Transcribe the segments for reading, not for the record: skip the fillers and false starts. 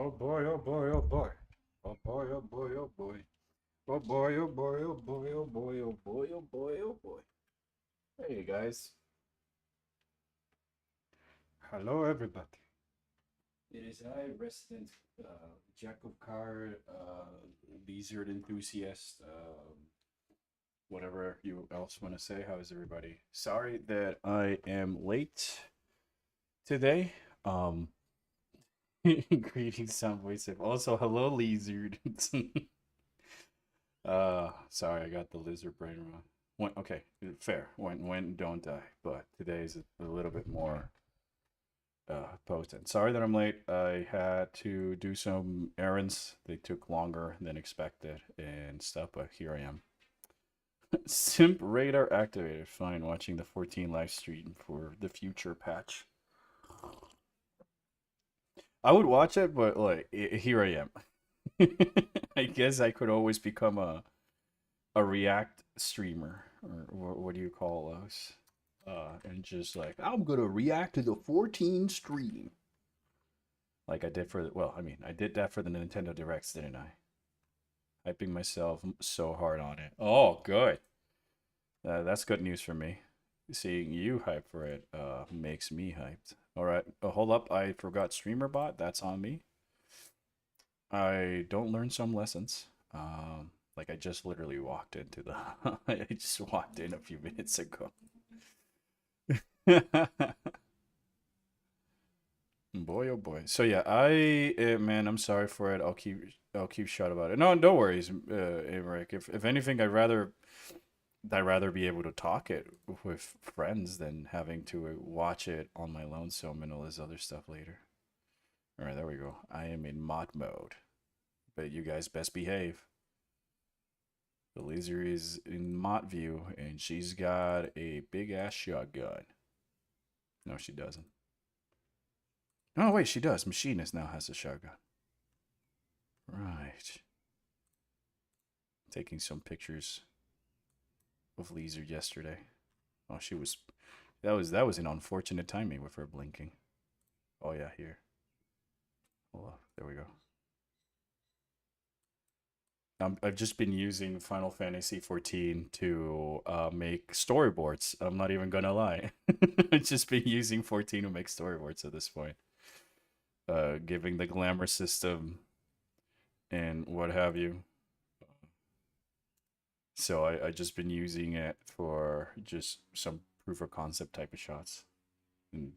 Oh boy, oh boy, oh boy. Oh boy, oh boy, oh boy. Oh boy, oh boy, oh boy, oh boy, oh boy, oh boy, oh boy. Hey guys. Hello everybody. It is I, resident jack of car, lizard enthusiast, whatever you else want to say. How is everybody? Sorry that I am late today. Greetings, Soundvoice. Also, hello, lizard. Sorry, I got the lizard brain wrong. Okay, fair. When don't die. But today's a little bit more potent. Sorry that I'm late. I had to do some errands. They took longer than expected and stuff, but here I am. Simp radar activated. Fine, watching the 14 live stream for the future patch. I would watch it, but like here I am. I guess I could always become a React streamer, or what do you call those? And just like I'm gonna react to the 14 stream, like I did for well, I mean, I did that for the Nintendo Directs, didn't I? Hyping myself so hard on it. Oh, good. That's good news for me. Seeing you hype for it makes me hyped. All right, hold up. I forgot streamer bot. That's on me. I don't learn some lessons. Like I just literally walked into the. I just walked in a few minutes ago. Boy, oh boy. So yeah, man, I'm sorry for it. I'll keep shut about it. No, no worries, Emmerich. If anything, I'd rather I'd rather be able to talk it with friends than having to watch it on my lonesome and all this other stuff later. All right, there we go. I am in mod mode, but you guys best behave. The laser is in mod view, and she's got a big ass shotgun. No, she doesn't. Oh, wait, she does. Machinist now has a shotgun. Right. Taking some pictures of Laser yesterday. Oh, she was. That was an unfortunate timing with her blinking. Oh yeah, here. Hold up. There we go. I've just been using Final Fantasy 14 to make storyboards. I'm not even gonna lie. I've just been using 14 to make storyboards at this point. Giving the glamour system and what have you. So I just been using it for just some proof of concept type of shots. And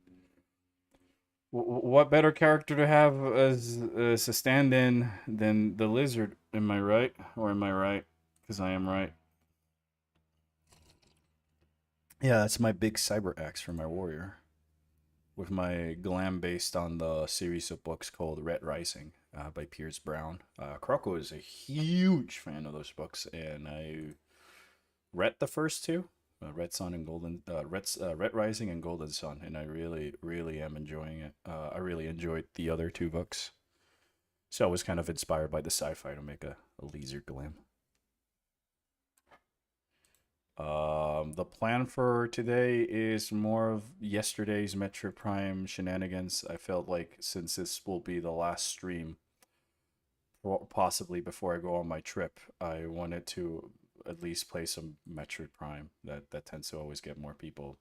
what better character to have as a stand-in than the lizard? Am I right, or am I right? Because I am right. Yeah, that's my big cyber axe for my warrior, with my glam based on the series of books called Red Rising by Pierce Brown. Croco is a huge fan of those books, and I read the first two, Red Sun and Golden, Red Rising and Golden Sun, and I really, really am enjoying it. I really enjoyed the other two books, so I was kind of inspired by the sci-fi to make a laser glam. The plan for today is more of yesterday's Metroid Prime shenanigans. I felt like since this will be the last stream, possibly before I go on my trip, I wanted to at least play some Metroid Prime. That tends to always get more people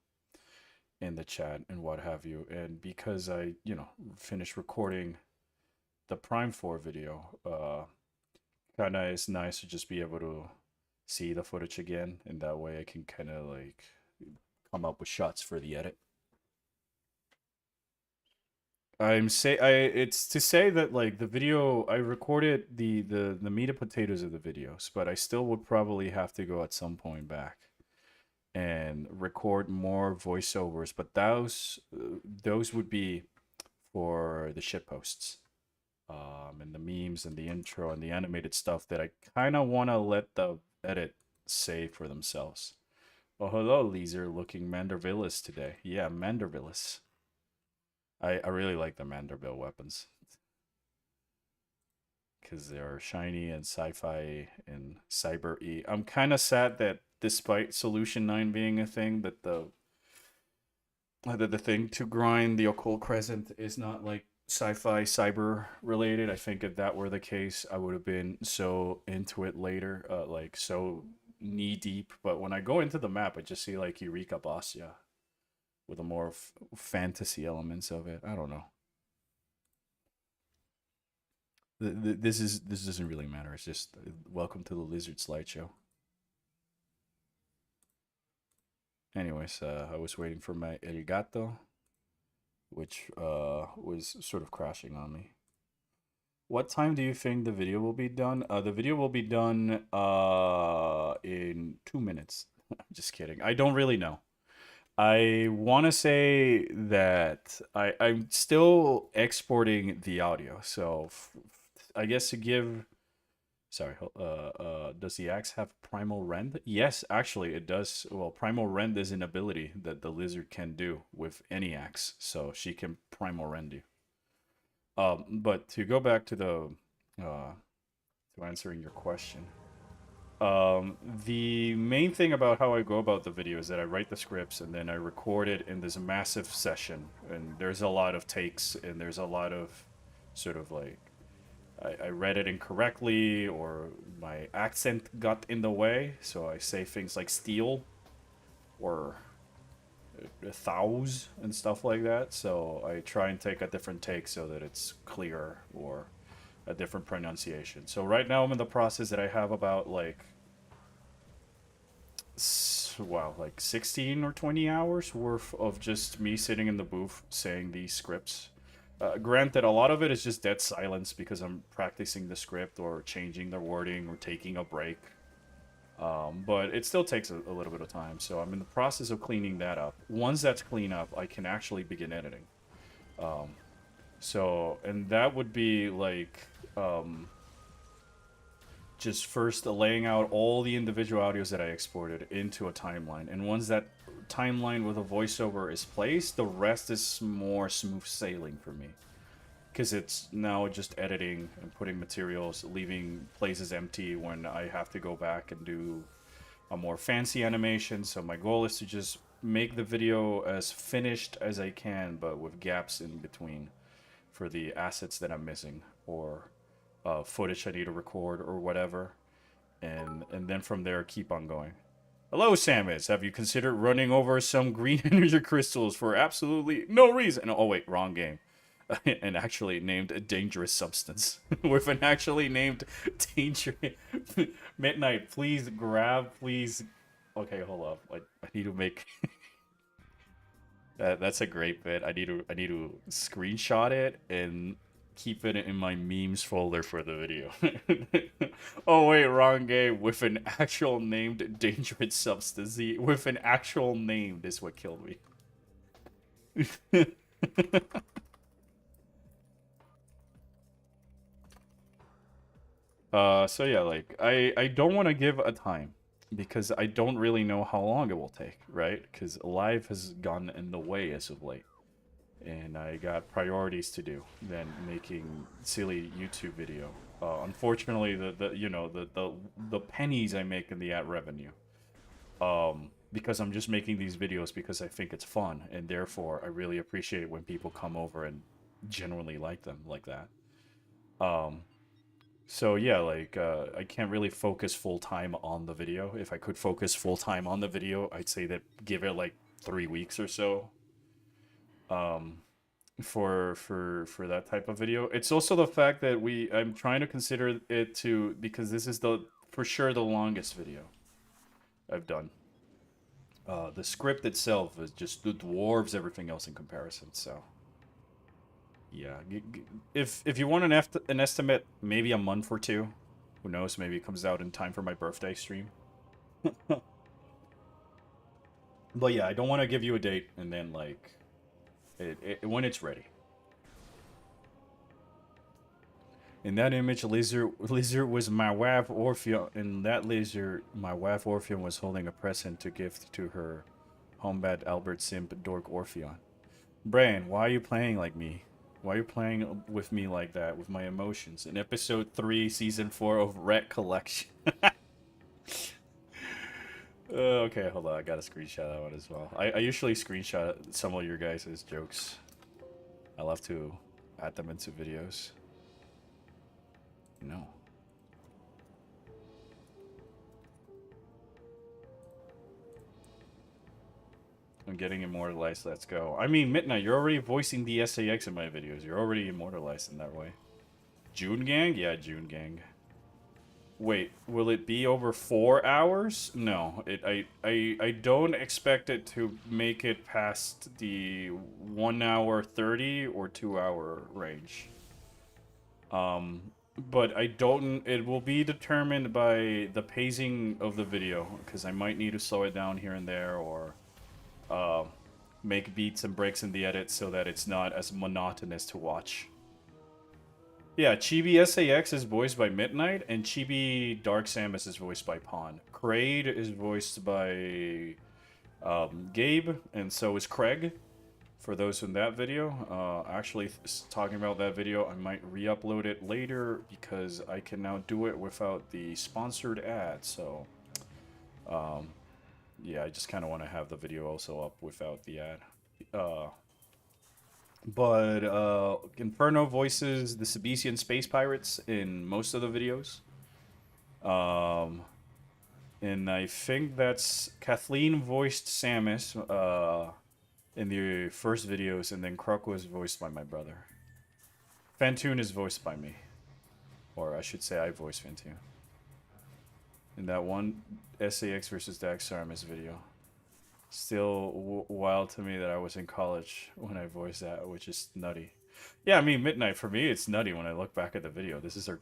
in the chat and what have you. And because I, finished recording the Prime 4 video, kind of is nice to just be able to see the footage again, and that way I can kind of like come up with shots for the edit. It's to say that like the video I recorded the meat and potatoes of the videos, but I still would probably have to go at some point back and record more voiceovers, but those would be for the shit posts. And the memes and the intro and the animated stuff that I kind of want to let the edit say for themselves. Oh, hello, Leezer, looking Mandervillas today. Yeah, Mandervillas. I really like the Manderville weapons because they're shiny and sci-fi and cyber-y. I'm kind of sad that despite Solution 9 being a thing, that the thing to grind the occult crescent is not like sci-fi cyber related. I think if that were the case, I would have been so into it later, like so knee deep. But when I go into the map, I just see like Eureka Bossia with the more fantasy elements of it. I don't know. This doesn't really matter. It's just welcome to the Lizard slideshow. Anyways, I was waiting for my Elgato, which was sort of crashing on me. What time do you think the video will be done? The video will be done in 2 minutes. I'm just kidding. I don't really know. I want to say that I'm still exporting the audio. So I guess to give. Sorry, does the axe have primal rend? Yes, actually it does. Well, primal rend is an ability that the lizard can do with any axe, so she can primal rend you. But to go back to the to answering your question, the main thing about how I go about the video is that I write the scripts and then I record it in this massive session, and there's a lot of takes and there's a lot of sort of like I read it incorrectly or my accent got in the way, so I say things like steel or thousand and stuff like that. So I try and take a different take so that it's clear or a different pronunciation. So right now I'm in the process that I have about like wow, like 16 or 20 hours worth of just me sitting in the booth saying these scripts. Granted, a lot of it is just dead silence because I'm practicing the script or changing the wording or taking a break. But it still takes a little bit of time. So I'm in the process of cleaning that up. Once that's cleaned up, I can actually begin editing. Um, so, and that would be like just first laying out all the individual audios that I exported into a timeline. And once that timeline with a voiceover is placed, the rest is more smooth sailing for me. Because it's now just editing and putting materials, leaving places empty when I have to go back and do a more fancy animation. So my goal is to just make the video as finished as I can, but with gaps in between for the assets that I'm missing or footage I need to record or whatever, and then from there keep on going. Hello, Samus. Have you considered running over some green energy crystals for absolutely no reason? Oh wait, wrong game. And actually named a dangerous substance with an actually named danger. Midnight, please grab, please. Okay, hold up. I need to make that's a great bit. I need to screenshot it and keep it in my memes folder for the video. Oh wait, wrong game. With an actual named dangerous substance. With an actual name is what killed me. So yeah, like I don't want to give a time because I don't really know how long it will take, right? Because life has gone in the way as of late, and I got priorities to do than making silly YouTube video. Unfortunately, the pennies I make in the ad revenue, because I'm just making these videos because I think it's fun, and therefore I really appreciate when people come over and genuinely like them like that. Um, so yeah, like I can't really focus full time on the video. If I could focus full time on the video, I'd say that give it like 3 weeks or so. Um, for that type of video. It's also the fact that I'm trying to consider it to because this is the for sure the longest video I've done. The script itself is just the dwarves everything else in comparison. So yeah, if you want an estimate, maybe a month or two. Who knows? Maybe it comes out in time for my birthday stream. But yeah, I don't want to give you a date and then like when it's ready. In that image, Lizard was my wife Orpheon. In that Lizard, my wife Orpheon was holding a present to gift to her homebad Albert Simp dork Orpheon. Brain, why are you playing like me? Why are you playing with me like that, with my emotions? In episode 3, season 4 of Ret Collection. Okay, hold on. I gotta screenshot that one as well. I usually screenshot some of your guys' jokes. I love to add them into videos. No. I'm getting immortalized. Let's go. I mean, Midnight, you're already voicing the SAX in my videos. You're already immortalized in that way. June Gang? Yeah, June Gang. Wait, will it be over 4 hours? No, I don't expect it to make it past the 1 hour 30 or 2 hour range. But I don't. It will be determined by the pacing of the video because I might need to slow it down here and there or uh, make beats and breaks in the edit so that it's not as monotonous to watch. Yeah, Chibi SAX is voiced by Midnight, and Chibi Dark Samus is voiced by Pawn. Kraid is voiced by Gabe, and so is Craig. For those in that video, actually talking about that video, I might re-upload it later because I can now do it without the sponsored ad. So, yeah, I just kind of want to have the video also up without the ad. But Inferno voices the Sabesian space pirates in most of the videos. And I think that's Kathleen voiced Samus in the first videos, and then Kruk was voiced by my brother. Fantoon is voiced by me. Or I should say I voiced Fantoon. In that one SAX versus Dax Samus video. Still wild to me that I was in college when I voiced that, which is nutty. Yeah, I mean, Midnight, for me, it's nutty when I look back at the video. This is our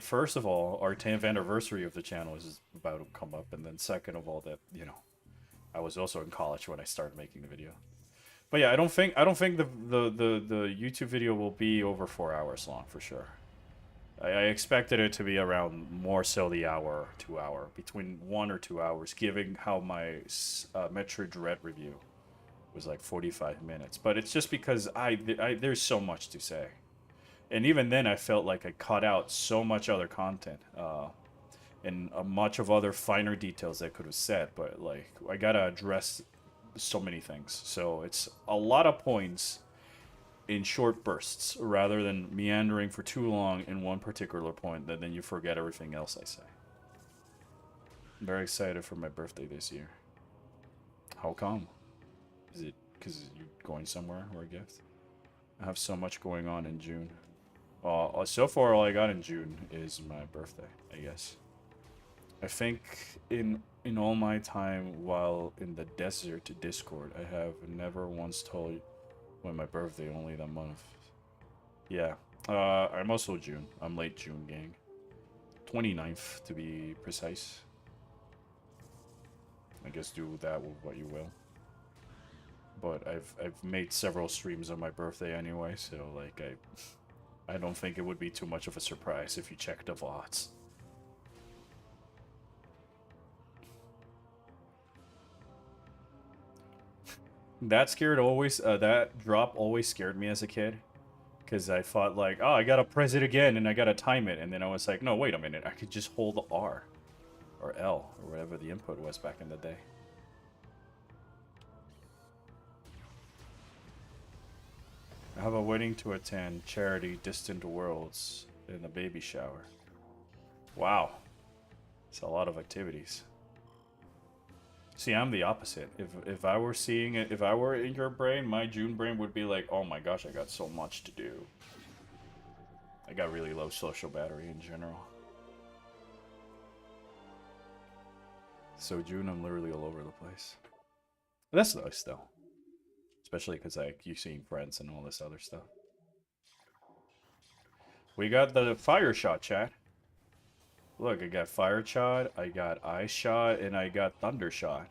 first of all, our 10th anniversary of the channel is about to come up, and then second of all, that I was also in college when I started making the video. But yeah, I don't think the YouTube video will be over 4 hours long for sure. I expected it to be around more so the hour, 2 hour, between 1 or 2 hours, given how my Metroid Dread review was like 45 minutes. But it's just because there's so much to say. And even then, I felt like I cut out so much other content and much of other finer details that I could have said. But like, I gotta address so many things. So it's a lot of points in short bursts rather than meandering for too long in one particular point that then you forget everything else I say. I'm very excited for my birthday this year. How come? Is it because you're going somewhere or a gift? I have so much going on in June. So far all I got in June is my birthday, I guess. I think in all my time while in the desert Discord, I have never once told when my birthday, only that month. Yeah. I'm also June. I'm late June, gang. 29th to be precise. I guess do that with what you will. But I've made several streams on my birthday anyway, so like I don't think it would be too much of a surprise if you check the VODs. That drop always scared me as a kid. Because I thought like, oh, I gotta press it again and I gotta time it. And then I was like, no, wait a minute. I could just hold R. Or L. Or whatever the input was back in the day. I have a wedding to attend. Charity, distant worlds. And a baby shower. Wow. It's a lot of activities. See, I'm the opposite. If I were seeing it, if I were in your brain, my June brain would be like, oh my gosh, I got so much to do. I got really low social battery in general. So June, I'm literally all over the place. But that's nice though. Especially because like you seeing friends and all this other stuff. We got the fire shot, chat. Look, I got fire shot, I got ice shot, and I got thunder shot.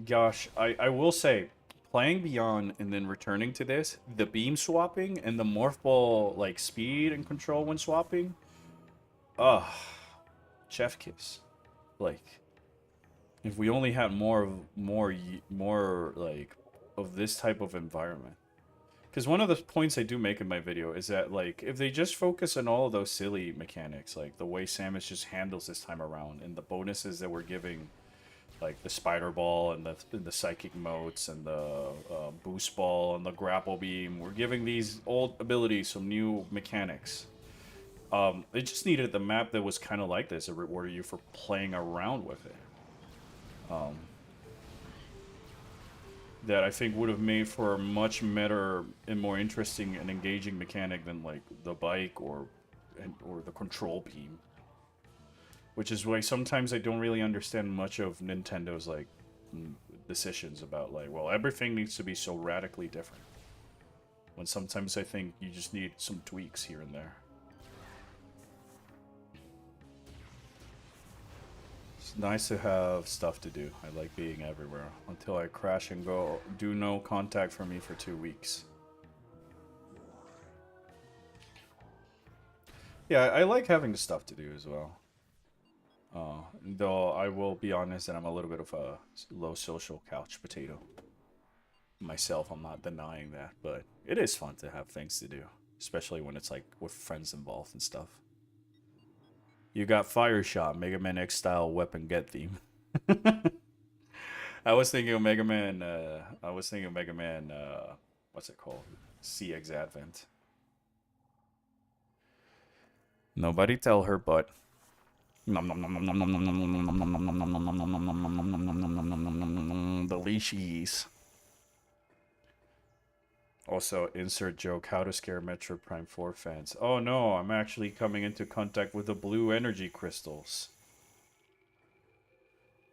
Gosh, I will say, playing Beyond and then returning to this, the beam swapping and the morph ball like speed and control when swapping, chef kiss. Like, if we only had more like of this type of environment. Because one of the points I do make in my video is that, like, if they just focus on all of those silly mechanics, like the way Samus just handles this time around, and the bonuses that we're giving, like the spider ball and the psychic motes and the boost ball and the grapple beam, we're giving these old abilities some new mechanics. They just needed the map that was kind of like this, that rewarded you for playing around with it. That I think would have made for a much better and more interesting and engaging mechanic than like the bike or the control beam. Which is why sometimes I don't really understand much of Nintendo's like decisions about like, well, everything needs to be so radically different. When sometimes I think you just need some tweaks here and there. It's nice to have stuff to do. I like being everywhere until I crash and go. Do no contact for me for 2 weeks. Yeah, I like having stuff to do as well. Though I will be honest that I'm a little bit of a low social couch potato. Myself, I'm not denying that, but it is fun to have things to do. Especially when it's like with friends involved and stuff. You got Fire Shot, Mega Man X style weapon get theme. I was thinking of Mega Man, what's it called? CX Advent. Nobody tell her, but delicious. Also, insert joke, how to scare Metroid Prime 4 fans. Oh no, I'm actually coming into contact with the blue energy crystals.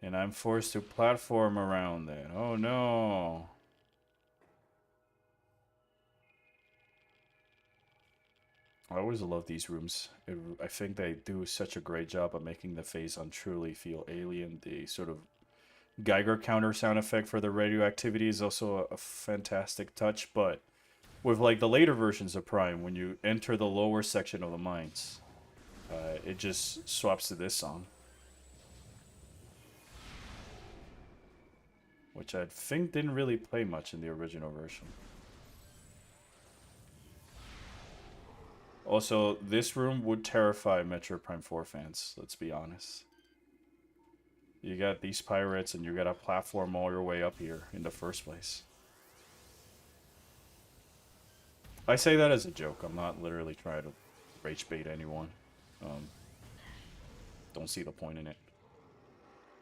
And I'm forced to platform around it. Oh no. I always love these rooms. I think they do such a great job of making the Phazon truly feel alien. The sort of Geiger counter sound effect for the radioactivity is also a fantastic touch, but with like the later versions of Prime, when you enter the lower section of the mines, it just swaps to this song, which I think didn't really play much in the original version. Also, this room would terrify Metroid Prime 4 fans, let's be honest. You got these pirates and you gotta platform all your way up here in the first place. I say that as a joke. I'm not literally trying to rage bait anyone. Um, don't see the point in it.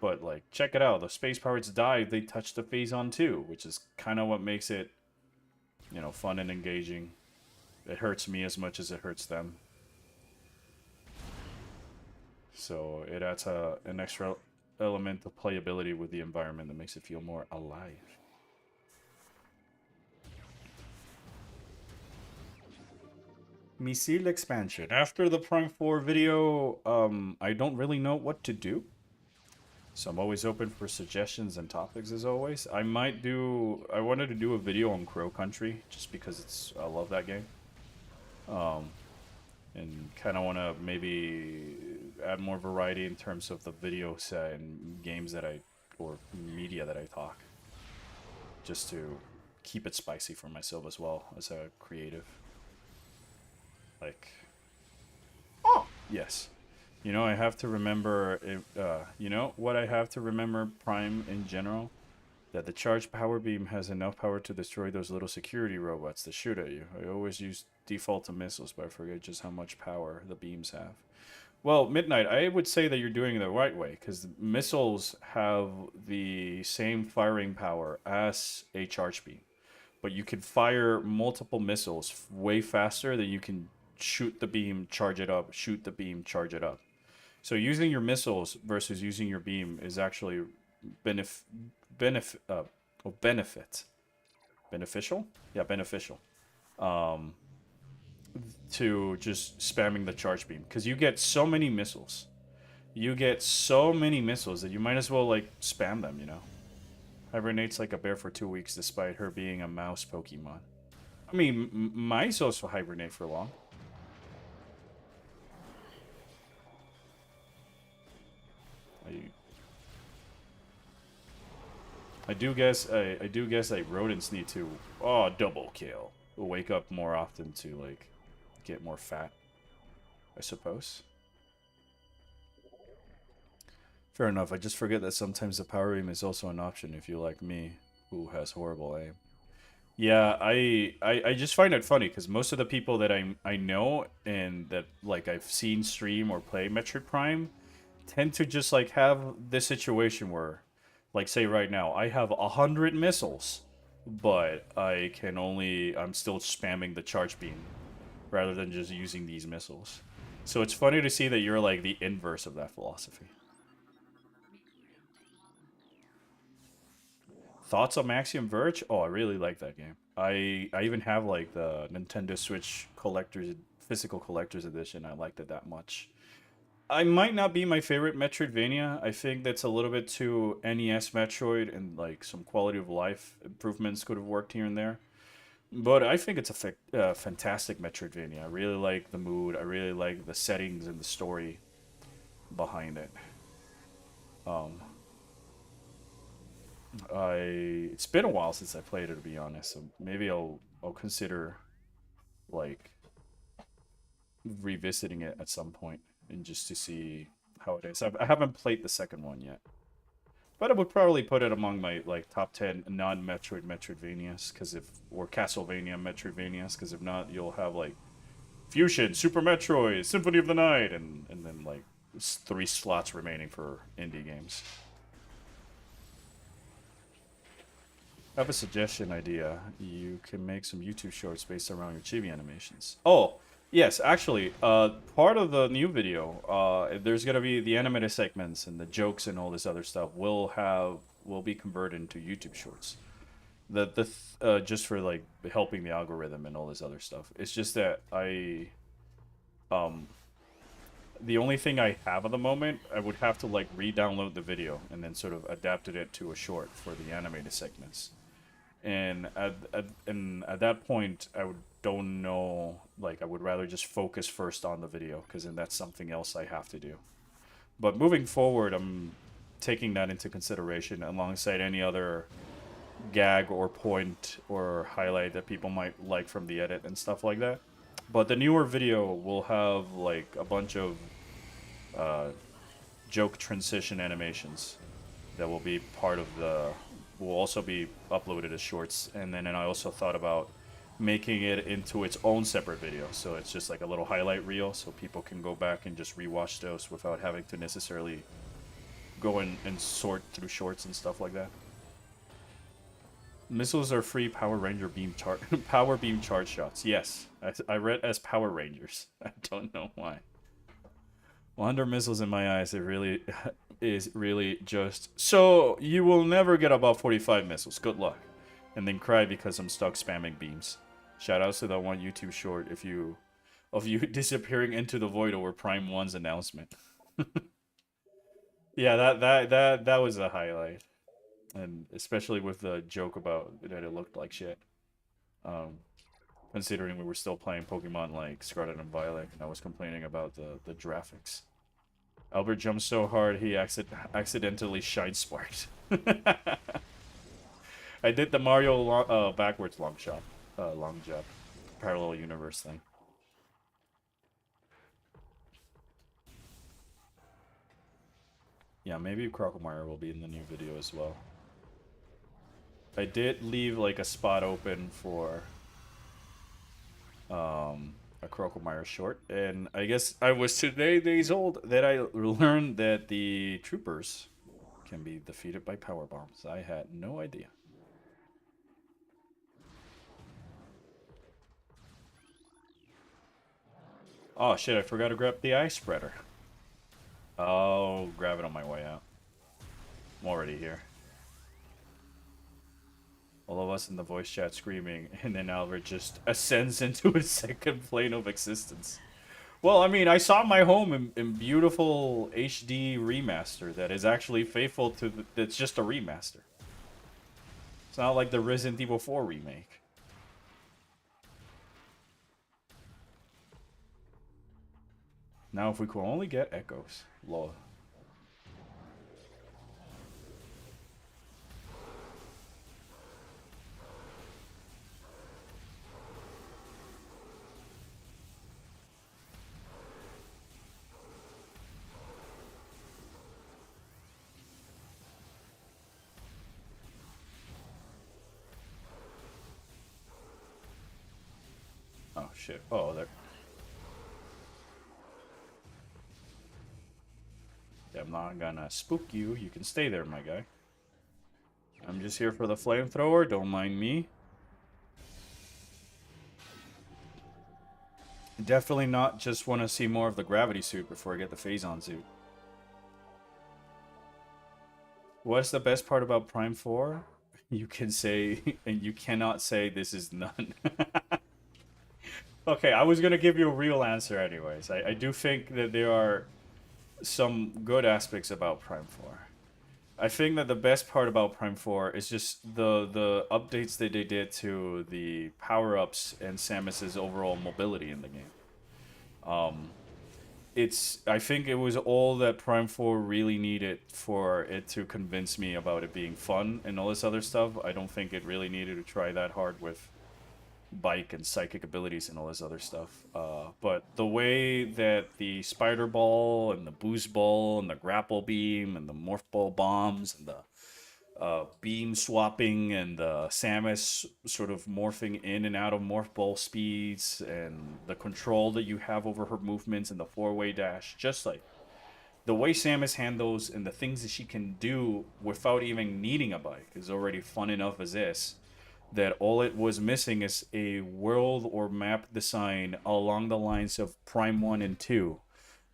But, like, check it out. The Space Pirates dive, they touch the Phazon too, which is kind of what makes it, you know, fun and engaging. It hurts me as much as it hurts them. So it adds an extra element of playability with the environment that makes it feel more alive. Missile expansion. After the Prime 4 video, I don't really know what to do. So I'm always open for suggestions and topics as always. I wanted to do a video on Crow Country just because I love that game. And kind of want to maybe add more variety in terms of the video set and games or media that I talk. Just to keep it spicy for myself as well as a creative. Like, oh, yes. You know, I have to remember, you know what I have to remember Prime in general? That the charged power beam has enough power to destroy those little security robots that shoot at you. I always use default to missiles, but I forget just how much power the beams have. Well, Midnight, I would say that you're doing it the right way, because missiles have the same firing power as a charge beam. But you can fire multiple missiles way faster than you can shoot the beam, charge it up, shoot the beam, charge it up. So using your missiles versus using your beam is actually beneficial. Yeah, beneficial. To just spamming the charge beam because you get so many missiles. You get so many missiles that you might as well like spam them. You know, hibernates like a bear for 2 weeks despite her being a mouse Pokemon. I mean, mice also hibernate for long. I do guess like rodents need to double kill. Wake up more often to like get more fat, I suppose. Fair enough. I just forget that sometimes the power beam is also an option if you like me, who has horrible aim. Yeah, I just find it funny because most of the people that I know and that like I've seen stream or play Metroid Prime tend to just like have this situation where, like, say right now, I have 100 missiles, but I'm still spamming the charge beam rather than just using these missiles. So it's funny to see that you're like the inverse of that philosophy. Thoughts on Maxium Verge? Oh, I really like that game. I even have like the Nintendo Switch collector's physical collector's edition. I liked it that much. I might not be my favorite Metroidvania. I think that's a little bit too NES Metroid, and like some quality of life improvements could have worked here and there. But I think it's a fantastic Metroidvania. I really like the mood. I really like the settings and the story behind it. Um, it's been a while since I played it, to be honest. So maybe I'll consider like revisiting it at some point and just to see how it is. I haven't played the second one yet, but I would probably put it among my like top 10 non-Metroid Metroidvanias, or Castlevania Metroidvanias, because if not, you'll have like Fusion, Super Metroid, Symphony of the Night, and then like 3 slots remaining for indie games. I have a suggestion idea. You can make some YouTube shorts based around your chibi animations. Oh, yes, actually, part of the new video, there's gonna be the animated segments and the jokes and all this other stuff will be converted into YouTube shorts. Just for like helping the algorithm and all this other stuff. It's just that Um, the only thing I have at the moment, I would have to like re-download the video and then sort of adapted it to a short for the animated segments. And at that point, don't know. Like, I would rather just focus first on the video because then that's something else I have to do. But moving forward, I'm taking that into consideration alongside any other gag or point or highlight that people might like from the edit and stuff like that. But the newer video will have like a bunch of uh, joke transition animations that will be part of the will also be uploaded as shorts. And I also thought about making it into its own separate video, so it's just like a little highlight reel so people can go back and just rewatch those without having to necessarily go in and sort through shorts and stuff like that. Missiles are free Power Ranger beam power beam charge shots. Yes, I read as Power Rangers. I don't know why. 100 missiles in my eyes. It really is really just so you will never get above 45 missiles. Good luck, and then cry because I'm stuck spamming beams. Shout outs to that one YouTube short of you disappearing into the void over Prime One's announcement. Yeah, that was a highlight, and especially with the joke about that it looked like shit. Um, Considering we were still playing Pokemon like Scarlet and Violet, and I was complaining about the graphics. Albert jumped so hard he accidentally shine sparked. I did the Mario backwards long jump, parallel universe thing. Yeah, maybe Crocomire will be in the new video as well. I did leave like a spot open for a Crocomire short, and I guess I was today days old that I learned that the troopers can be defeated by power bombs. I had no idea. Oh shit, I forgot to grab the ice spreader. I'll grab it on my way out. I'm already here. All of us in the voice chat screaming, and then Albert just ascends into a second plane of existence. Well, I mean, I saw my home in beautiful HD remaster that is actually faithful to it's just a remaster. It's not like the Resident Evil 4 remake. Now, if we could only get echoes. Lol. Oh, shit. Oh, there. I'm not gonna spook you. You can stay there, my guy. I'm just here for the flamethrower. Don't mind me. Definitely not just want to see more of the gravity suit before I get the Phazon suit. What's the best part about Prime 4? You can say, and you cannot say this is none. Okay, I was gonna give you a real answer anyways. I do think that there are some good aspects about Prime 4. I think that the best part about Prime 4 is just the updates that they did to the power-ups and Samus's overall mobility in the game. Um, I think it was all that Prime 4 really needed for it to convince me about it being fun and all this other stuff. I don't think it really needed to try that hard with bike and psychic abilities and all this other stuff. But the way that the spider ball and the boost ball and the grapple beam and the morph ball bombs and the beam swapping and the Samus sort of morphing in and out of morph ball speeds and the control that you have over her movements and the four-way dash, just like the way Samus handles and the things that she can do without even needing a bike is already fun enough as this. That all it was missing is a world or map design along the lines of Prime 1 and 2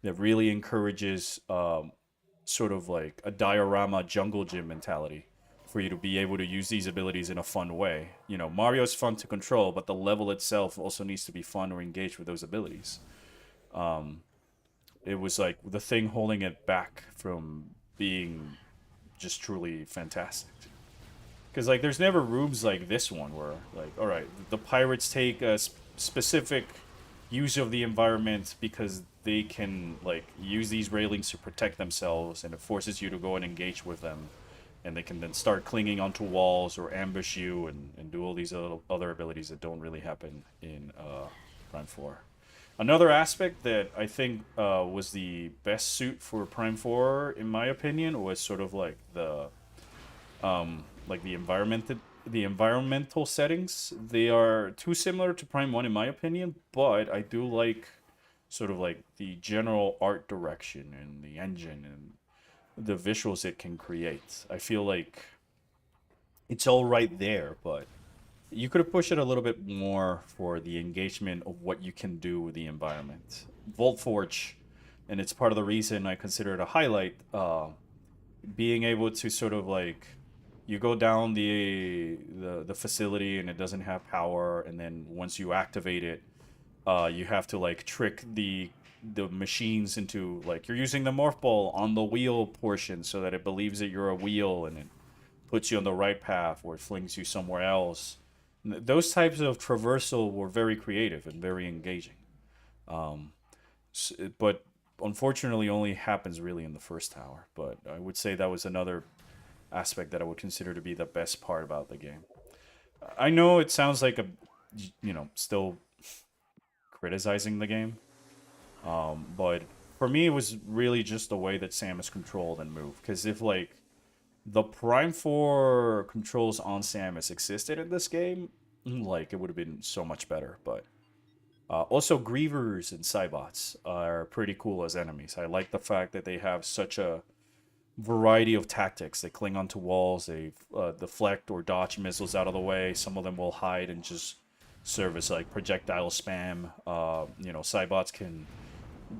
that really encourages sort of like a diorama jungle gym mentality for you to be able to use these abilities in a fun way. You know, Mario's fun to control, but the level itself also needs to be fun or engaged with those abilities. Um, it was like the thing holding it back from being just truly fantastic. Because like, there's never rooms like this one where like, all right, the pirates take a specific use of the environment because they can like use these railings to protect themselves, and it forces you to go and engage with them, and they can then start clinging onto walls or ambush you and do all these other abilities that don't really happen in Prime 4. Another aspect that I think was the best suit for Prime 4, in my opinion, was sort of like the environmental settings. They are too similar to Prime 1 in my opinion, but I do like sort of like the general art direction and the engine and the visuals it can create. I feel like it's all right there, but you could have pushed it a little bit more for the engagement of what you can do with the environment. Vault Forge, and it's part of the reason I consider it a highlight. Being able to sort of like, you go down the facility and it doesn't have power, and then once you activate it, you have to like trick the machines into like, you're using the morph ball on the wheel portion so that it believes that you're a wheel, and it puts you on the right path or it flings you somewhere else. Those types of traversal were very creative and very engaging. Um, but unfortunately only happens really in the first tower. But I would say that was another aspect that I would consider to be the best part about the game. I know it sounds like still criticizing the game, but for me it was really just the way that Samus controlled and moved. Because if like the Prime 4 controls on Samus existed in this game, like it would have been so much better. But also, Grievers and Cybots are pretty cool as enemies. I like the fact that they have such a variety of tactics. They cling onto walls, they deflect or dodge missiles out of the way. Some of them will hide and just serve as like projectile spam. Cybots can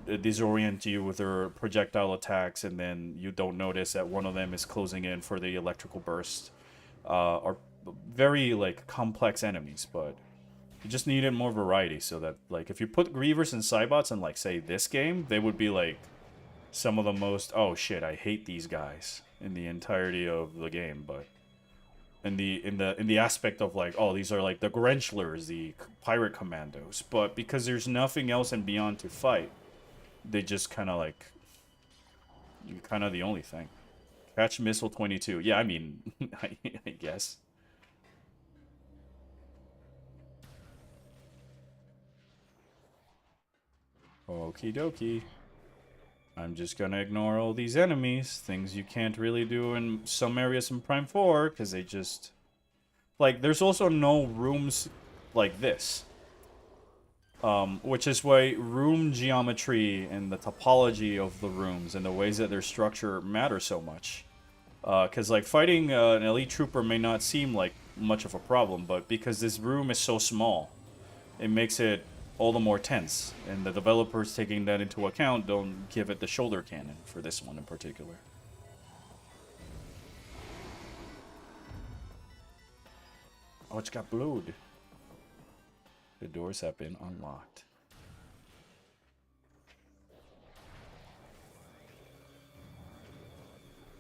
disorient you with their projectile attacks, and then you don't notice that one of them is closing in for the electrical burst. Are very like complex enemies, but you just needed more variety so that like, if you put Grievers and Cybots in like, say, this game, they would be like some of the most, oh shit, I hate these guys in the entirety of the game. But in the aspect of like, oh, these are like the Grenchlers, the pirate commandos. But because there's nothing else in Beyond to fight, they just kind of like, you're kind of the only thing. Catch Missile 22. Yeah, I mean, I guess. Okie dokie. I'm just gonna ignore all these enemies, things you can't really do in some areas in Prime 4, because they just... Like, there's also no rooms like this. Which is why room geometry and the topology of the rooms and the ways that they're structured matter so much. Because, like, fighting an elite trooper may not seem like much of a problem, but because this room is so small, it makes it all the more tense. And the developers, taking that into account, don't give it the shoulder cannon for this one in particular. Oh, it's got blood. The doors have been unlocked.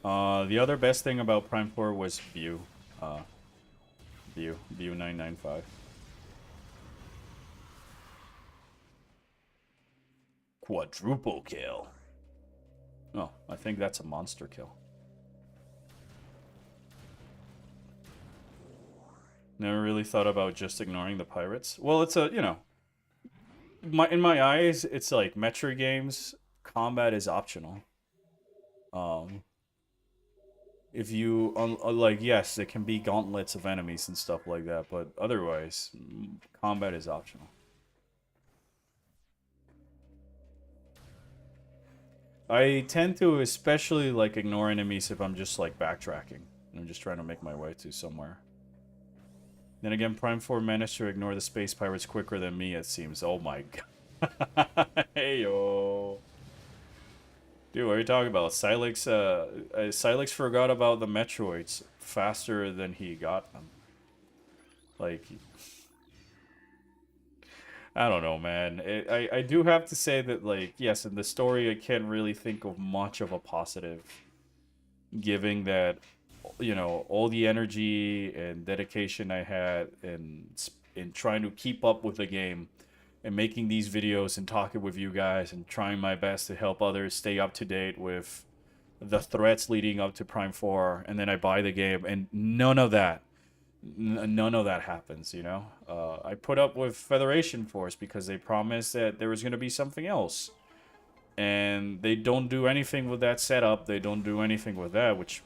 The other best thing about Prime 4 was View. View 995. Quadruple kill. Oh, I think that's a monster kill. Never really thought about just ignoring the pirates. Well, it's in my eyes, it's like Metroid games. Combat is optional. Um, if you like, yes, it can be gauntlets of enemies and stuff like that, but otherwise, combat is optional. I tend to especially like ignore enemies if I'm just like backtracking. I'm just trying to make my way to somewhere. Then again, Prime 4 managed to ignore the space pirates quicker than me, it seems. Oh my god. Hey yo. Dude, what are you talking about? Silex forgot about the Metroids faster than he got them. Like, I don't know, man. I do have to say that, like, yes, in the story, I can't really think of much of a positive, given that, you know, all the energy and dedication I had in trying to keep up with the game and making these videos and talking with you guys and trying my best to help others stay up to date with the threats leading up to Prime 4, and then I buy the game and none of that happens, you know. I put up with Federation Force because they promised that there was going to be something else, and they don't do anything with that setup. They don't do anything with that, which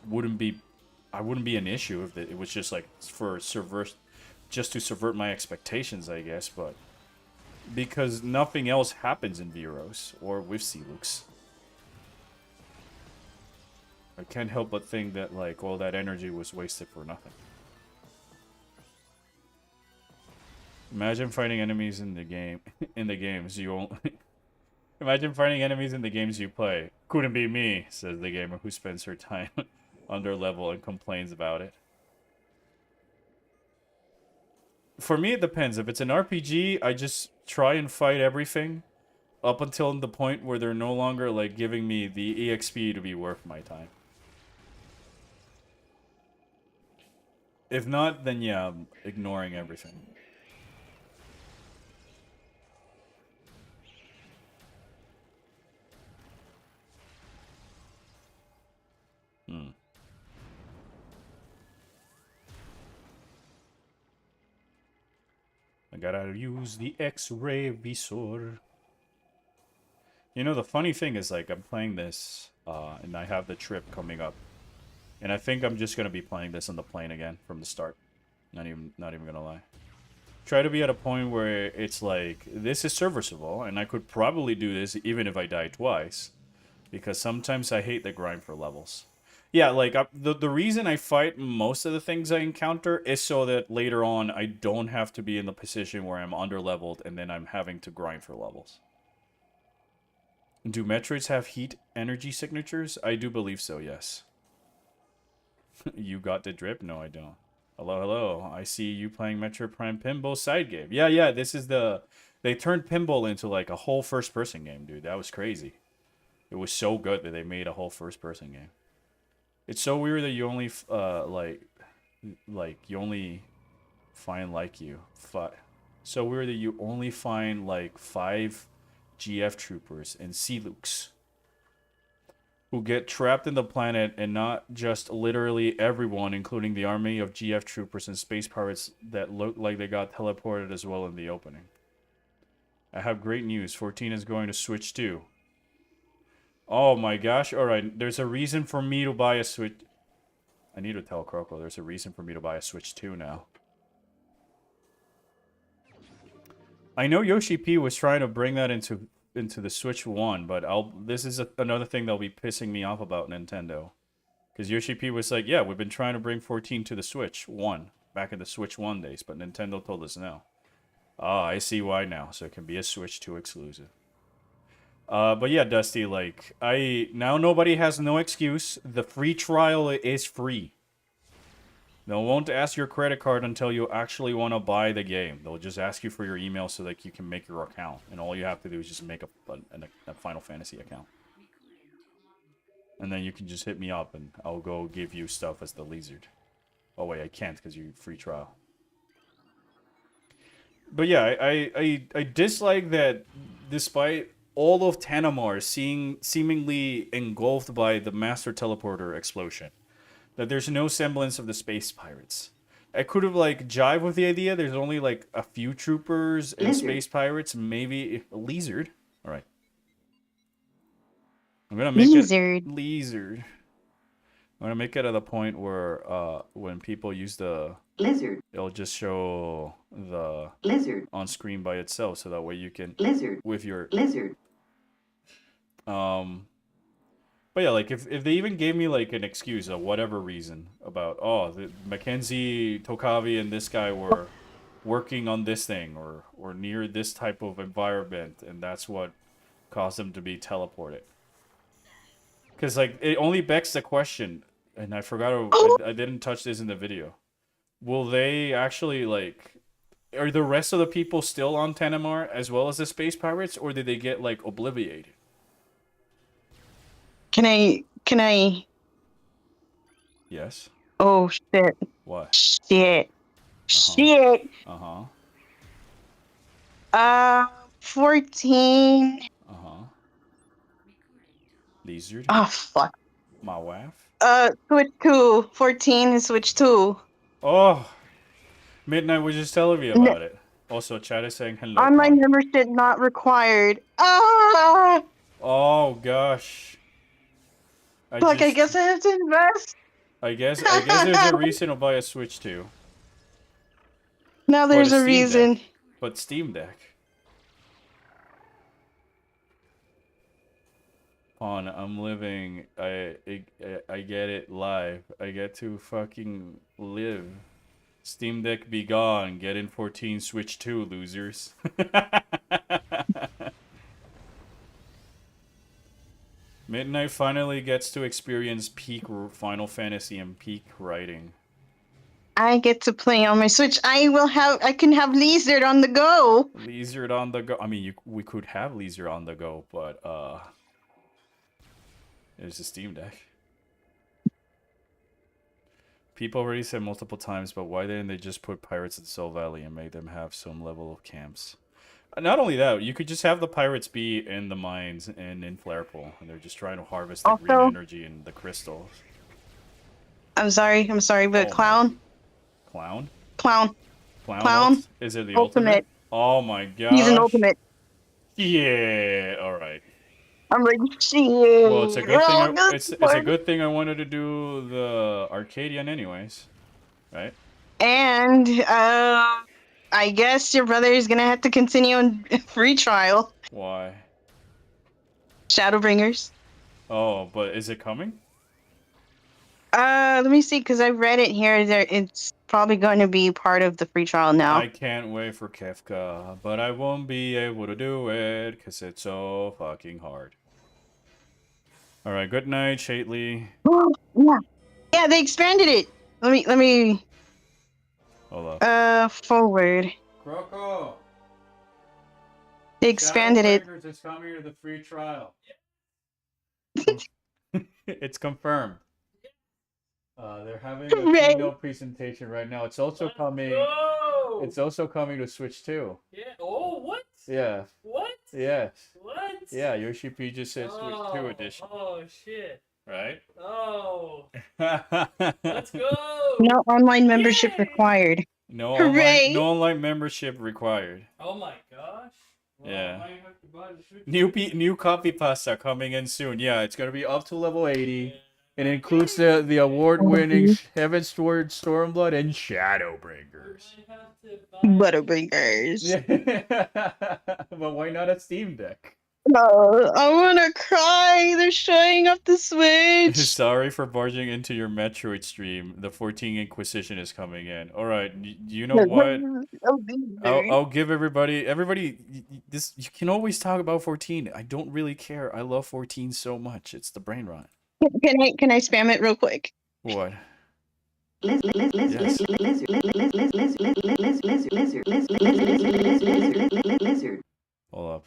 I wouldn't be an issue if it was just like just to subvert my expectations, I guess. But because nothing else happens in Veros or with Celux, I can't help but think that like all that energy was wasted for nothing. Imagine fighting enemies in the game, in the games you won't. Imagine fighting enemies in the games you play. Couldn't be me, says the gamer who spends her time under level and complains about it. For me, it depends. If it's an RPG, I just try and fight everything up until the point where they're no longer like giving me the EXP to be worth my time. If not, then yeah, I'm ignoring everything. Hmm. I gotta use the X-ray visor. You know, the funny thing is, like, I'm playing this, and I have the trip coming up. And I think I'm just gonna be playing this on the plane again from the start. Not even gonna lie. Try to be at a point where it's like, this is serviceable, and I could probably do this even if I die twice. Because sometimes I hate the grind for levels. Yeah, like, the reason I fight most of the things I encounter is so that later on I don't have to be in the position where I'm under-leveled and then I'm having to grind for levels. Do Metroids have heat energy signatures? I do believe so, yes. You got the drip? No, I don't. Hello, hello. I see you playing Metroid Prime Pinball side game. Yeah, yeah, this is the... They turned pinball into, like, a whole first-person game, dude. That was crazy. It was so good that they made a whole first-person game. It's so weird that you only, you only find, like, so weird that you only find, like, 5 GF troopers and Celux who get trapped in the planet, and not just literally everyone, including the army of GF troopers and space pirates that look like they got teleported as well in the opening. I have great news. 14 is going to Switch 2. Oh my gosh. Alright, there's a reason for me to buy a Switch. I need to tell Croco there's a reason for me to buy a Switch 2 now. I know Yoshi P was trying to bring that into the Switch 1, but this is another thing that'll be pissing me off about Nintendo. Because Yoshi P was like, yeah, we've been trying to bring 14 to the Switch 1, back in the Switch 1 days, but Nintendo told us no. Ah, I see why now, so it can be a Switch 2 exclusive. But yeah, Dusty, like, now nobody has no excuse. The free trial is free. They won't ask your credit card until you actually want to buy the game. They'll just ask you for your email so that you can make your account. And all you have to do is just make a Final Fantasy account. And then you can just hit me up and I'll go give you stuff as the lizard. Oh wait, I can't because you free trial. But yeah, I dislike that despite all of Tanamar seemingly engulfed by the Master Teleporter explosion, that there's no semblance of the space pirates. I could have like jived with the idea. There's only like a few troopers and space pirates, maybe a lizard. All right, I'm gonna make Lizard. it lizard. I'm gonna make it at the point where when people use the lizard, it'll just show the lizard on screen by itself, so that way you can lizard with your lizard. Um, but yeah, like if they even gave me like an excuse of whatever reason about Mackenzie, Tokavi, and this guy were working on this thing or near this type of environment, and that's what caused them to be teleported. Because like it only begs the question, and I forgot I didn't touch this in the video. Will they actually like are the rest of the people still on Tenemar as well as the space pirates, or did they get like obliviated? Can I? Yes. Oh shit! What? Shit! Uh huh. Shit! Uh huh. 14. Uh huh. Lizard. Oh fuck. My wife. Switch 2. 14 is switch 2. Oh, Midnight was just telling me N- about it. Also, chat is saying hello, Online Pawn. membership not required. Ah! Oh gosh. I Fuck, I just. guess I have to invest. I guess there's a reason to buy a Switch 2. Now But a there's a Steam reason. Deck. But Steam Deck. Pawn, I'm living. I get it live. I get to fucking live. Steam Deck be gone. Get in 14 Switch 2, losers. Midnight finally gets to experience peak Final Fantasy and peak writing. I get to play on my Switch. I can have Lizard on the go. Lizard on the go. I mean, we could have Lizard on the go, but there's a Steam Deck. People already said multiple times, but why didn't they just put pirates in Soul Valley and make them have some level of camps? Not only that, you could just have the pirates be in the mines and in Flarepool, and they're just trying to harvest the green Also, energy and the crystals. I'm sorry, but Oh my. clown, Clown? clown, Clown clown, ult? Is it the ultimate? ultimate. Oh my He's an gosh. ultimate. Yeah, alright. I'm like, shit. Well, it's a good thing Oh, good it's a part. good thing I wanted to do the Arcadian anyways. Right? And I guess your brother is gonna have to continue on free trial. Why? Shadowbringers. Oh, but is it coming? Let me see, because I read it here. There, it's probably going to be part of the free trial now. I can't wait for Kefka, but I won't be able to do it because it's so fucking hard. Alright, good night, Shately. Yeah, yeah, they expanded it. Let me. Hold up. Forward. Croco! They expanded it. Shadowbringers is coming to the free trial. It's confirmed. They're having a Hooray. keynote presentation right now. It's also coming. It's also coming to Switch 2. Yeah. Oh, what? Yeah. What? Yes. What? Yeah, Yoshi P just said Switch 2 edition. Oh, shit. Right? Oh. Let's Let's go. No online membership Yay. required. No Hooray. online membership required. Oh my gosh. Well, Yeah. I have to buy the Switch. New copy pasta coming in soon. Yeah, it's gonna be up to level 80. It includes the award-winning Heaven's Sword, Stormblood, and Shadowbringers. I have to buy Butterbringers. Yeah. But why not a Steam Deck? Oh, I wanna cry. They're showing up the Switch. Sorry for barging into your Metroid stream. The 14 Inquisition is coming in. All right, you know what? I'll give everybody this. You can always talk about 14. I don't really care. I love 14 so much. It's the brain rot. Can I spam it real quick? What? Hold up.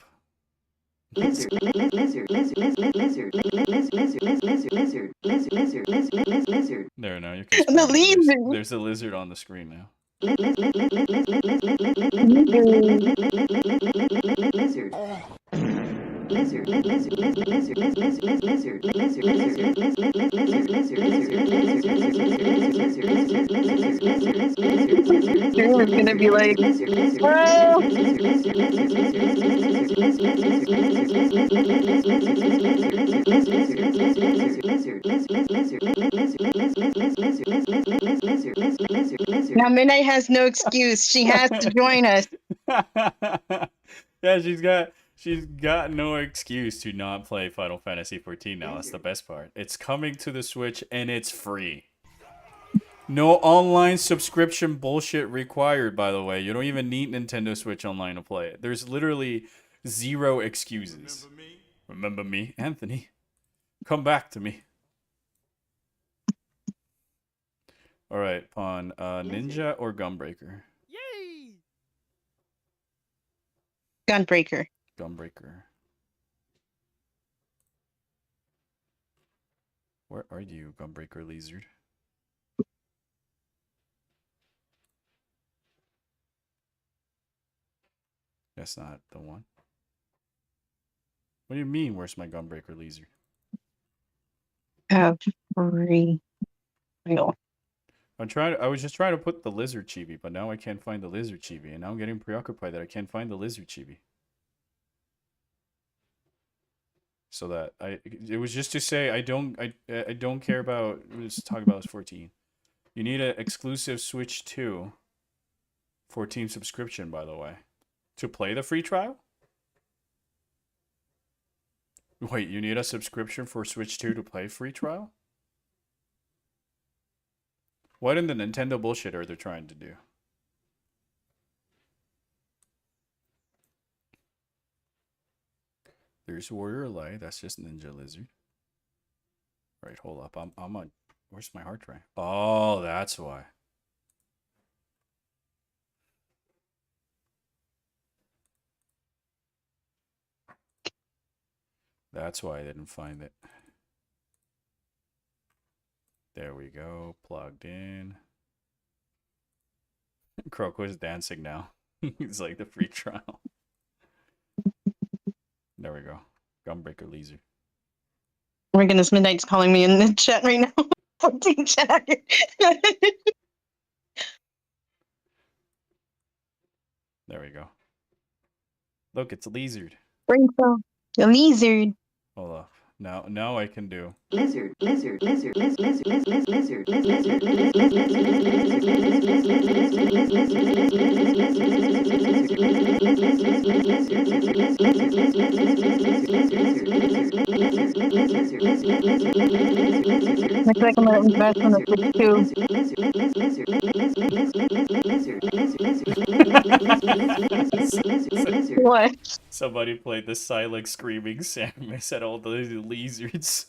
There now you can The spam it. lizard. There's a lizard on the screen now. We're gonna be like, now Midnight has no excuse. She has to join us. Yeah, she's got no excuse to not play Final Fantasy 14 now. That's the best part. It's coming to the Switch and it's free. No online subscription bullshit required, by the way. You don't even need Nintendo Switch Online to play it. There's literally zero excuses. Remember me? Anthony. Come back to me. Alright, Pawn. Ninja or Gunbreaker? Yay! Gunbreaker. Gunbreaker. Where are you, Gunbreaker Lizard? That's not the one. What do you mean, where's my Gunbreaker Lizard? Real. I was just trying to put the lizard chibi, but now I can't find the lizard chibi, and now I'm getting preoccupied that I can't find the lizard chibi. So that it was just to say I don't care about. Let's talk about 14. You need an exclusive Switch 2 14 subscription, by the way, to play the free trial. Wait, you need a subscription for Switch 2 to play free trial? What in the Nintendo bullshit are they trying to do? There's Warrior Light. That's just Ninja Lizard. Right, hold up. I'm on. Where's my hard drive? Oh, that's why. That's why I didn't find it. There we go. Plugged in. Croco is dancing now. He's like the free trial. There we go. Gunbreaker Lizard. Oh my goodness, Midnight's calling me in the chat right now. 14 chat. There we go. Look, it's a lizard. Brain cell. The lizard. Hold up. Now I can do. Lizard, lizard, lizard, lizard, lizard, lizard, lizard, Looks like I'm gonna invest in a Switch 2. What? Somebody played the Silex screaming Samus at all the lizards.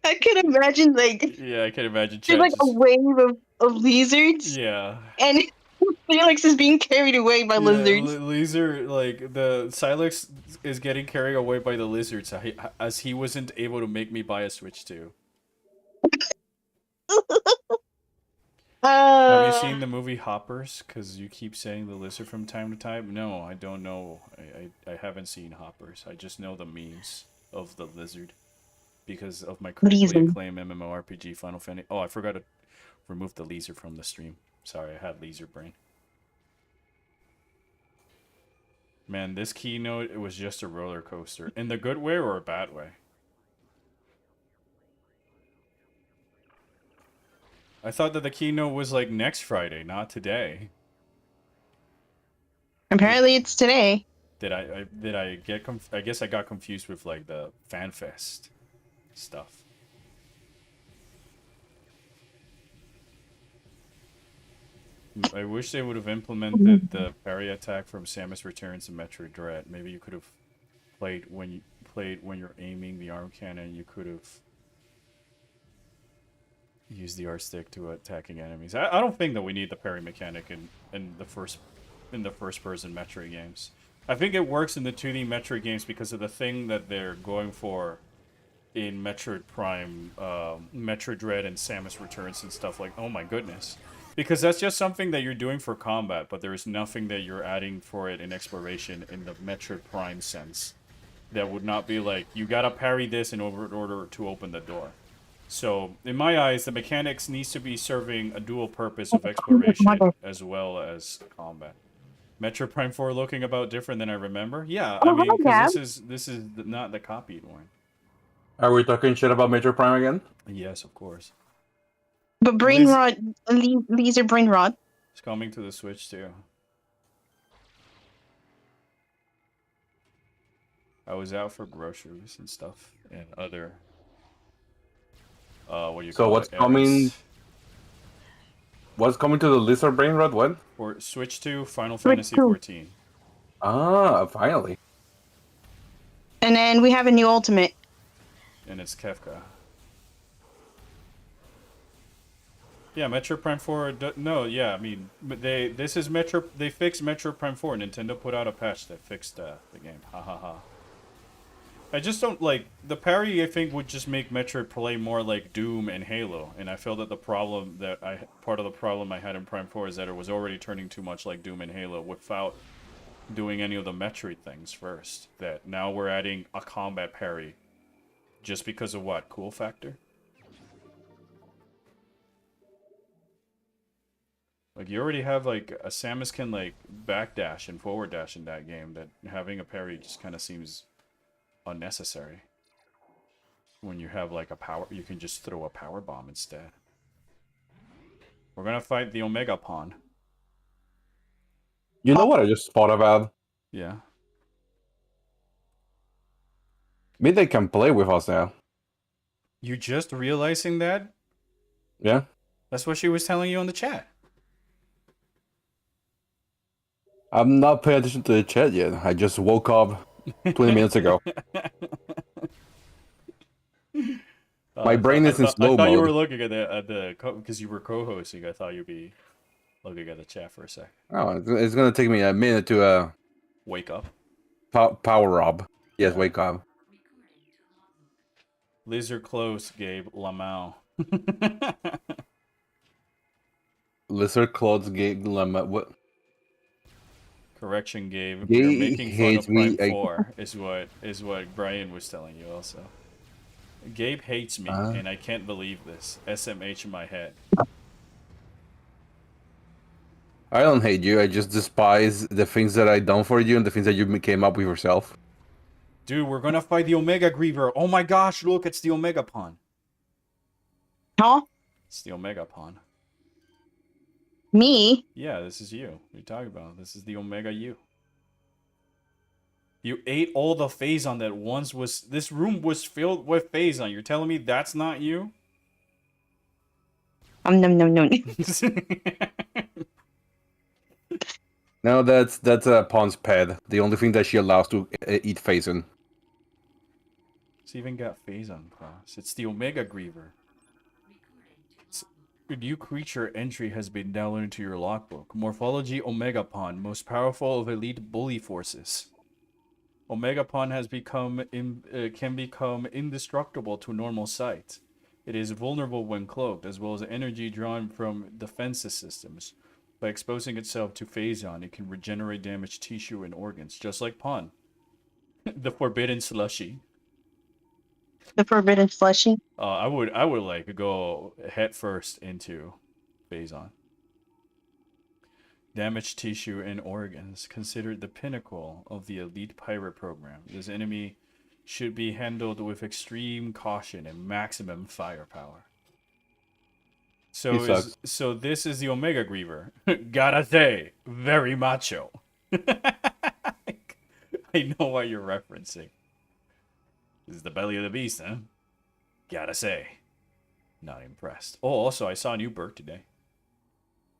I could imagine like Yeah, I can imagine. there's like a wave of lizards, Yeah. and Felix is being carried away by lizards. Lizard, like the Silex is getting carried away by the lizards as he wasn't able to make me buy a Switch 2. Have you seen the movie Hoppers? Because you keep saying the lizard from time to time. No, I don't know. I haven't seen Hoppers. I just know the memes of the lizard because of my critically acclaimed MMORPG Final Fantasy. Oh, I forgot to remove the lizard from the stream. Sorry, I had lizard brain. Man, this keynote, it was just a roller coaster. In the good way or a bad way? I thought that the keynote was like next Friday, not today. Apparently, it's today. Did I get I guess I got confused with like the FanFest stuff. I wish they would have implemented the parry attack from Samus Returns and Metroid Dread. Maybe you could have played when you're aiming the arm cannon. You could have used the R stick to attacking enemies. I don't think that we need the parry mechanic in the first person Metroid games. I think it works in the 2D Metroid games because of the thing that they're going for in Metroid Prime, Metroid Dread, and Samus Returns and stuff like. Oh my goodness. Because that's just something that you're doing for combat, but there is nothing that you're adding for it in exploration in the Metroid Prime sense. That would not be like, you gotta parry this in order to open the door. So, in my eyes, the mechanics needs to be serving a dual purpose of exploration as well as combat. Metroid Prime 4 looking about different than I remember? Yeah, I mean, because this is not the copied one. Are we talking shit about Metroid Prime again? Yes, of course. But brain rot, laser brain rot. It's coming to the Switch too. I was out for groceries and stuff and other. What do you call it? So what's coming? What's coming to the Lizard Brain Rot? What? For Switch 2, Final Fantasy 14. Ah, finally. And then we have a new ultimate. And it's Kefka. Yeah, Metro Prime 4. No, yeah, I mean, they fixed Metro Prime 4. Nintendo put out a patch that fixed the game. Ha ha ha. I just don't like the parry. I think would just make Metroid play more like Doom and Halo, and I feel that part of the problem I had in Prime 4 is that it was already turning too much like Doom and Halo without doing any of the Metroid things first. That now we're adding a combat parry, just because of what? Cool factor. Like you already have like a Samus can like backdash and forward dash in that game. That having a parry just kind of seems unnecessary. When you have like you can just throw a power bomb instead. We're gonna fight the Omega Pawn. You know what I just thought about? Yeah. Maybe they can play with us now. You just realizing that? Yeah. That's what she was telling you on the chat. I'm not paying attention to the chat yet. I just woke up 20 minutes ago. My brain is in slow I thought you mode. were looking at the because you were co-hosting. I thought you'd be looking at the chat for a sec. Oh, it's gonna take me a minute to Wake up. power up. Yes, Yeah. wake up. Lizard close, Gabe Lamau. Lizard clothes gate lemma. What? Correction, Gabe. He You're making fun hates of Prime me. 4, is what Brian was telling you also. Gabe hates me, and I can't believe this. SMH in my head. I don't hate you. I just despise the things that I done for you and the things that you came up with yourself. Dude, we're gonna fight the Omega Griever. Oh my gosh, look, it's the Omega Pawn. Huh? It's the Omega Pawn. Me? Yeah, this is you. What are you talking about? This is the Omega U. You ate all the Phazon that once was... This room was filled with Phazon. You're telling me that's not you? Num num num. No, that's a Pawn's pet. The only thing that she allows to eat Phazon. It's even got Phazon class. It's the Omega Griever. A new creature entry has been downloaded into your logbook. Morphology Omega Pawn, most powerful of elite bully forces. Omega Pawn has can become indestructible to normal sight. It is vulnerable when cloaked, as well as energy drawn from defenses systems. By exposing itself to Phazon, it can regenerate damaged tissue and organs, just like Pawn. The Forbidden Slushy. The forbidden fleshy. I would like go head first into Phazon. Damaged tissue and organs, considered the pinnacle of the elite pirate program. This enemy should be handled with extreme caution and maximum firepower. So this is the Omega Griever. Gotta say, very macho. I know what you're referencing. This is the belly of the beast, huh? Gotta say, not impressed. Oh, also, I saw a new bird today.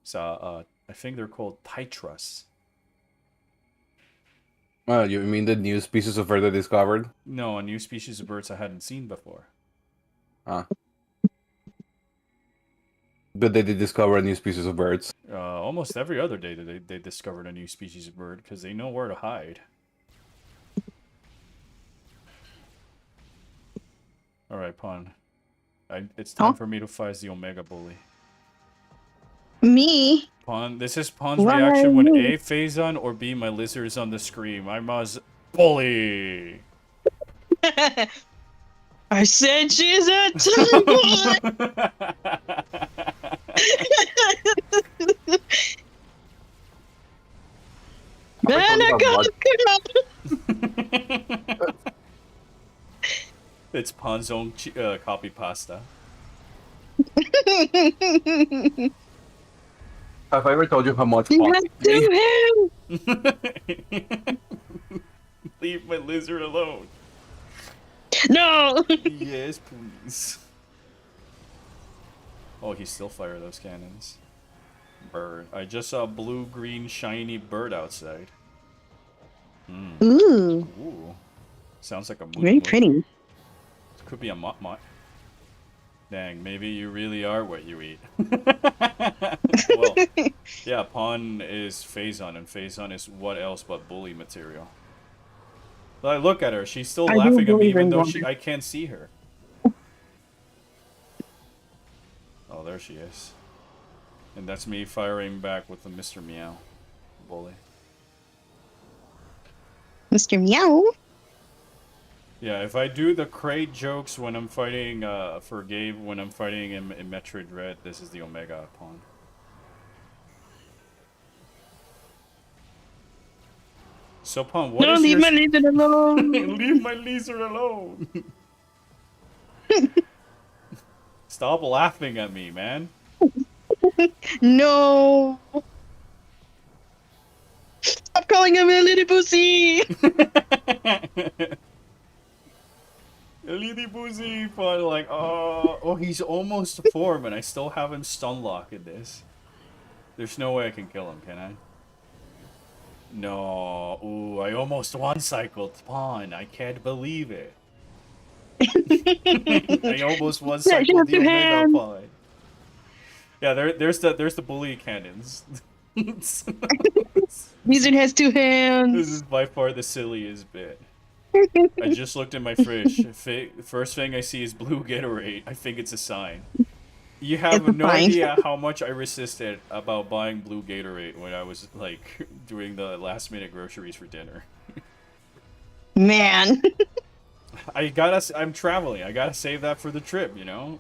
Saw, I think they're called Titras. You mean the new species of bird they discovered? No, a new species of birds I hadn't seen before. But they did discover a new species of birds. Almost every other day they discovered a new species of bird because they know where to hide. All right, Pawn. It's time for me to fight the Omega Bully. Me? Pawn. This is Pawn's Why reaction when me? A, Phazon, or B, my lizard is on the screen. I must bully. I said she's a tomboy. Man, I got It's Pawn's own copy pasta. Have I ever told you how much You Pawn have hates me? to him. Leave my lizard alone. No. Yes, please. Oh, he still fire those cannons. Bird. I just saw a blue-green shiny bird outside. Ooh, Ooh. Sounds like a moo. very pretty. Could be a mott. Dang, maybe you really are what you eat. Well, yeah, Pawn is Phazon, and Phazon is what else but bully material. Like, look at her. She's still I do laughing at me believe even in though water. I can't see her. Oh, there she is. And that's me firing back with the Mr. Meow bully. Mr. Meow. Yeah, if I do the crate jokes when I'm fighting for Gabe, when I'm fighting in Metroid Red, this is the Omega Pawn. So Pawn, what No, is leave your... my lizard alone. Leave my lizard alone! Stop laughing at me, man. No. Stop calling him a little pussy. Lady Boozy, but like, oh, he's almost to form, and I still have him stun lock in this. There's no way I can kill him, can I? No, ooh, I almost one-cycled Pawn. I can't believe it. I almost one-cycled the Two Omega hands. Pawn. Yeah, there's the bully cannons. This Lizard has two hands. is by far the silliest bit. I just looked in my fridge. First thing I see is blue Gatorade. I think it's a sign. You have It's a no sign. idea how much I resisted about buying blue Gatorade when I was like doing the last minute groceries for dinner. Man. I'm traveling. I gotta save that for the trip, you know?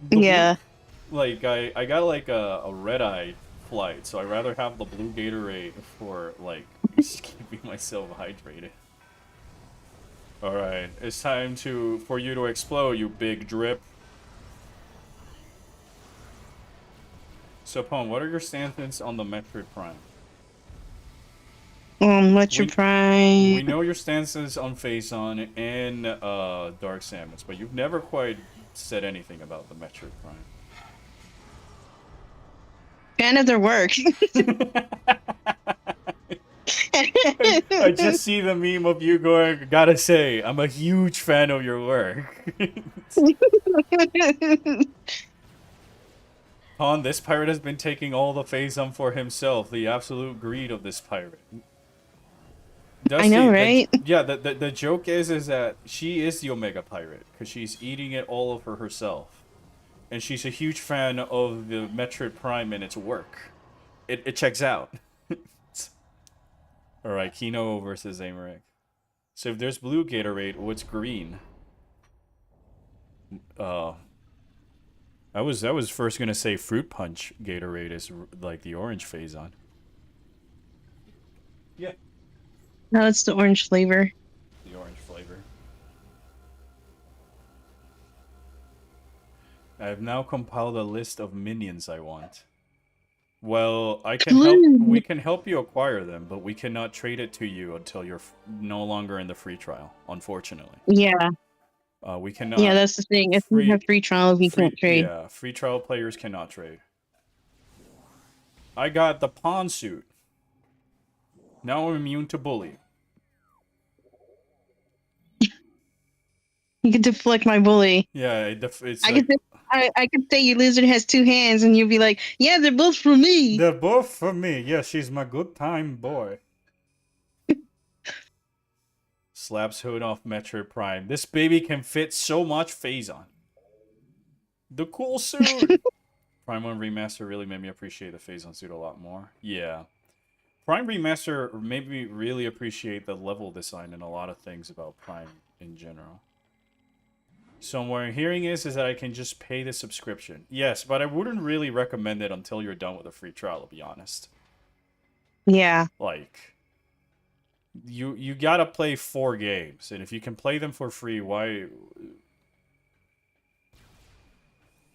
The Yeah. Blue, like I got like a red eye flight, so I'd rather have the blue Gatorade for like just keeping myself hydrated. Alright, it's time for you to explode, you big drip. So, Pone, what are your stances on the Metroid Prime? Metro We Prime. know your stances on Phazon and Dark Samus, but you've never quite said anything about the Metroid Prime. Fan of their work. I just see the meme of you going, gotta say, I'm a huge fan of your work. Pon, this pirate has been taking all the Phazon for himself. The absolute greed of this pirate. I know, right? The joke is that she is the Omega Pirate, because she's eating it all for herself. And she's a huge fan of the Metroid Prime and its work. It checks out. Alright, Kino versus Amaric. So if there's blue Gatorade, what's green? I was first gonna say Fruit Punch Gatorade is like the orange Phazon. Yeah. No, it's the orange flavor. The orange flavor. I have now compiled a list of minions I want. Well, we can help you acquire them, but we cannot trade it to you until you're no longer in the free trial, unfortunately. Yeah. We cannot. Yeah, that's the thing. If we have free trial, we can't trade. Yeah, free trial players cannot trade. I got the pawn suit. Now I'm immune to bully. You can deflect my bully. Yeah, it's I like, could say your lizard has two hands, and you'll be like, "Yeah, they're both for me." they're both for me. Yeah, she's my good time boy. Slaps hood off Metroid Prime. This baby can fit so much Phazon. The cool suit. Prime 1 Remaster really made me appreciate the Phazon suit a lot more. Yeah. Prime Remaster made me really appreciate the level design and a lot of things about Prime in general. So what I'm hearing is that I can just pay the subscription. Yes, but I wouldn't really recommend it until you're done with a free trial, to be honest. Yeah. Like, you gotta play 4 games, and if you can play them for free, why...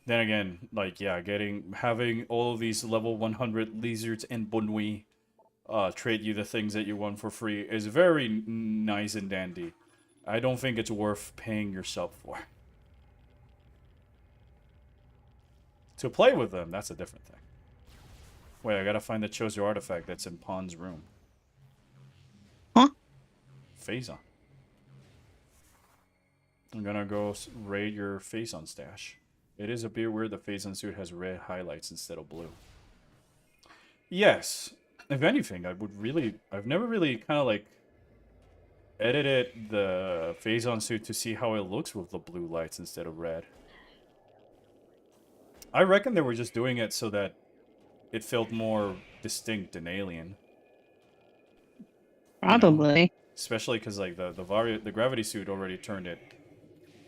Then again, like, yeah, having all of these level 100 lizards and Bunui trade you the things that you want for free is very nice and dandy. I don't think it's worth paying yourself for. To play with them, that's a different thing. Wait, I gotta find the Chozo artifact that's in Pawn's room. Huh? Phazon. I'm gonna go raid your Phazon stash. It is a bit weird the Phazon suit has red highlights instead of blue. Yes. If anything, I've never really kind of like edited the Phazon suit to see how it looks with the blue lights instead of red. I reckon they were just doing it so that it felt more distinct and alien. You know? Probably. Especially because like the gravity suit already turned it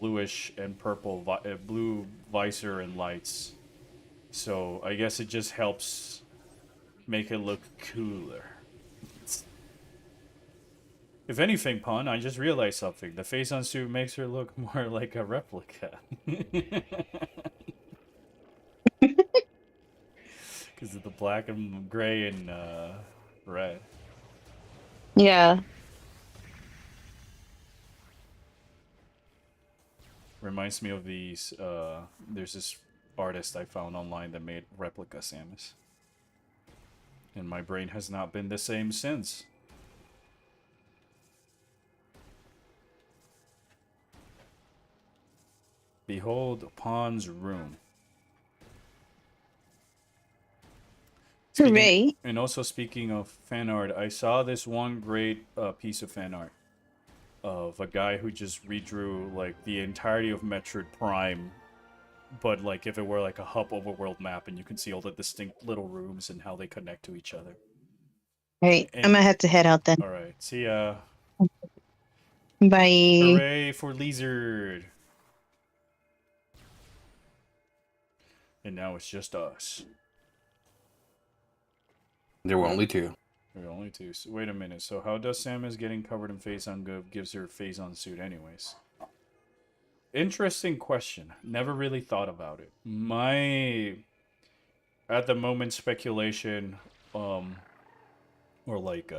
bluish and purple, blue visor and lights. So I guess it just helps make it look cooler. If anything, Pun, I just realized something. The Phazon suit makes her look more like a replica. Because of the black and gray and red. Yeah. Reminds me of these, there's this artist I found online that made replica Samus. And my brain has not been the same since. Behold Pawn's room. Hooray. And also speaking of fan art, I saw this one great piece of fan art of a guy who just redrew like the entirety of Metroid Prime, but like if it were like a hub overworld map, and you can see all the distinct little rooms and how they connect to each other. Right. And, I'm gonna have to head out then. all right, see ya. Bye. Hooray for Lizard! And now it's just us. There were only two. There are only two. So wait a minute. So how does Samus getting covered in Phazon gives her Phazon suit anyways? Interesting question. Never really thought about it. My at the moment speculation, or like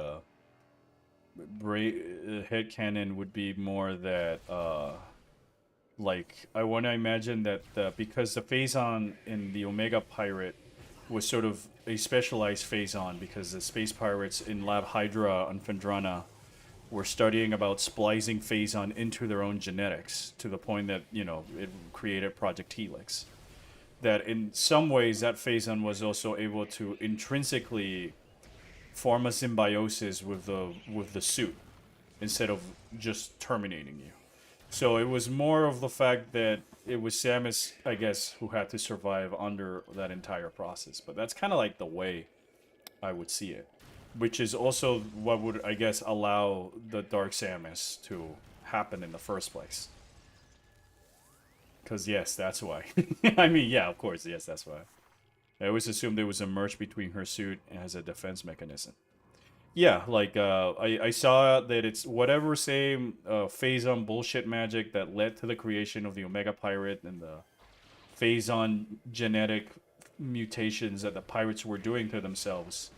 headcanon would be more that like I want to imagine that because the Phazon in the Omega Pirate was sort of a specialized Phazon, because the space pirates in Lab Hydra on Phendrana were studying about splicing Phazon into their own genetics to the point that, you know, it created Project Helix. That in some ways that Phazon was also able to intrinsically form a symbiosis with the suit instead of just terminating you. So it was more of the fact that it was Samus, I guess, who had to survive under that entire process. But that's kind of like the way I would see it. Which is also what would, I guess, allow the Dark Samus to happen in the first place. Because, yes, that's why. I mean, yeah, of course, yes, that's why. I always assumed there was a merge between her suit as a defense mechanism. Yeah, like, I saw that it's whatever same Phazon bullshit magic that led to the creation of the Omega Pirate and the Phazon genetic mutations that the pirates were doing to themselves.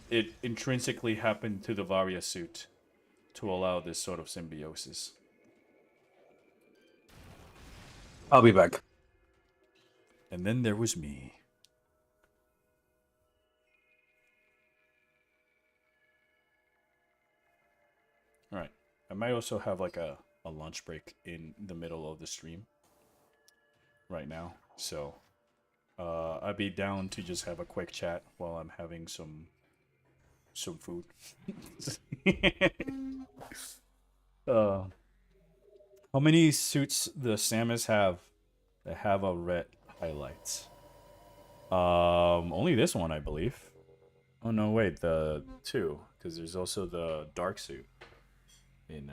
It intrinsically happened to the Varia suit to allow this sort of symbiosis. I'll be back. And then there was me. Alright. I might also have like a lunch break in the middle of the stream right now. So I'd be down to just have a quick chat while I'm having some food. How many suits the Samus have that have a red highlights? Only this one, I believe. Oh no, wait, the two, because there's also the dark suit in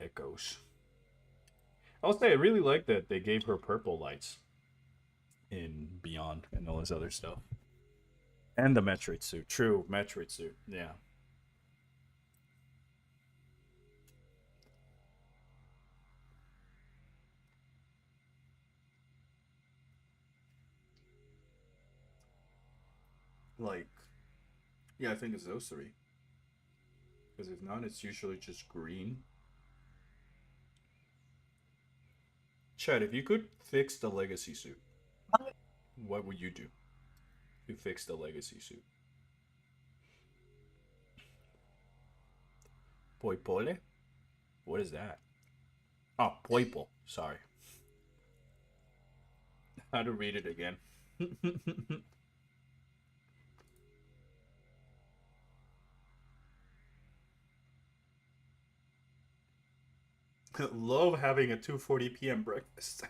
Echoes. I'll say I really like that they gave her purple lights in Beyond and all this other stuff. And the Metroid suit. True, Metroid suit. Yeah. Like, yeah, I think it's those three. Because if not, it's usually just green. Chad, if you could fix the legacy suit, what would you do? To fix the legacy suit. Poipole? What is that? Oh, poipo. Sorry. how to read it again. Love having a 2:40 p.m. breakfast.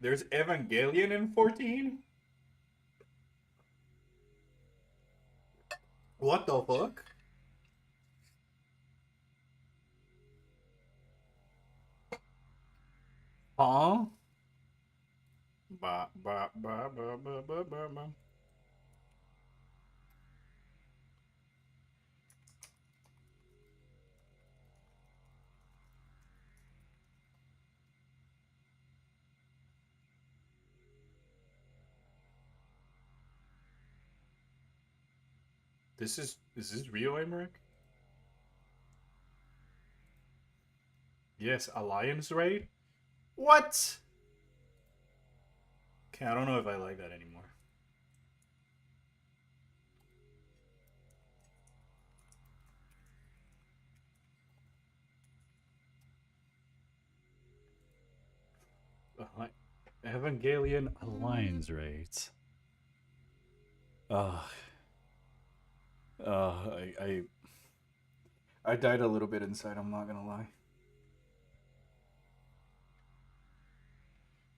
There's Evangelion in 14? What the fuck? Huh? Ba ba ba ba ba ba ba ba. Is this real, Emmerich? Yes, Alliance Raid? What? Okay, I don't know if I like that anymore. Evangelion Alliance Raids. Ugh. I died a little bit inside, I'm not gonna lie.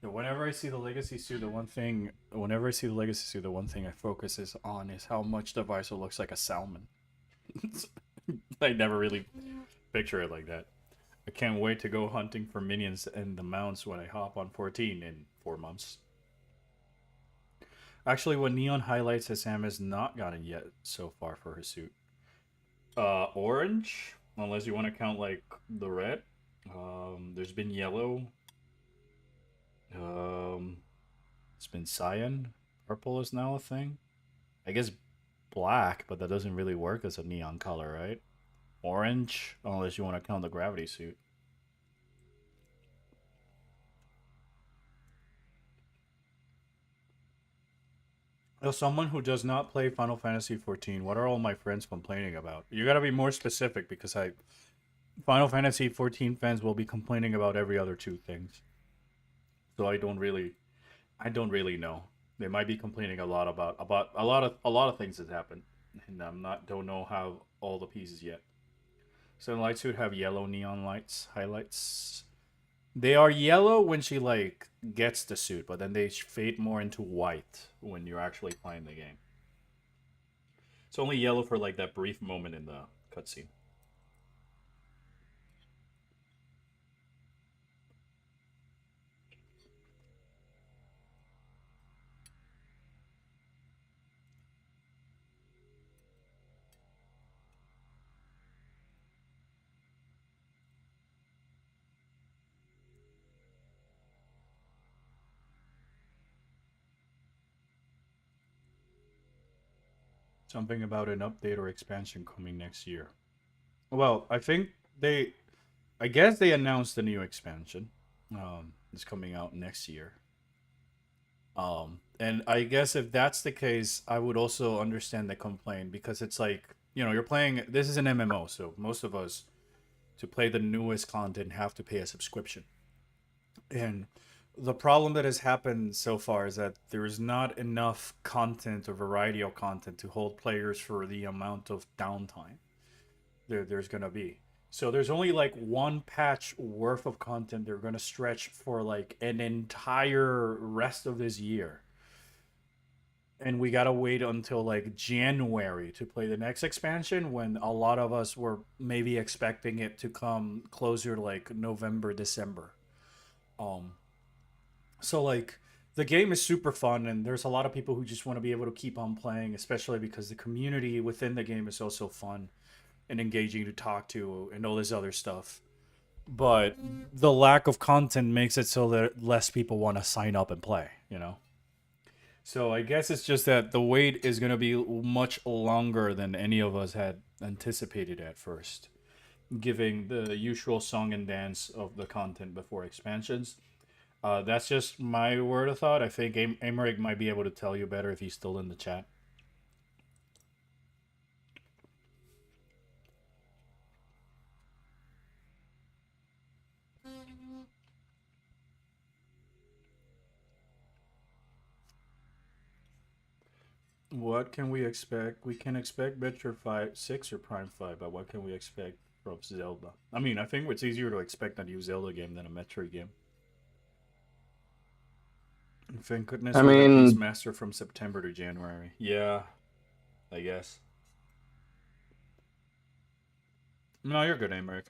Yeah, whenever I see the Legacy suit, the one thing I focus is on is how much the visor looks like a salmon. I never really picture it like that. I can't wait to go hunting for minions and the mounts when I hop on 14 in 4 months. Actually, what Neon highlights has Sam has not gotten yet so far for her suit. Orange, unless you want to count like the red. There's been yellow. It's been cyan. Purple is now a thing. I guess black, but that doesn't really work as a neon color, right? Orange, unless you want to count the gravity suit. As someone who does not play Final Fantasy 14, what are all my friends complaining about? You gotta be more specific because Final Fantasy 14 fans will be complaining about every other two things. So I don't really know. They might be complaining a lot about a lot of things that happen, and don't know how all the pieces yet. So the light suit have yellow neon lights highlights. They are yellow when she like gets the suit, but then they fade more into white when you're actually playing the game. It's only yellow for like that brief moment in the cutscene. Something about an update or expansion coming next year. Well, I guess they announced the new expansion. It's coming out next year. And I guess if that's the case, I would also understand the complaint because it's like, you're playing, this is an MMO, so most of us to play the newest content have to pay a subscription. And the problem that has happened so far is that there is not enough content or variety of content to hold players for the amount of downtime there's going to be. So there's only like one patch worth of content they're going to stretch for like an entire rest of this year. And we got to wait until like January to play the next expansion when a lot of us were maybe expecting it to come closer to like November, December. Um so like the game is super fun and there's a lot of people who just want to be able to keep on playing, especially because the community within the game is also fun and engaging to talk to and all this other stuff. But the lack of content makes it so that less people want to sign up and play. So I guess it's just that the wait is going to be much longer than any of us had anticipated at first, giving the usual song and dance of the content before expansions. That's just my word of thought. I think Americ might be able to tell you better if he's still in the chat. What can we expect? We can expect Metroid 5, 6 or Prime 5, but what can we expect from Zelda? I mean, I think it's easier to expect a new Zelda game than a Metroid game. Thank goodness I we got mean, Beastmaster from September to January. Yeah, I guess. No, you're good, Americ.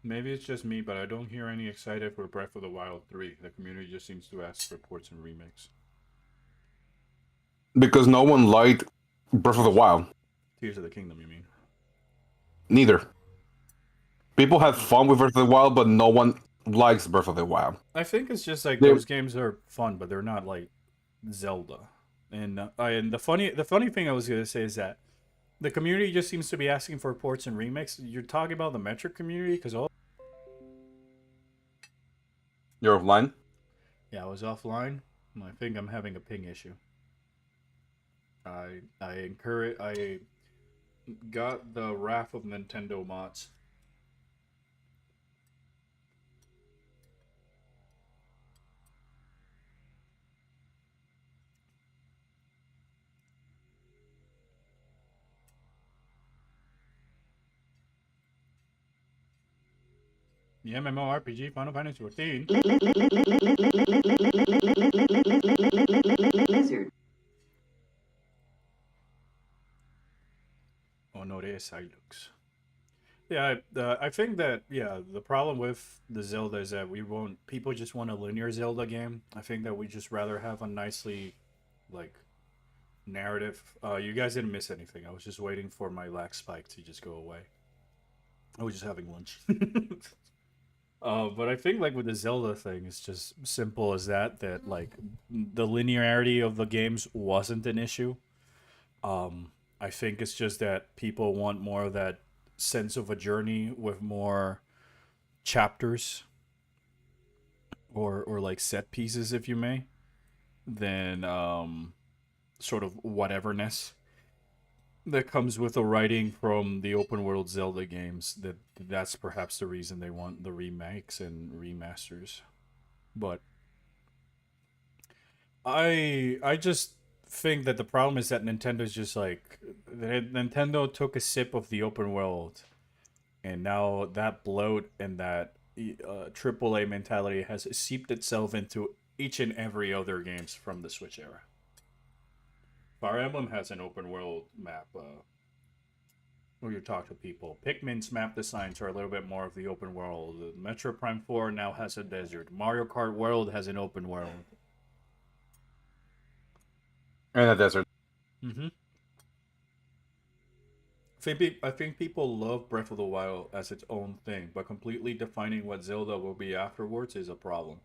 Maybe it's just me, but I don't hear any excited for Breath of the Wild 3. The community just seems to ask for ports and remakes. because no one liked Breath of the Wild. Tears of the Kingdom, you mean? Neither. People had fun with Breath of the Wild, but no one likes Breath of the Wild. I think it's just like They- those games are fun, but they're not like Zelda. And the funny thing I was gonna say is that the community just seems to be asking for ports and remakes. You're talking about the Metric community because all You're offline? yeah, I was offline. And I think I'm having a ping issue. I got the wrath of Nintendo mods. The MMORPG Final Fantasy 14. Lizard. Oh no, they Hilux. Yeah, I think that the problem with the Zelda is that people just want a linear Zelda game. I think that we just rather have a nicely like narrative. You guys didn't miss anything. I was just waiting for my lag spike to just go away. I was just having lunch. But I think like with the Zelda thing, it's just simple as that. That like the linearity of the games wasn't an issue. I think it's just that people want more of that sense of a journey with more chapters or like set pieces, if you may, than sort of whateverness that comes with the writing from the open world Zelda games. That's perhaps the reason they want the remakes and remasters. But I just think that the problem is that Nintendo's just like Nintendo took a sip of the open world, and now that bloat and that AAA mentality has seeped itself into each and every other games from the Switch era. Fire Emblem has an open world map where you talk to people. Pikmin's map designs are a little bit more of the open world. Metro Prime 4 now has a desert. Mario Kart World has an open world. And a desert. Mm-hmm. I think people love Breath of the Wild as its own thing, but completely defining what Zelda will be afterwards is a problem.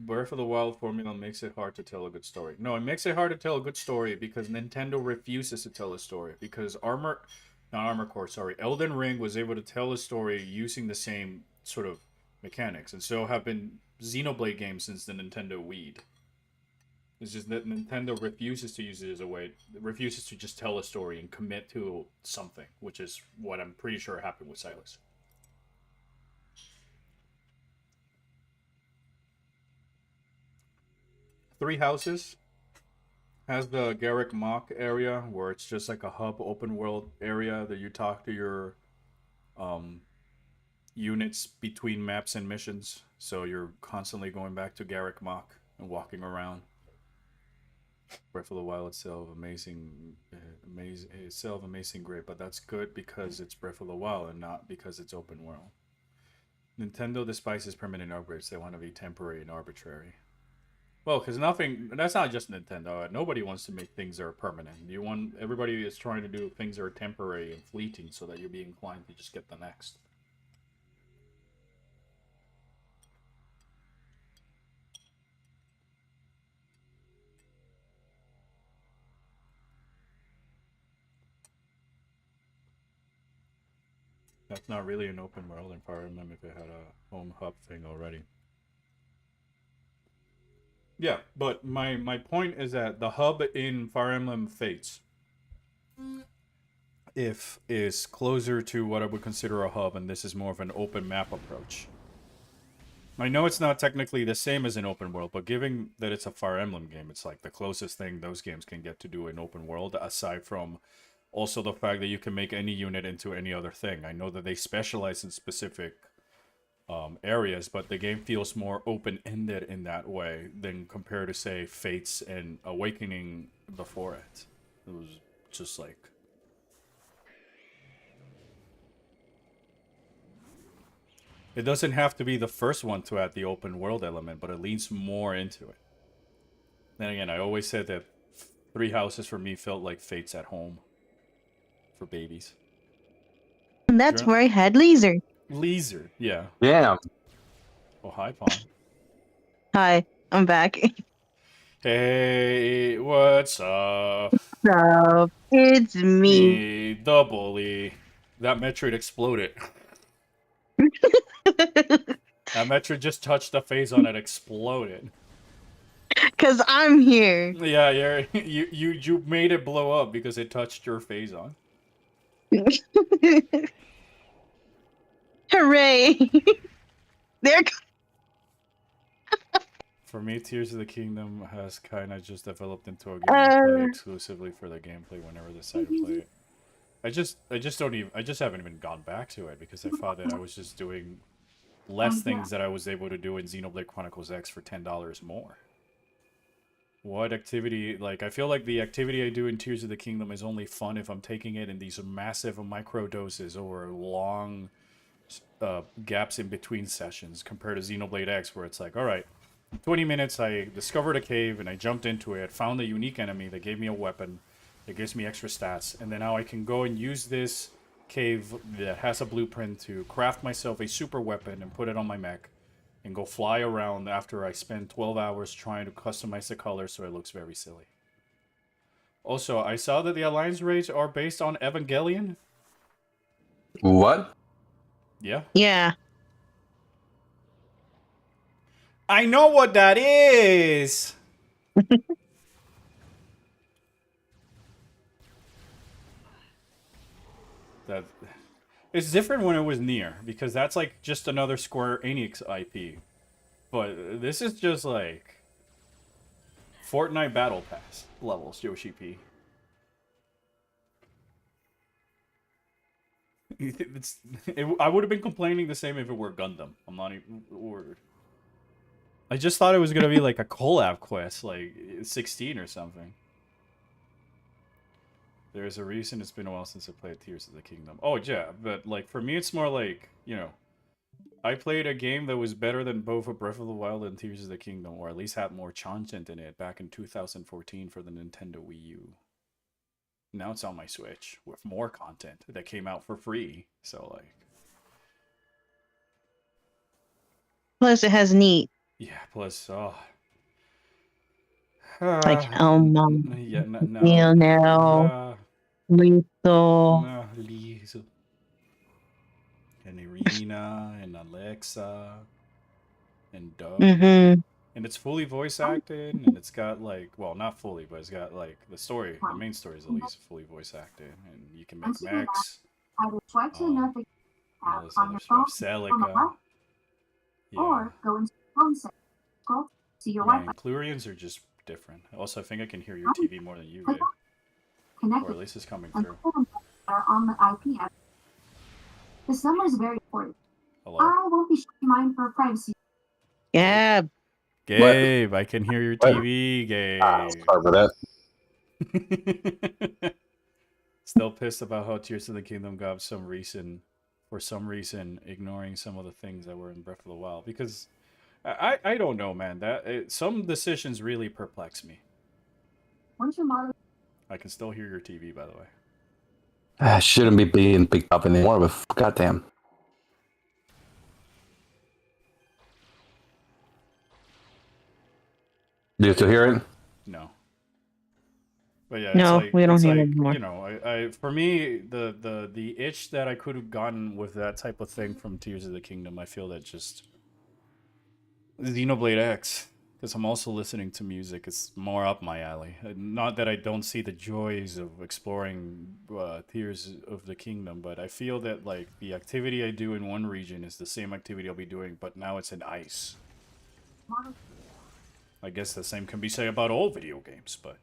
Breath of the Wild formula makes it hard to tell a good story. No, it makes it hard to tell a good story because Nintendo refuses to tell a story. Because Elden Ring was able to tell a story using the same sort of mechanics, and so have been Xenoblade games since the Nintendo Wii. It's just that Nintendo refuses to use it as a way, refuses to just tell a story and commit to something, which is what I'm pretty sure happened with Silas. Three Houses has the Garrick Mock area where it's just like a hub open world area that you talk to your units between maps and missions. So you're constantly going back to Garrick Mock and walking around. Breath of the Wild itself, amazing, great, but that's good because it's Breath of the Wild and not because it's open world. Nintendo despises permanent upgrades. They want to be temporary and arbitrary. Well, because that's not just Nintendo. Nobody wants to make things that are permanent. Everybody is trying to do things that are temporary and fleeting so that you'll be inclined to just get the next. That's not really an open world in Fire Emblem if it had a home hub thing already. Yeah, but my point is that the hub in Fire Emblem Fates is closer to what I would consider a hub, and this is more of an open map approach. I know it's not technically the same as an open world, but given that it's a Fire Emblem game, it's like the closest thing those games can get to do an open world, aside from also the fact that you can make any unit into any other thing. I know that they specialize in specific areas, but the game feels more open-ended in that way than compared to, say, Fates and Awakening before it. It was just like... It doesn't have to be the first one to add the open world element, but it leans more into it. Then again, I always said that Three Houses for me felt like Fates at home for babies. And that's where I had Laser. Leezer, yeah. Yeah. Oh, hi, Pawn. Hi, I'm back. Hey, what's up? So it's me. Me, the bully. That Metroid exploded. That Metroid just touched the phase on it, exploded. Cause I'm here. Yeah, you made it blow up because it touched your phase on. Hooray! There. For me, Tears of the Kingdom has kind of just developed into a game I play exclusively for the gameplay whenever I decide to play it. I just haven't even gone back to it because I thought that I was just doing less things that I was able to do in Xenoblade Chronicles X for $10 more. What activity, like, I feel like the activity I do in Tears of the Kingdom is only fun if I'm taking it in these massive micro doses over long gaps in between sessions compared to Xenoblade X where it's like, alright, 20 minutes I discovered a cave and I jumped into it, found a unique enemy that gave me a weapon that gives me extra stats, and then now I can go and use this cave that has a blueprint to craft myself a super weapon and put it on my mech and go fly around after I spend 12 hours trying to customize the color so it looks very silly. Also, I saw that the Alliance raids are based on Evangelion. What? Yeah. Yeah. I know what that is! That... It's different when it was Nier, because that's like just another Square Enix IP. But this is just like Fortnite Battle Pass levels, Yoshi P. I would have been complaining the same if it were Gundam. I'm not even... I just thought it was gonna be like a collab quest, like 16 or something. There's a reason it's been a while since I played Tears of the Kingdom. Oh yeah, but like for me it's more like, you know, I played a game that was better than both a Breath of the Wild and Tears of the Kingdom, or at least had more content in it back in 2014 for the Nintendo Wii U. Now it's on my Switch with more content that came out for free. So like, Plus, it has neat. yeah. Plus, Like, yeah, you know, lethal. no, Lisa, and Irina, and Alexa, and Doug. Mm-hmm. And it's fully voice acted, and it's got like, well, not fully, but it's got like the story, the main story is at least fully voice acted, and you can make mechs. And all this other stuff. Celica. Yeah. Yeah, and Clurians are just different. Also, I think I can hear your TV more than you did. Or at least it's coming through. On the IP. This number is very important. Hello? I won't be sharing mine for privacy. Yeah. Gabe, I can hear your TV, Gabe. Sorry for that. Still pissed about how Tears of the Kingdom got for some reason, ignoring some of the things that were in Breath of the Wild. Because I don't know, man. Some decisions really perplex me. When's your mother? I can still hear your TV, by the way. I shouldn't be being picked up anymore, but goddamn. Do you still hear it? No. But yeah, No, it's like, we don't it's hear it like, anymore. you know, I for me the itch that I could have gotten with that type of thing from Tears of the Kingdom, I feel that just Xenoblade X Because I'm also listening to music. It's more up my alley. Not that I don't see the joys of exploring Tears of the Kingdom, but I feel that like the activity I do in one region is the same activity I'll be doing, but now it's in ice. I guess the same can be said about all video games, but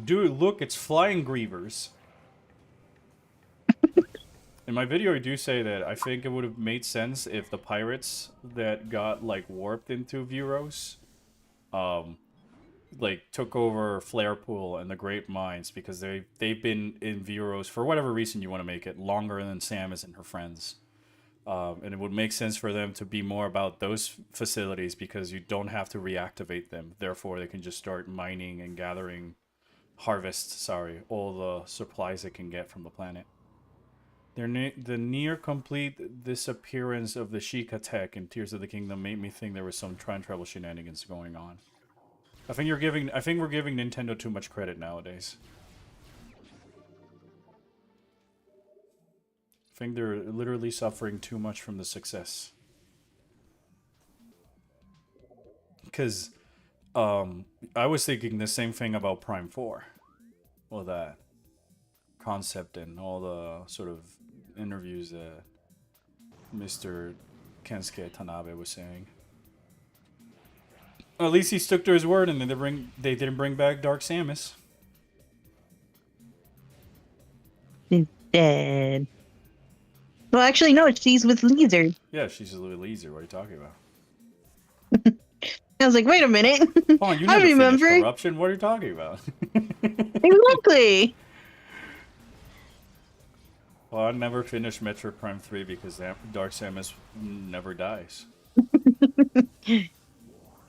dude, look, it's flying grievers. In my video, I do say that I think it would have made sense if the pirates that got like warped into Vuros, like took over Flare Pool and the Great Mines because they've been in Vuros for whatever reason you want to make it longer than Samus and her friends, and it would make sense for them to be more about those facilities because you don't have to reactivate them. Therefore, they can just start mining and harvest all the supplies they can get from the planet. The near complete disappearance of the Sheikah tech in Tears of the Kingdom made me think there was some time travel shenanigans going on. I think we're giving Nintendo too much credit nowadays. I think they're literally suffering too much from the success. Because I was thinking the same thing about Prime 4. Well, that concept and all the sort of interviews that Mr. Kensuke Tanabe was saying. At least he stuck to his word and they didn't bring back Dark Samus. She's dead. Well, actually, no, she's with Lizard. Yeah, she's a little laser. What are you talking about? I was like, wait a minute. Oh, you I never finished remember. Corruption. What are you talking about? Exactly. Well, I never finished Metroid Prime 3 because Dark Samus never dies.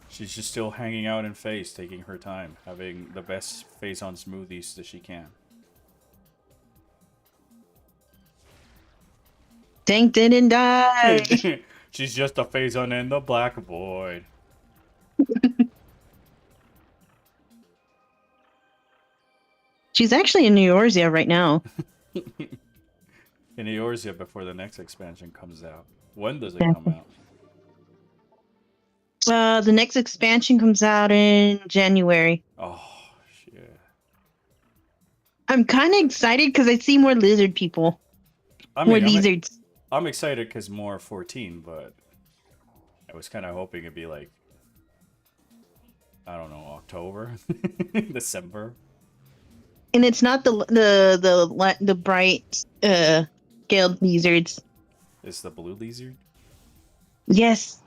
She's just still hanging out in phase, taking her time, having the best phase on smoothies that she can. Tank didn't die. She's just a phase on in the black void. She's actually in New Eorzea right now. In Eorzea before the next expansion comes out. When does it come out? The next expansion comes out in January. Oh, shit. I'm kind of excited because I see more lizard people. More lizards. I'm excited because more 14, but I was kind of hoping it'd be like, I don't know, October, December. And it's not the bright scaled lizards. It's the blue lizard? Yes.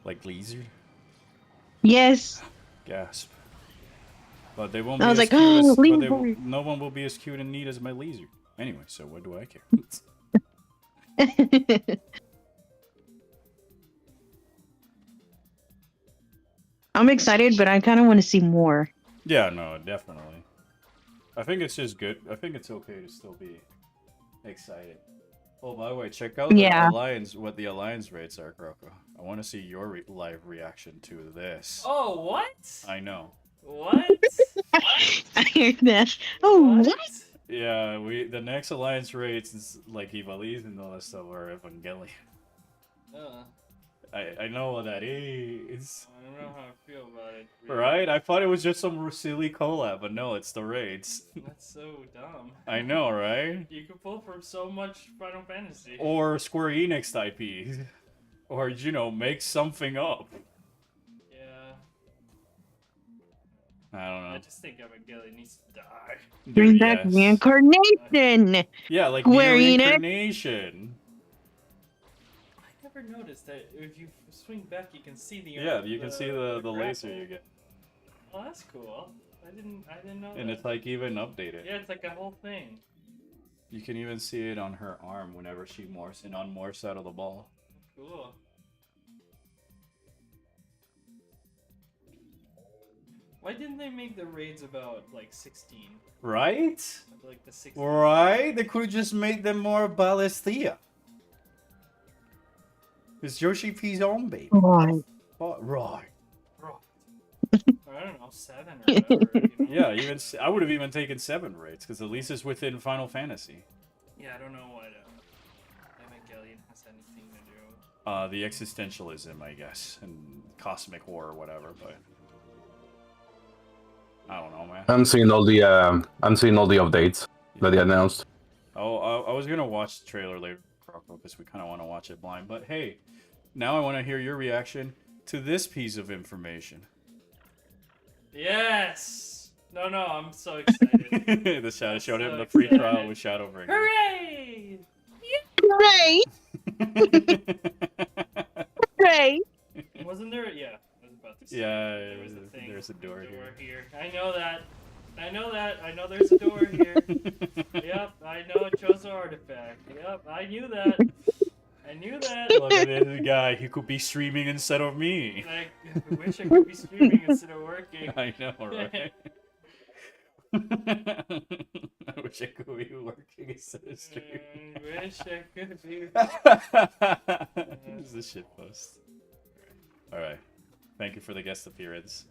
Like lizard? Yes. Gasp. But they won't be I was as like, cute oh, as, but lizard. no one will be as cute and neat as my lizard. Anyway, so what do I care? I'm excited, but I kind of want to see more. Yeah, no, definitely. I think it's just good. I think it's okay to still be excited. Oh, by the way, check out the Alliance, what the Alliance rates are, Kroko. I want to see your live reaction to this. Oh, what? I know. What? I hear that. Oh, what? Yeah, the next Alliance rates is like Ivalice and all that stuff are Evangelion. I know what that is. I don't know how I feel about it. Right? I thought it was just some silly collab, but no, it's the raids. That's so dumb. I know, right? You could pull from so much Final Fantasy. Or Square Enix IP. Or, you know, make something up. Yeah. I don't know. I just think Evangelion needs to die. Bring Dude, back yes. reincarnation. Yeah, like Square Enix. reincarnation. I never noticed that if you swing back, you can see the. Yeah, you can see the laser you get. Oh, that's cool. I didn't know. And that. it's like even updated. Yeah, it's like a whole thing. You can even see it on her arm whenever she morphs and unmorphs out of the ball. Cool. Why didn't they make the raids about like 16? Right? Like the 16. Right? They could have just made them more Balestia. It's Yoshi P's own baby. Right. Right. I don't know, 7 or whatever. You know? Yeah, even I would have even taken 7 rates because at least it's within Final Fantasy. Yeah, I don't know what. the existentialism, I guess, and cosmic war or whatever. But I don't know, man. I'm seeing all the updates that they announced. Oh, I was gonna watch the trailer later, because we kind of want to watch it blind. But hey, now I want to hear your reaction to this piece of information. Yes! No, I'm so excited. The Shadow I'm showed him so the free excited. trial with Shadowbringers. Hooray! Hooray! Hooray! Wasn't there? Yeah, I was about to say. Yeah, there was a thing. there's a door here. I know that. I know there's a door here. Yep, I know it shows an artifact. Yep, I knew that. I knew that. Look at this guy. He could be streaming instead of me. I wish I could be streaming instead of working. I know, right? I wish I could be working instead of streaming. Wish I could be. This is a shit post. Alright. Thank you for the guest appearance.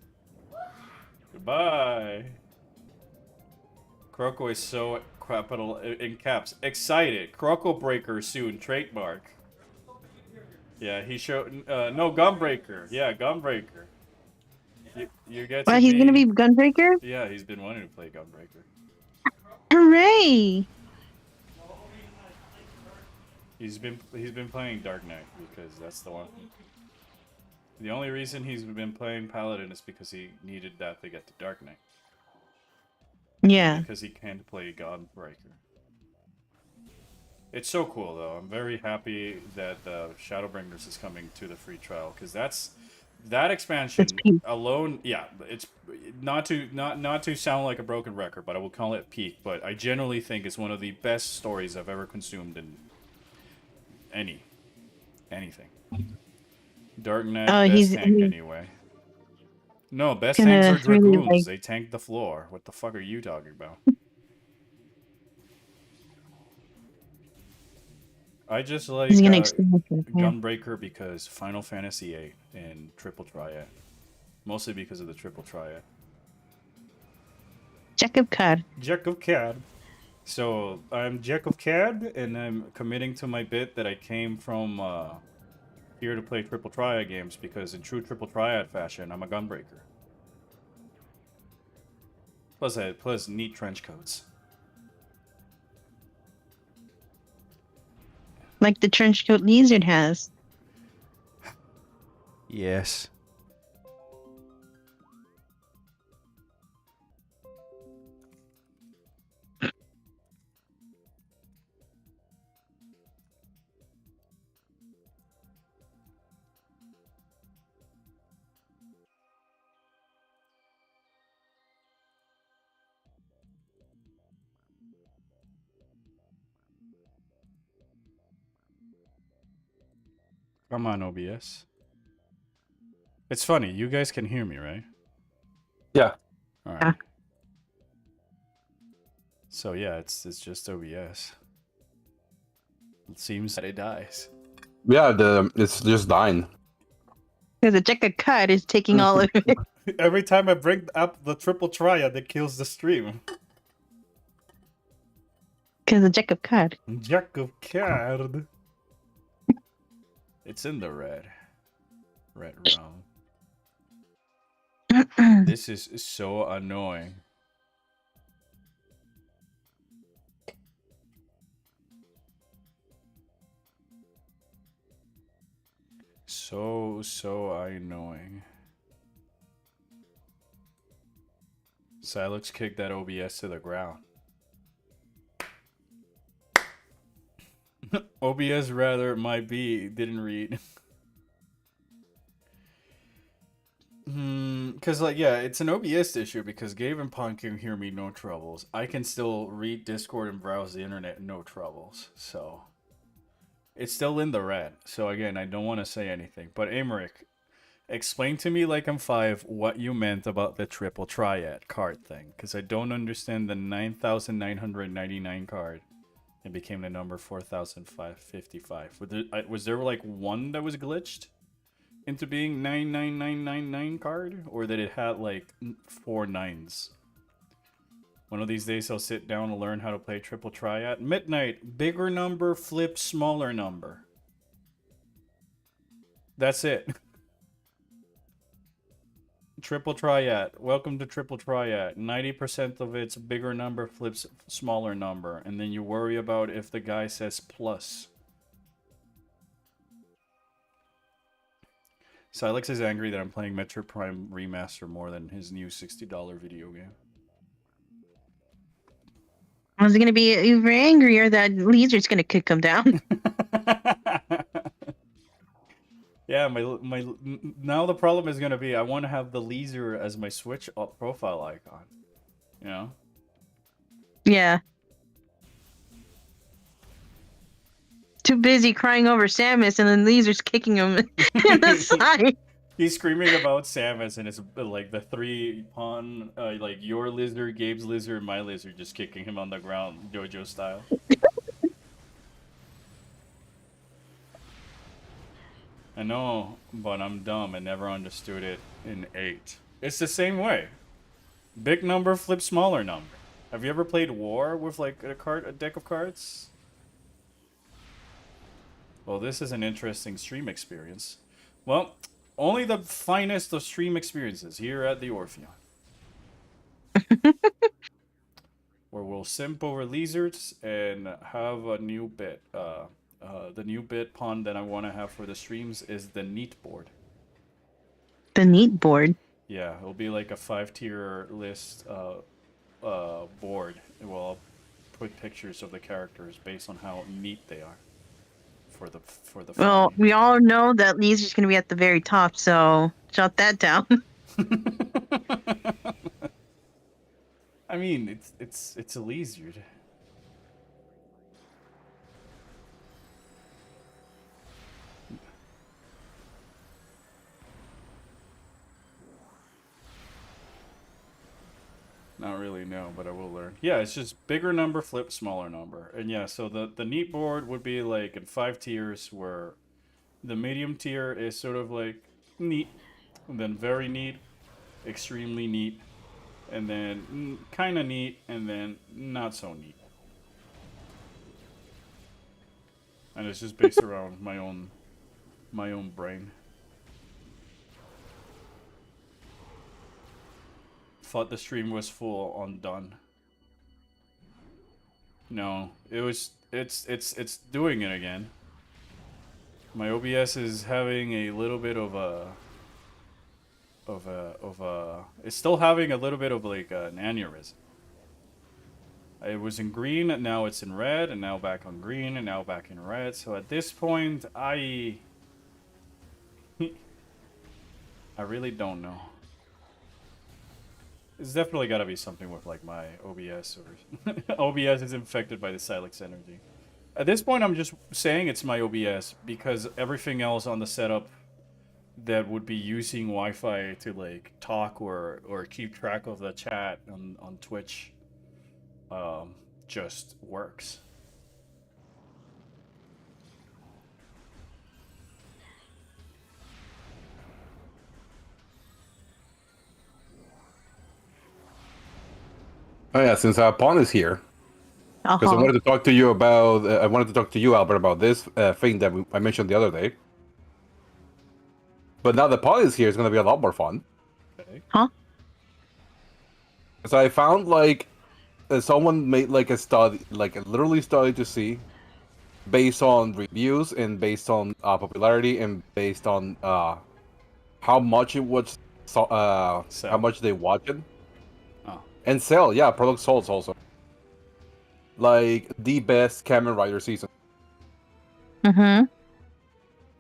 Goodbye. Croco is so capital in caps. Excited. Croco Breaker soon. Trademark. Yeah, he showed. No, Gunbreaker. Yeah, Gunbreaker. You get to Well, he's gonna be Gunbreaker? Yeah, he's been wanting to play Gunbreaker. Hooray! He's been playing Dark Knight because that's the one. The only reason he's been playing Paladin is because he needed that to get to Dark Knight. Yeah. Because he can't play Godbreaker. It's so cool though. I'm very happy that Shadowbringers is coming to the free trial because that expansion peak. alone. Yeah, it's not to sound like a broken record, but I will call it peak. But I generally think it's one of the best stories I've ever consumed in anything. Dark Knight, best tank anyway. No, best tanks are really, Dragoons. They tank the floor. What the fuck are you talking about? I just like Gunbreaker because Final Fantasy VIII and Triple Triad. Mostly because of the Triple Triad. Jacob Cad. Jacob Cad. So, I'm Jacob Cad, and I'm committing to my bit that I came from here to play Triple Triad games because in true Triple Triad fashion, I'm a Gunbreaker. Plus neat trench coats. Like the trenchcoat lizard has. Yes. Come on, OBS. It's funny, you guys can hear me, right? Yeah. Alright. Yeah. So yeah, it's just OBS. It seems that it dies. Yeah, it's just dying. Because the Jacob Cad is taking all of it. Every time I bring up the Triple Triad, it kills the stream. Because the Jacob Cad. Jacob Card. It's in the red. Red realm. This is so annoying. So annoying. Silex kicked that OBS to the ground. OBS rather might be didn't read. Cause like yeah, it's an OBS issue because Gabe and Pond can hear me no troubles. I can still read Discord and browse the internet no troubles. So it's still in the red. So again, I don't want to say anything. But Amaric, explain to me like I'm 5 what you meant about the Triple Triad card thing. Because I don't understand the 9,999 card. It became the number 4,555. Was there like one that was glitched into being 99999 card? Or that it had like 4 9s? One of these days I'll sit down and learn how to play Triple Triad. Midnight, bigger number, flip, smaller number. That's it. Triple triad. Welcome to triple triad. 90% of its bigger number flips smaller number, and then you worry about if the guy says plus. Silex is angry that I'm playing Metroid Prime Remaster more than his new $60 video game. I was gonna be even angrier that Leisure gonna kick him down. Yeah, now the problem is gonna be I want to have the laser as my Switch profile icon. You know? Yeah. Too busy crying over Samus, and then Leisure's kicking him in the side. He's screaming about Samus, and it's like the 3 pawn, like your lizard, Gabe's lizard, and my lizard, just kicking him on the ground, JoJo style. I know, but I'm dumb and never understood it in 8. It's the same way. Big number flips smaller number. Have you ever played War with like a deck of cards? Well, this is an interesting stream experience. Well, only the finest of stream experiences here at the Orpheon. Where we'll simp over lizards and have a new bit. The new bit pawn that I want to have for the streams is the neat board. The neat board. Yeah, it'll be like a 5-tier list board. Well, I'll put pictures of the characters based on how neat they are for the Well, we all know that Leisure's gonna be at the very top, so jot that down. I mean, it's a lizard. Not really, no, but I will learn. Yeah, it's just bigger number, flip smaller number. And yeah, so the neat board would be like in 5 tiers, where the medium tier is sort of like neat, and then very neat, extremely neat, and then kind of neat, and then not so neat. And it's just based around my own brain. Thought the stream was full on done. No, it's doing it again. My OBS is having a little bit of a it's still having a little bit of like an aneurysm. It was in green, and now it's in red, and now back on green, and now back in red. So at this point, I really don't know. It's definitely got to be something with like my OBS, or OBS is infected by the Silex energy. At this point, I'm just saying it's my OBS because everything else on the setup that would be using Wi-Fi to like talk or keep track of the chat on Twitch just works. Oh yeah, since Pawn is here, because I wanted to talk to you about. I wanted to talk to you, Albert, about this thing that I mentioned the other day. But now that Pawn is here, it's gonna be a lot more fun. Okay. Huh? So I found like someone made like a study, like a literally study to see, based on reviews and based on popularity and based on how much it was, how much they watch it. Oh. And sell, yeah, product sold also. Like the best Kamen Rider season. Mm-hmm.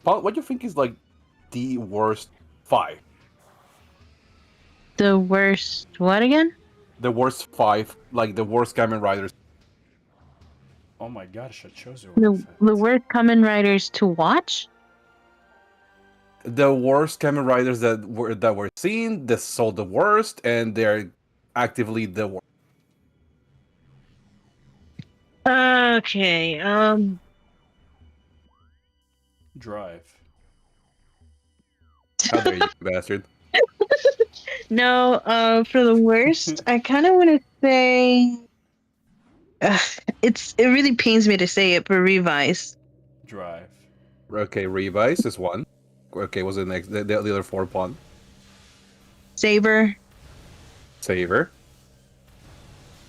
Paul, what do you think is like the worst 5? The worst what again? The worst 5, like the worst Kamen Riders. Oh my gosh, I chose The worst Kamen Riders to watch? The worst Kamen Riders that were seen, that sold the worst, and they're actively the worst. Okay. Drive. How dare you, bastard? No. For the worst, I kind of want to say. It really pains me to say it, but Revise. Drive. Okay, Revise is one. Okay, what's the next? The other four pawn. Saber. Saber.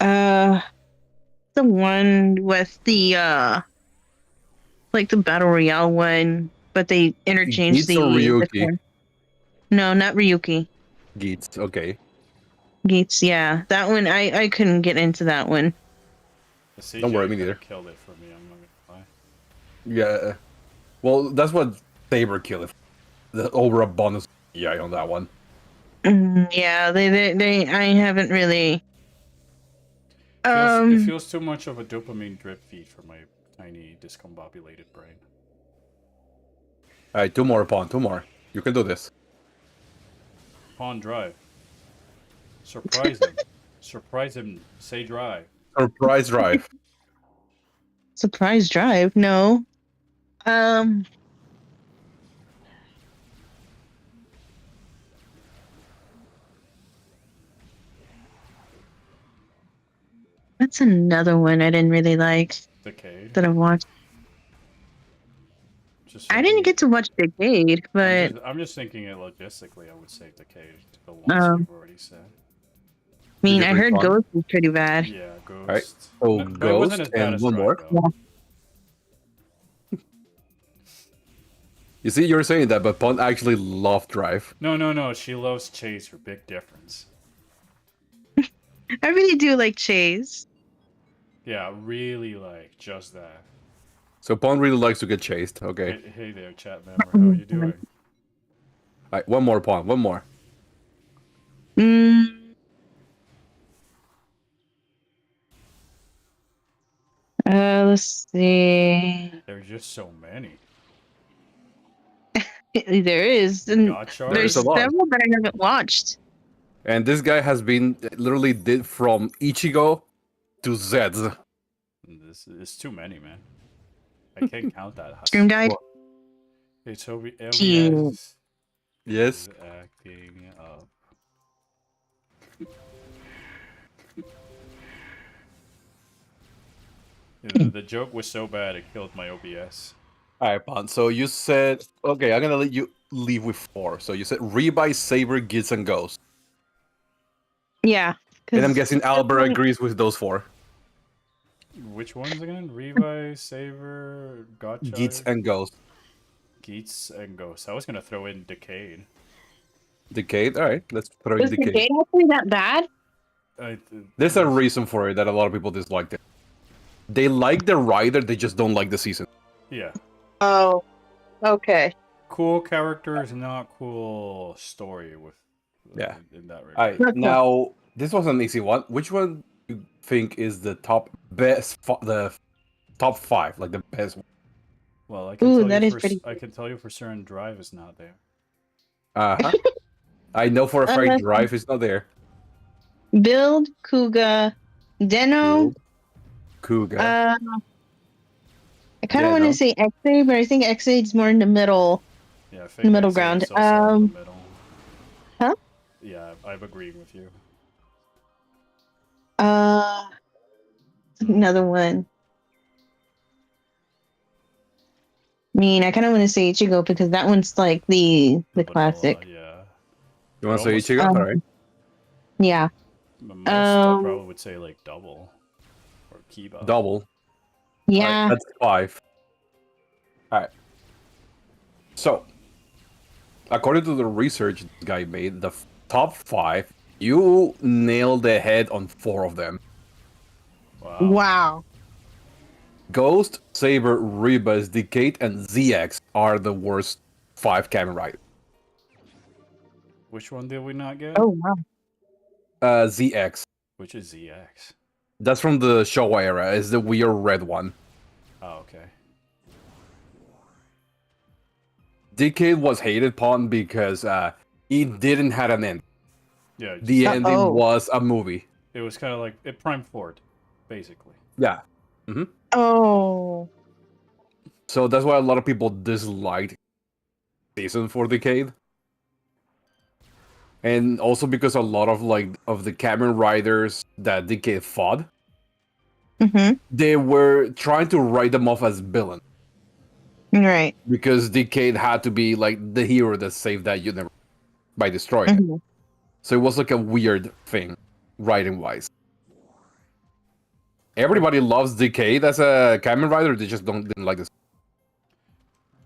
Uh, the one with the like the battle royale one, but they interchanged Geats or the Ryuki? No, not Ryuki. Geats. Okay. Geats, yeah. That one I couldn't get into that one. The Don't worry, CJ me could neither. have killed it for me. I'm not gonna lie. Yeah. Well, that's what Saber killed it. The over a bonus. Yeah, on that one. Yeah, they I haven't really It feels too much of a dopamine drip feed for my tiny discombobulated brain. All right, two more pawn. Two more. You can do this. Pawn drive. Surprise him. Surprise him. Say drive. Surprise drive. surprise drive. No. Um that's another one I didn't really like Decade. that I've watched. Just I didn't thinking- get to watch Decade, but I'm just thinking it logistically. I would say Decade. The ones Um, you've already said. I mean, you I heard respond? Ghost was pretty bad. Yeah, Ghost. Right. Oh, But it wasn't as Ghost bad and as one Drive, more. though. You see, you're saying that, but Pawn actually loved drive. No. She loves Chaser. Big difference. I really do like Chase. Yeah, really like just that. So Pawn really likes to get chased. Okay. Hey there, chat member. How are you doing? All right, one more Pawn. One more. Mm. Let's see. There's just so many. There is. And Gotchard. there's a lot. several that I haven't watched. And this guy has been literally did from Ichigo to Zeds. This is too many, man. I can't count that. Stream died. It's Gee. OBS Yes. is acting up. The joke was so bad it killed my OBS. All right, Pawn. So you said okay. I'm gonna let you leave with four. So you said Rebuy, Saber, Gits, and Ghost. Yeah. And I'm 'cause guessing Albert agrees with those four. Which ones again? Revi, Saver, Gotcha, Gits and Ghost. Geats, and Ghost. I was gonna throw in Decade. Decade. All right, let's throw in Was the Decade. game actually that bad? There's a reason for it that a lot of people disliked it. They like the rider, they just don't like the season. Yeah. Oh. Okay. Cool characters, not cool story with. Yeah. In that regard. All right, now this was an easy one. Which one do you think is the top best, the top five, like the best one? Well, I can Ooh, tell that you is for pretty I can tell you for certain Drive is not there. Uh-huh. I know for a fact Drive is not there. Build, Kuga, Deno. Kuga. I kind of want Deno. to say X-Ray, but I think X-Ray's more in the middle. Yeah, I think The middle X8 ground. is also in the middle. Huh? Yeah, I'm agreeing with you. Another one. I mean, I kind of want to say Ichigo because that one's like the Vanilla, classic. Yeah. You want to say almost- Ichigo? All right. Yeah. Most I probably would say like double or Kiba. Double. All Yeah. right, that's five. All right. So, according to the research this guy made, the top five, you nailed the head on four of them. Wow. Wow. Ghost, Saber, Rebus, Decade, and ZX are the worst five Kamen Riders. Which one did we not get? Oh wow. ZX. Which is ZX? That's from the Showa era. It's the weird red one. Oh, okay. Decade was hated upon because it didn't have an end. Yeah. The Uh-oh. ending was a movie. It was kind of like it Prime Ford, basically. Yeah. Oh. So that's why a lot of people disliked season 4 Decade. And also because a lot of the Kamen Riders that Decade fought, Mm-hmm. they were trying to write them off as villain. Right. because Decade had to be like the hero that saved that universe by destroying it. Mhm. So it was like a weird thing, writing wise. Everybody loves Decade as a Kamen Rider. They just didn't like this.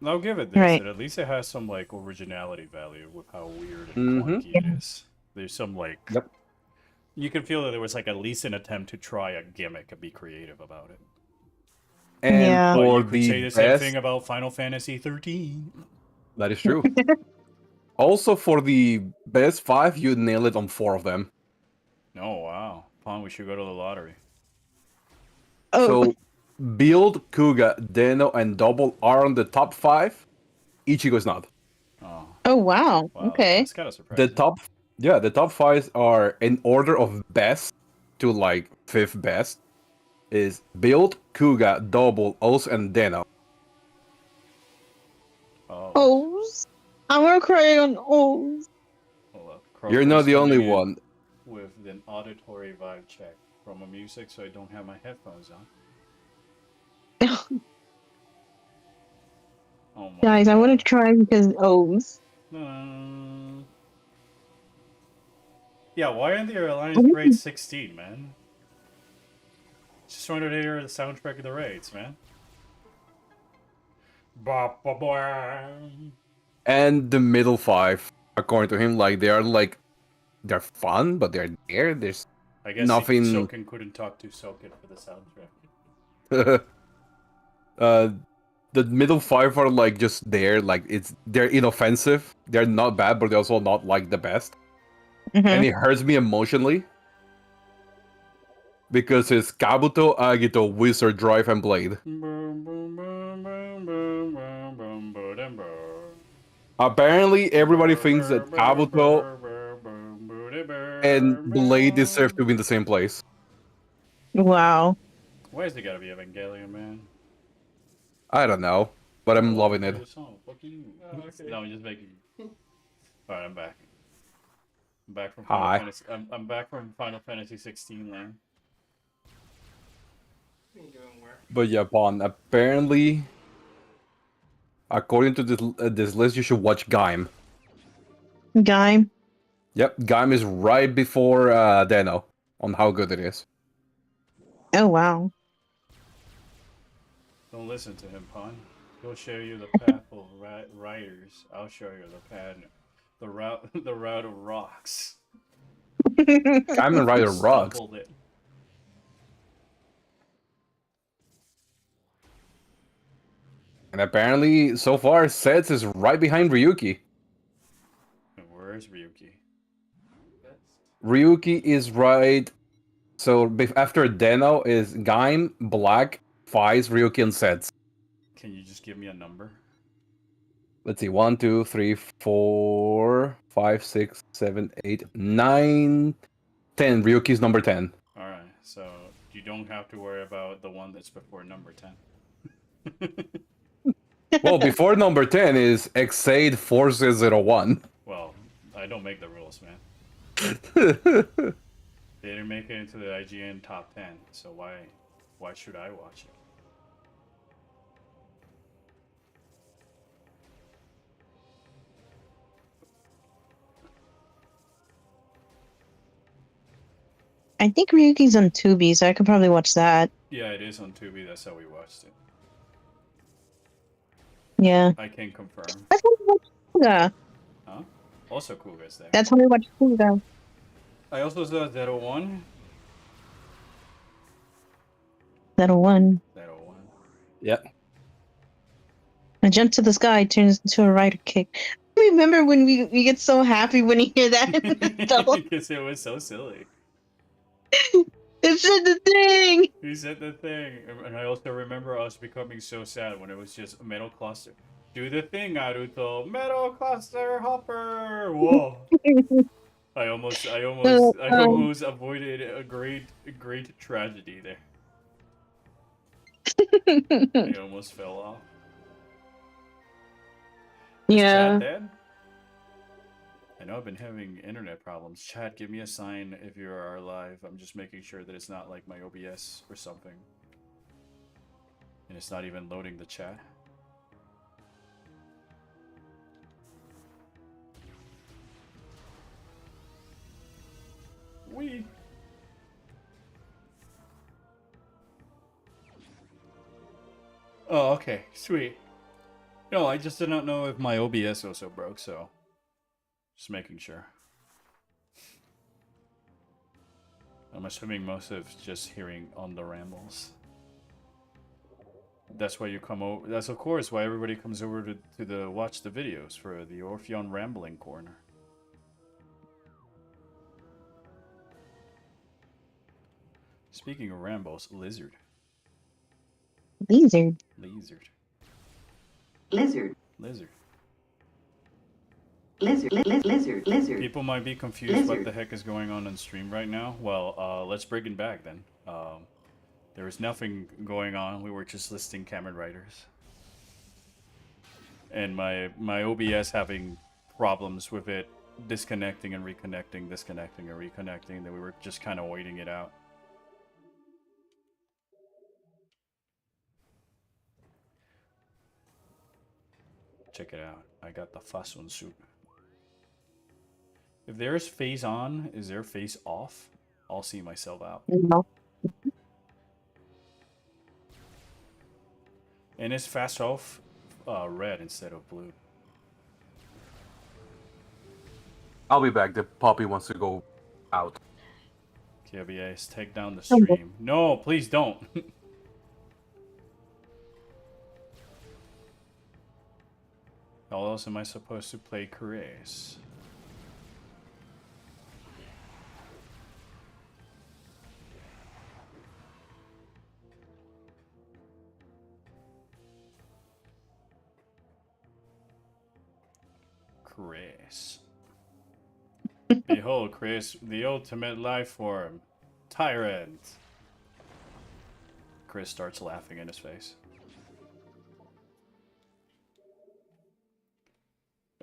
I'll give it this. Right. That at least it has some like originality value with how weird and Mhm. clunky it is. There's some like Yep. you can feel that there was like at least an attempt to try a gimmick and be creative about it. And Yeah. But for you could say the the same best, thing about Final Fantasy 13. that is true. Also, for the best 5, you nail it on 4 of them. Oh wow, Pon, we should go to the lottery. Oh. So, Build, Kuga, Deno, and Double are on the top 5. Ichigo's not. Oh Oh wow. wow, Okay. that's kind of surprising. The top 5 are in order of best to like 5th best. Is Build, Kuga, Double, Os, and Deno. Oh, O's. I'm gonna cry on O's. hold up. You're not Croco's the only coming in one. with an auditory vibe check from a music, so I don't have my headphones on. Oh my Guys, I want to cry because O's. Yeah, why aren't the Alliance Parade 16, man? Just wanted to hear the soundtrack of the raids, man. Ba ba ba. And the middle 5, according to him, like they're fun, but they're there. There's I guess nothing. Soken couldn't talk to Soken for the soundtrack. The middle 5 are like just there, like they're inoffensive. They're not bad, but they're also not like the best. Mhm. And it hurts me emotionally because it's Kabuto, Agito, Wizard, Drive, and Blade. Boom, boom, boom, boom, boom, boom, boom, boom, boom. Apparently, everybody thinks that Kabuto and Blade deserve to be in the same place. Wow. Why is there gotta be Evangelion, man? I don't know, but I'm loving it. The song. Fuck you. No, I'm just making. Alright, I'm back. I'm back from Final Hi. Fantasy. I'm back from Final Fantasy 16 land. What are you doing where? But yeah, Bon, apparently, according to this list, you should watch Gaim. Guy. Yep, Gaim is right before Deno on how good it is. Oh wow. Don't listen to him, Pon. He'll show you the path of riders. I'll show you the path, the route, the route of rocks. Kamen Rider rocks. Stumbled it. And apparently, so far, Sets is right behind Ryuki. And where's Ryuki? Ryuki is right. So after Deno is Gaim, Black, Faiz, Ryuki, and Sets. Can you just give me a number? Let's see, 1, 2, 3, 4, 5, 6, 7, 8, 9, 10. Ryuki's number 10. Alright, so you don't have to worry about the one that's before number 10. Well, before number 10 is Exade Forces 01. Well, I don't make the rules, man. They didn't make it into the IGN top 10, so why should I watch it? I think Ryuki's on Tubi, so I could probably watch that. Yeah, it is on Tubi. That's how we watched it. Yeah. I can confirm. That's how we watch Kuga. Huh? Also, cool guys there. That's how we watch Kuga. I also saw 01. 01. 01. Yep. A jump to the sky turns into a rider kick. I remember when we get so happy when we hear that in the double. Because it was so silly. It said the thing. He said the thing, and I also remember us becoming so sad when it was just metal cluster. Do the thing, Naruto. Metal cluster hopper. Whoa! I almost avoided a great tragedy there. I almost fell off. Is Yeah. Chad dead? I know I've been having internet problems. Chad, give me a sign if you are live. I'm just making sure that it's not like my OBS or something. And it's not even loading the chat. We. Oh, okay, sweet. No, I just did not know if my OBS also broke, so just making sure. I'm assuming most of just hearing on the rambles. That's why you come over. That's of course why everybody comes over to the watch the videos for the Orpheon Rambling Corner. Speaking of rambles, lizard. Lizard. Lizard. Lizard. Lizard. Lizard. People might be confused what Lizard. the heck is going on stream right now. Well, let's break it back then. There was nothing going on. We were just listing Kamen Riders. And my OBS having problems with it disconnecting and reconnecting, disconnecting and reconnecting. Then we were just kind of waiting it out. Check it out. I got the Fasun suit. If there's face on, is there face off? I'll see myself out. No. And it's fast off red instead of blue. I'll be back. The puppy wants to go out. KBS, take down the stream. No, please don't. How else am I supposed to play Chris? Chris. Behold, Chris, the ultimate life form. Tyrant. Chris starts laughing in his face.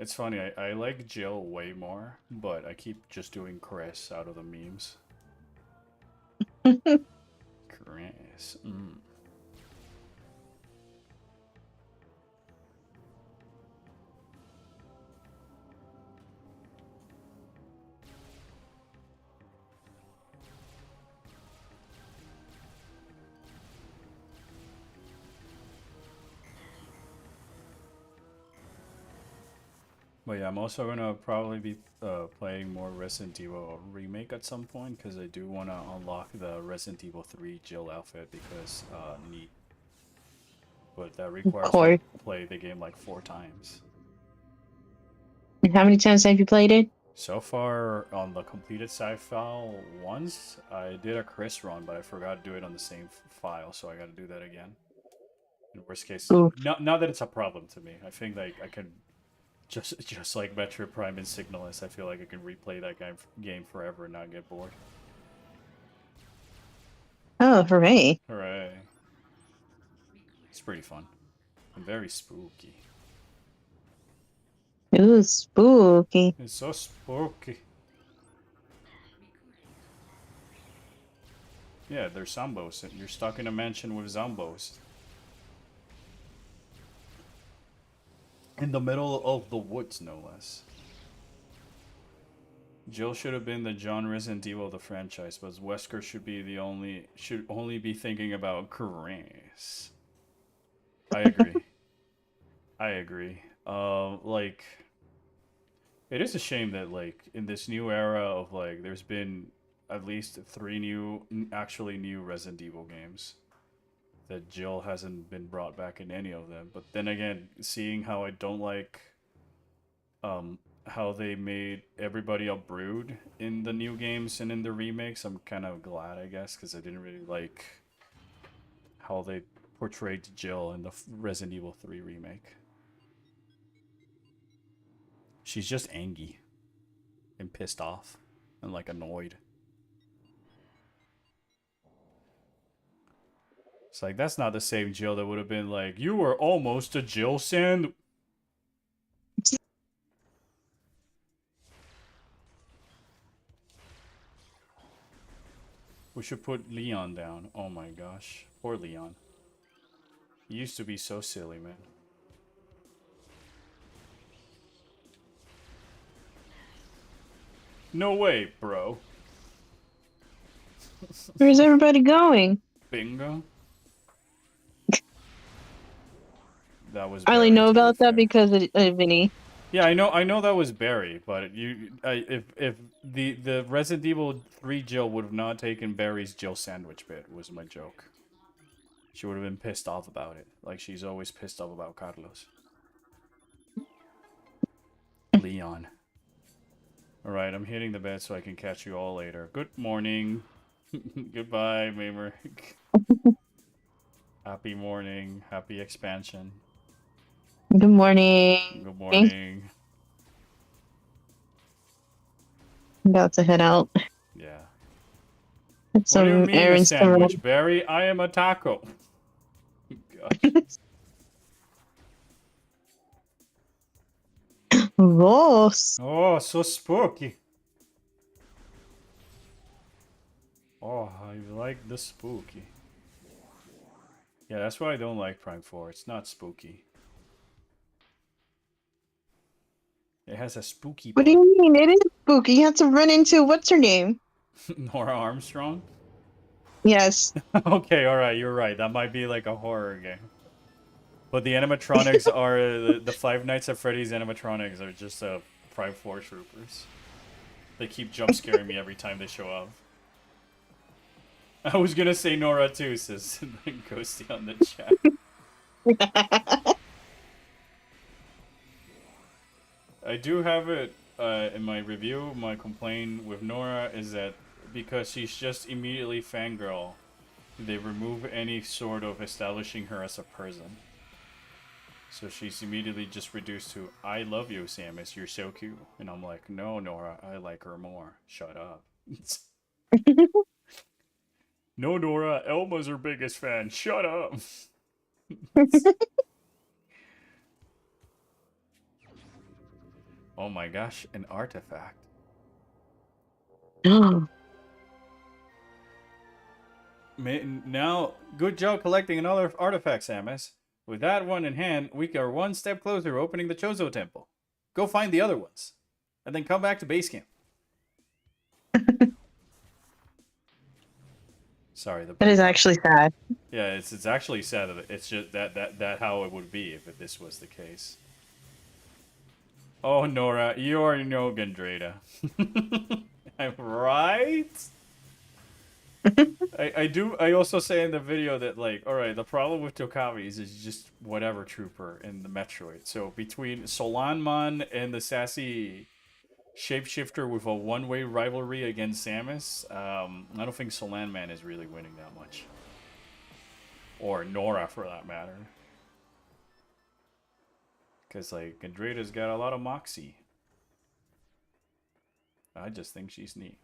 It's funny, I like Jill way more, but I keep just doing Chris out of the memes. Chris. But yeah, I'm also gonna probably be playing more Resident Evil Remake at some point because I do want to unlock the Resident Evil 3 Jill outfit because neat. But that requires me to play the game like 4 times. And how many times have you played it? So far on the completed save file once, I did a Chris run, but I forgot to do it on the same file, so I got to do that again. In worst case, not that it's a problem to me. I think like I can. Just like Metroid Prime and Signalis, I feel like I can replay that game forever and not get bored. Oh, hooray. Hooray. It's pretty fun. And very spooky. Ooh, spooky. It's so spooky. Yeah, they're zombos. You're stuck in a mansion with zombos. In the middle of the woods, no less. Jill should have been the John Resident Evil of the franchise, but Wesker should only be thinking about Chris. I agree. I agree. Like, it is a shame that like in this new era of like, there's been at least 3 actually new Resident Evil games. That Jill hasn't been brought back in any of them. But then again, seeing how I don't like how they made everybody a brood in the new games and in the remakes, I'm kind of glad, I guess, because I didn't really like how they portrayed Jill in the Resident Evil 3 remake. She's just angry and pissed off and like annoyed. It's like, that's not the same Jill that would have been like, you were almost a Jill Sand. We should put Leon down. Oh my gosh. Poor Leon. He used to be so silly, man. No way, bro. Where's everybody going? Bingo. That was I only Barry, know to be about that fair. because of Vinny. Yeah, I know that was Barry, but if the Resident Evil 3 Jill would have not taken Barry's Jill sandwich bit was my joke. She would have been pissed off about it, like she's always pissed off about Carlos. Leon. All right, I'm hitting the bed so I can catch you all later. Good morning. Goodbye, Mamer. Happy morning. Happy expansion. Good morning. Good I'm morning. about to head out. Yeah. Get What do you some mean a errands to run. sandwich, Barry? I am a taco. Gosh. Vos. Oh, so spooky. Oh, I like the spooky. Yeah, that's why I don't like Prime 4. It's not spooky. It has a spooky What do part. you mean? It is spooky. You have to run into what's her name? Nora Armstrong? Yes. Okay, alright, you're right. That might be like a horror game. But the animatronics are... the Five Nights at Freddy's animatronics are just Prime 4 troopers. They keep jump scaring me every time they show up. I was gonna say Nora too, says Ghosty on the chat. I do have it in my review. My complaint with Nora is that because she's just immediately fangirl, they remove any sort of establishing her as a person. So she's immediately just reduced to, I love you, Samus, you're so cute. And I'm like, no, Nora, I like her more. Shut up. No, Nora, Elma's her biggest fan. Shut up. Oh my gosh, an artifact. Now, good job collecting another artifact, Samus. With that one in hand, we are one step closer to opening the Chozo Temple. Go find the other ones. And then come back to base camp. Sorry, the That is bird- actually sad. Yeah, it's actually sad that it's just that how it would be if this was the case. Oh, Nora, you already know Gandrada. I'm right? I also say in the video that, like, alright, the problem with Tokamis is just whatever trooper in the Metroid. So between Solanman and the sassy shapeshifter with a one-way rivalry against Samus, I don't think Solanman is really winning that much. Or Nora, for that matter. Because, like, Gandrada's got a lot of moxie. I just think she's neat.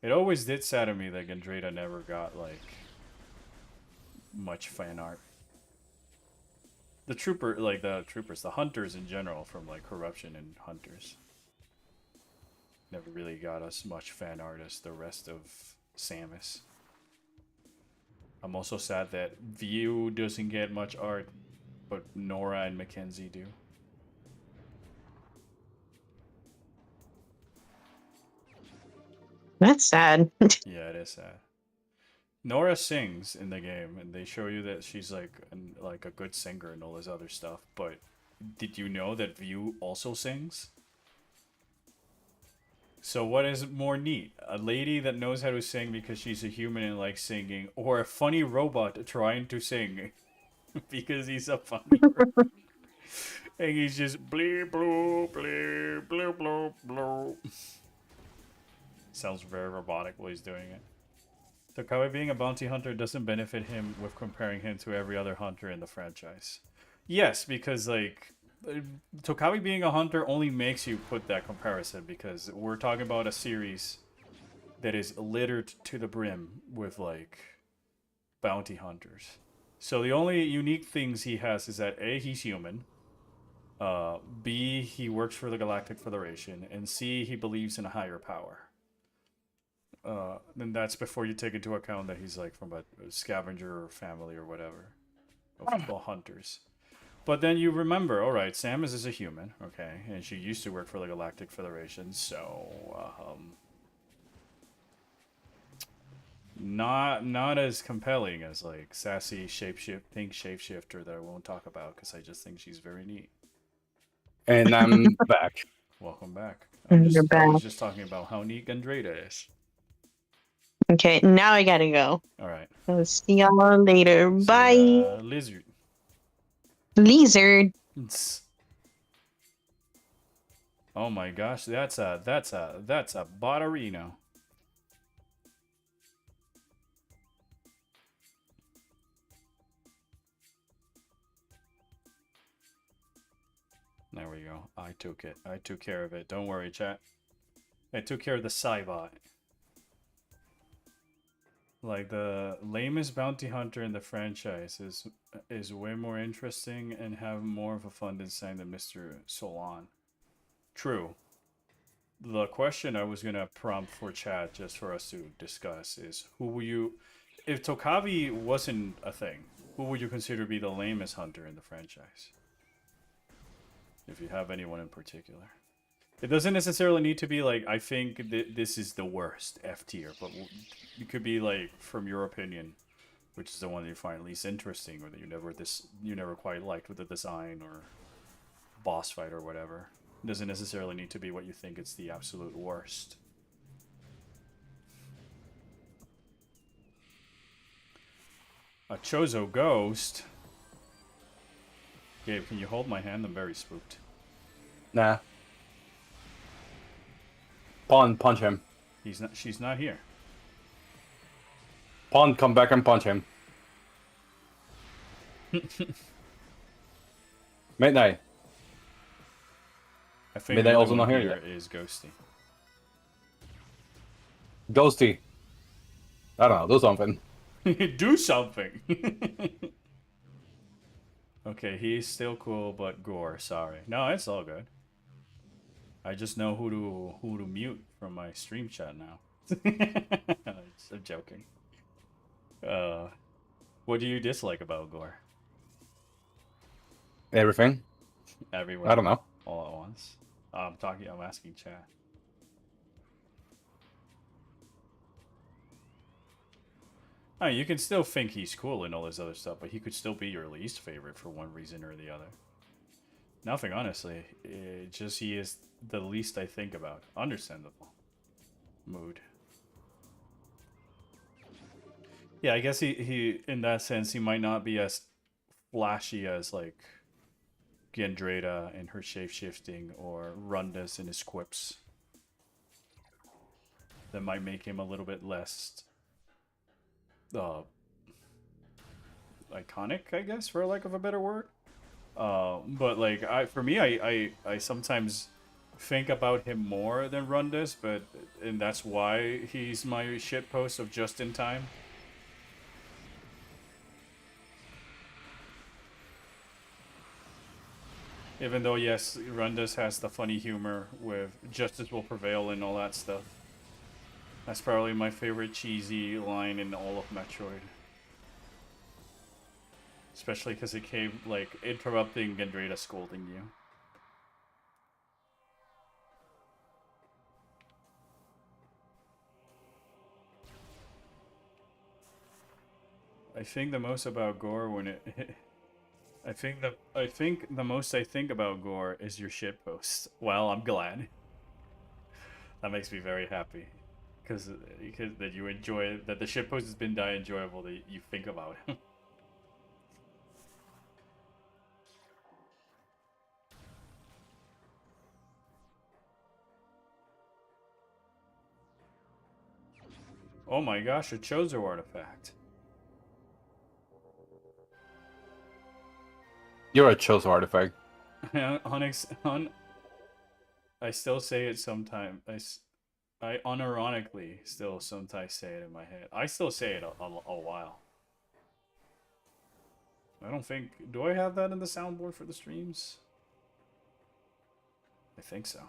It always did sadden me that Gandrada never got, like, much fan art. The troopers, the hunters in general, from, like, Corruption and Hunters, never really got us much fan art as the rest of Samus. I'm also sad that View doesn't get much art, but Nora and Mackenzie do. That's sad. Yeah, it is sad. Nora sings in the game, and they show you that she's like a good singer and all this other stuff. But did you know that View also sings? So what is more neat? A lady that knows how to sing because she's a human and likes singing, or a funny robot trying to sing because he's a funny robot. And he's just bleep bloop bleep bloop bloop bloop. Sounds very robotic while he's doing it. Tokawa being a bounty hunter doesn't benefit him with comparing him to every other hunter in the franchise. Yes, because, like, Tokawa being a hunter only makes you put that comparison because we're talking about a series that is littered to the brim with, like, bounty hunters. So the only unique things he has is that A, he's human, B, he works for the Galactic Federation, and C, he believes in a higher power. Then that's before you take into account that he's, like, from a scavenger family or whatever of hunters. But then you remember, all right, Samus is a human, okay, and she used to work for the Galactic Federation, so Not as compelling as like sassy pink shapeshifter that I won't talk about because I just think she's very neat. And I'm back. Welcome back. And you're I back. was just talking about how neat Gandrada is. Okay, now I gotta go. All right. I'll see y'all later. Bye. Lizard. Lizard. Oh my gosh, that's a Botterino. There we go. I took it. I took care of it. Don't worry, chat. I took care of the Cybot. Like, the lamest bounty hunter in the franchise is way more interesting and have more of a fun design than Mr. Solon. True. The question I was gonna prompt for chat just for us to discuss is who will you, if Tokavi wasn't a thing, who would you consider to be the lamest hunter in the franchise? If you have anyone in particular. It doesn't necessarily need to be like, I think this is the worst F tier, but it could be like, from your opinion, which is the one that you find least interesting, or that you never quite liked with the design or boss fight or whatever. It doesn't necessarily need to be what you think it's the absolute worst. A Chozo Ghost. Gabe, can you hold my hand? I'm very spooked. Nah. Pawn, punch him. She's not here. Pawn, come back and punch him. Midnight. I think Midnight the also other not one here yet. is Ghosty. Ghosty. I don't know, do something. Do something. Okay, he's still cool, but Gore, sorry. No, it's all good. I just know who to mute from my stream chat now. I'm joking. What do you dislike about Gore? Everything. Everywhere. I don't know. All at once. I'm asking chat. I mean, you can still think he's cool and all this other stuff, but he could still be your least favorite for one reason or the other. Nothing, honestly. It just he is the least I think about. Understandable. Mood. Yeah, I guess he in that sense he might not be as flashy as like Gendrada in her shape-shifting or Rundas in his quips. That might make him a little bit less iconic, I guess, for lack of a better word. But like for me, I sometimes think about him more than Rundas, and that's why he's my shitpost of just in time. Even though yes, Rundas has the funny humor with justice will prevail and all that stuff. That's probably my favorite cheesy line in all of Metroid. Especially because it came, like, interrupting Gendrada scolding you. I think the most about Gore when it... I think the most I think about Gore is your shitpost. Well, I'm glad. That makes me very happy. Because that you enjoy, that the shitpost has been enjoyable that you think about him. Oh my gosh, a Chozo artifact. You're a Chozo artifact. I still say it sometimes. I unironically still sometimes say it in my head. I still say it a while. I don't think... Do I have that in the soundboard for the streams? I think so.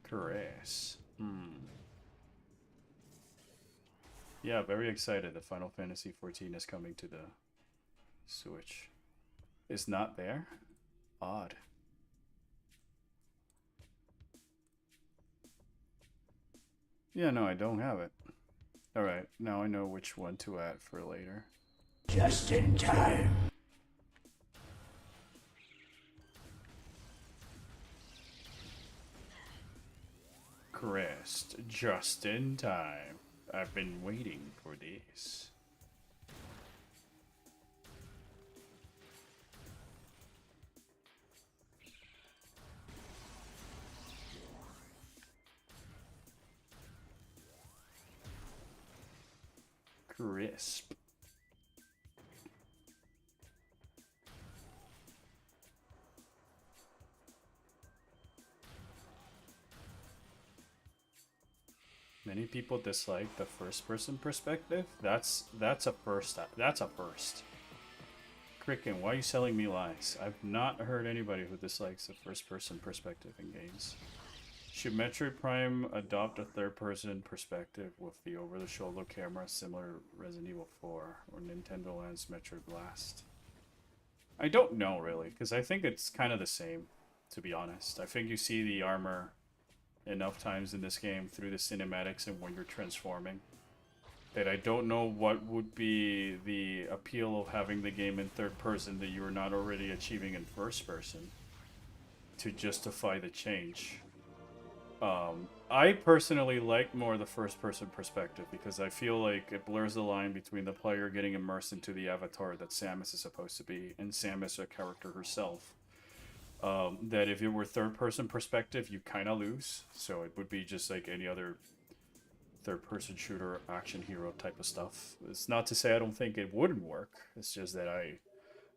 Caress. Yeah, very excited that Final Fantasy 14 is coming to the Switch. It's not there? Odd. Yeah, no, I don't have it. Alright, now I know which one to add for later. Just in time. Crest, just in time. I've been waiting for this. Crisp. Many people dislike the first-person perspective. That's a first. That's a first. Cricken, why are you selling me lies? I've not heard anybody who dislikes the first-person perspective in games. Should Metroid Prime adopt a third-person perspective with the over-the-shoulder camera similar to Resident Evil 4 or Nintendo Land's Metroid Blast? I don't know, really, because I think it's kind of the same, to be honest. I think you see the armor enough times in this game through the cinematics and when you're transforming that I don't know what would be the appeal of having the game in third person that you are not already achieving in first person to justify the change. I personally like more the first person perspective because I feel like it blurs the line between the player getting immersed into the avatar that Samus is supposed to be and Samus, a character herself. That if it were third person perspective, you kind of lose. So it would be just like any other third person shooter action hero type of stuff. It's not to say I don't think it wouldn't work. It's just that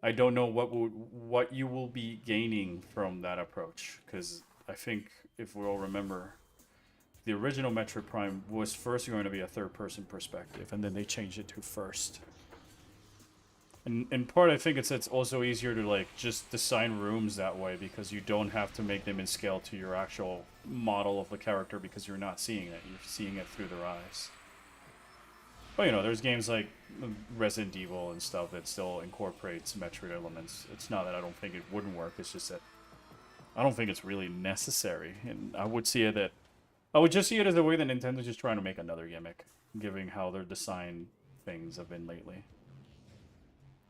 I don't know what you will be gaining from that approach, because I think if we all remember, the original Metroid Prime was first going to be a third person perspective, and then they changed it to first. And in part, I think it's also easier to like just design rooms that way because you don't have to make them in scale to your actual model of the character because you're not seeing it. You're seeing it through their eyes. But you know, there's games like Resident Evil and stuff that still incorporates Metroid elements. It's not that I don't think it wouldn't work. It's just that I don't think it's really necessary. And I would see it that I would just see it as a way that Nintendo's just trying to make another gimmick, given how their design things have been lately.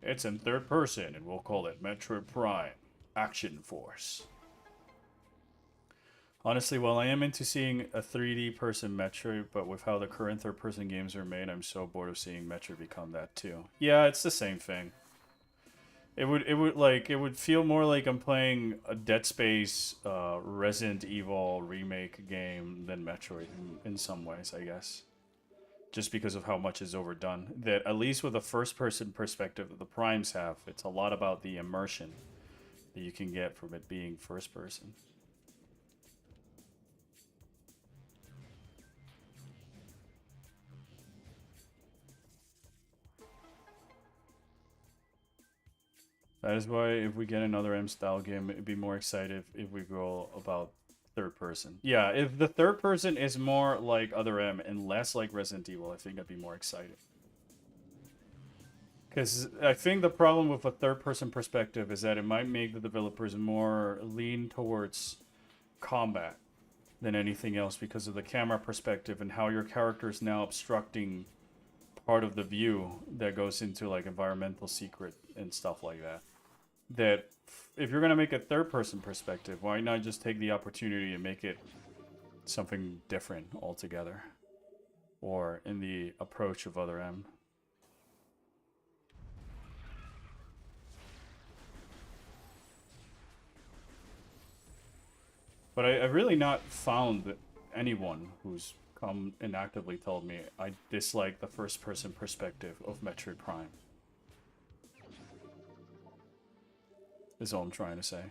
It's in third person, and we'll call it Metroid Prime Action Force. Honestly, while I am into seeing a 3D person Metroid, but with how the current third person games are made, I'm so bored of seeing Metroid become that too. Yeah, it's the same thing. It would feel more like I'm playing a Dead Space Resident Evil remake game than Metroid in some ways, I guess. Just because of how much is overdone. That at least with a first-person perspective that the Primes have, it's a lot about the immersion that you can get from it being first-person. That is why if we get another M-style game, it'd be more excited if we go about third person. Yeah, if the third person is more like Other M and less like Resident Evil, I think I'd be more excited. Because I think the problem with a third person perspective is that it might make the developers more lean towards combat than anything else because of the camera perspective and how your character is now obstructing part of the view that goes into like environmental secret and stuff like that. That if you're going to make a third person perspective, why not just take the opportunity and make it something different altogether? Or in the approach of Other M. But I've really not found anyone who's come and actively told me I dislike the first person perspective of Metroid Prime. Is all I'm trying to say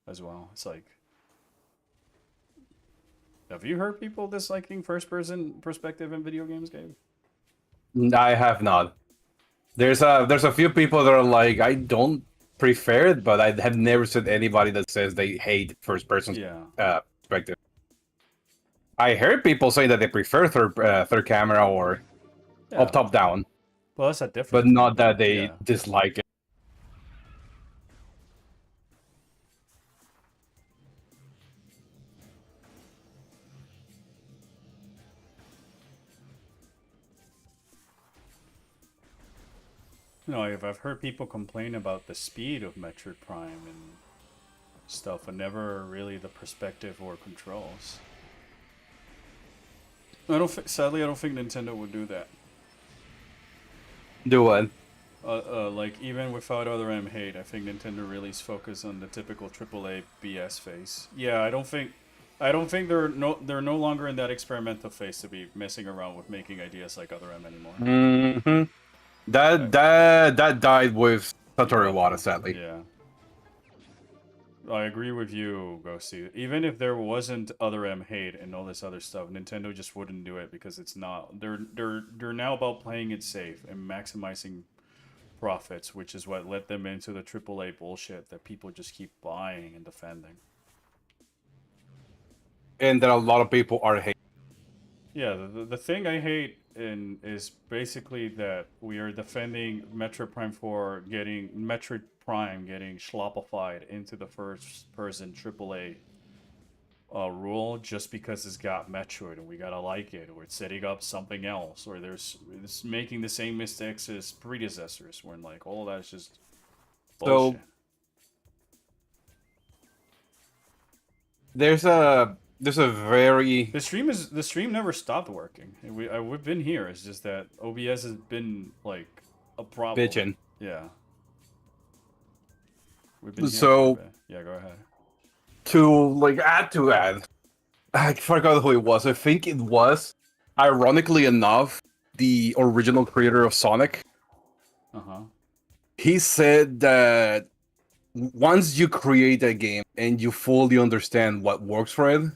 as well. It's like, have you heard people disliking first person perspective in video games, Gabe? I have not. There's a few people that are like, I don't prefer it, but I have never seen anybody that says they hate first person perspective. I heard people say that they prefer third camera or Yeah, up top down, well, that's a different but thing, not that but they yeah. dislike it. No, I've heard people complain about the speed of Metroid Prime and stuff, and never really the perspective or controls. Sadly, I don't think Nintendo would do that. Do what? Like even without other M hate, I think Nintendo really is focused on the typical AAA BS phase. Yeah, I don't think they're no longer in that experimental phase to be messing around with making ideas like other M anymore. Mm-hmm. That died with Satoru Iwata, Iwata, sadly. yeah. I agree with you, Ghosty. Even if there wasn't other M hate and all this other stuff, Nintendo just wouldn't do it because it's not. They're now about playing it safe and maximizing profits, which is what led them into the AAA bullshit that people just keep buying and defending. And that a lot of people are hating. Yeah, the thing I hate is basically that we are defending Metroid Prime 4 getting Metroid Prime getting schloppified into the first person AAA rule just because it's got Metroid and we gotta like it, or it's setting up something else, or it's making the same mistakes as predecessors when like all that's just bullshit. So there's a very The stream never stopped working. And we've been here. It's just that OBS has been like a problem. bitchin'. Yeah. We've been here So- for a bit. Yeah, go ahead. To like add to that. I forgot who it was. I think it was, ironically enough, the original creator of Sonic. Uh-huh. He said that once you create a game and you fully understand what works for it,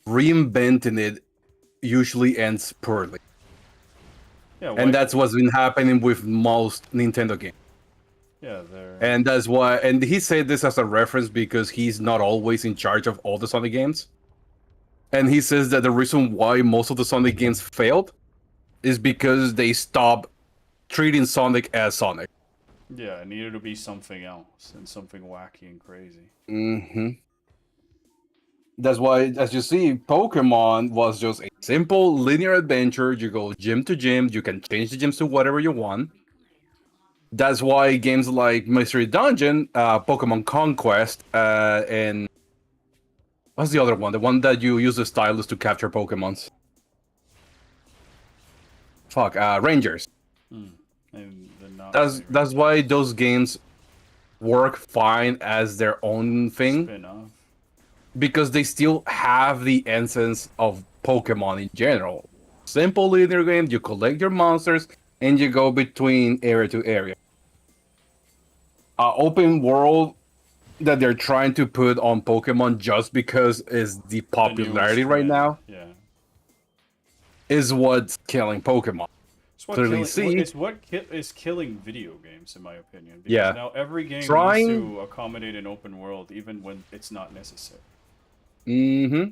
reinventing it usually ends poorly. Yeah, And that's what's been happening with most Nintendo games. yeah, they're And that's why, and he said this as a reference because he's not always in charge of all the Sonic games. And he says that the reason why most of the Sonic games failed is because they stopped treating Sonic as Sonic. yeah, it needed to be something else and something wacky and crazy. Mm-hmm. That's why, as you see, Pokemon was just a simple linear adventure. You go gym to gym, you can change the gyms to whatever you want. That's why games like Mystery Dungeon, Pokemon Conquest, and what's the other one? The one that you use the stylus to capture Pokemons. Rangers. And they're not That's why those games work fine as their own thing, spin-off. because they still have the essence of Pokemon in general. Simple linear game, you collect your monsters and you go between area to area. Open world that they're trying to put on Pokemon just because is the popularity newest right trend, now Yeah. is what's killing Pokemon. It's what Clearly see- it's what is killing video games, in my opinion. Because Yeah. now every game Trying- needs to accommodate an open world, even when it's not necessary. Mm-hmm.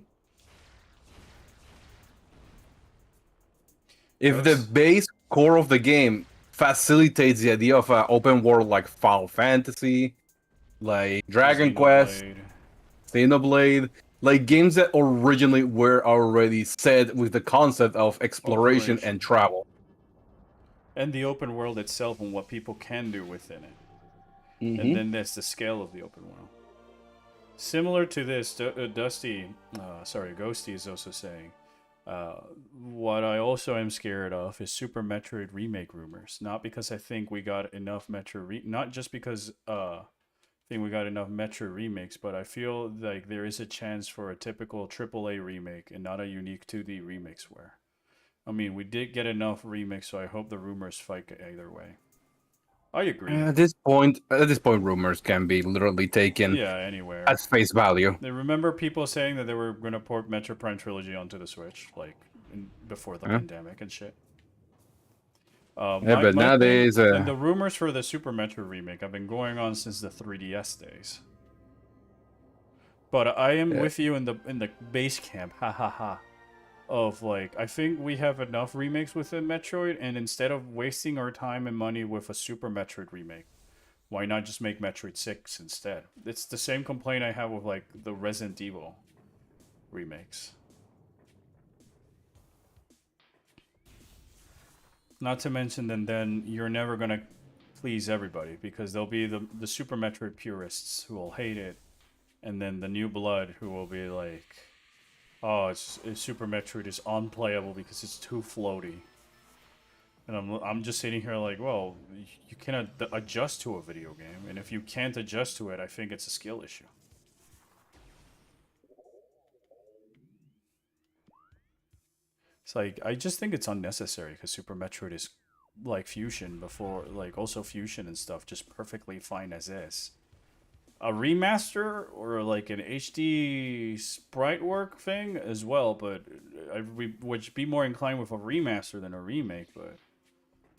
If the Yes. base core of the game facilitates the idea of an open world like Final Fantasy, like Dragon Quest, Xenoblade. Xenoblade, like games that originally were already set with the concept of exploration and travel. And the open world itself and what people can do within it. Mhm. And then there's the scale of the open world. Similar to this, Ghosty is also saying, what I also am scared of is Super Metroid remake rumors. Not because I think we got enough not just because I think we got enough Metroid remakes, but I feel like there is a chance for a typical AAA remake and not a unique 2D remakes where. I mean, we did get enough remakes, so I hope the rumors fight either way. I agree. At this point, rumors can be literally taken Yeah, anywhere. at face value. I remember people saying that they were going to port Metroid Prime Trilogy onto the Switch, like before the pandemic and shit. But nowadays, and the rumors for the Super Metroid remake have been going on since the 3DS days. But I am with you in the base camp. Ha ha ha. of like, I think we have enough remakes within Metroid, and instead of wasting our time and money with a Super Metroid remake, why not just make Metroid 6 instead? It's the same complaint I have with like the Resident Evil remakes. Not to mention then you're never gonna please everybody, because there'll be the Super Metroid purists who will hate it, and then the new blood who will be like, oh, Super Metroid is unplayable because it's too floaty. And I'm just sitting here like, well, you cannot adjust to a video game, and if you can't adjust to it, I think it's a skill issue. It's like, I just think it's unnecessary, because Super Metroid is like Fusion before, like also Fusion and stuff, just perfectly fine as is. A remaster or like an HD sprite work thing as well, but I would be more inclined with a remaster than a remake, but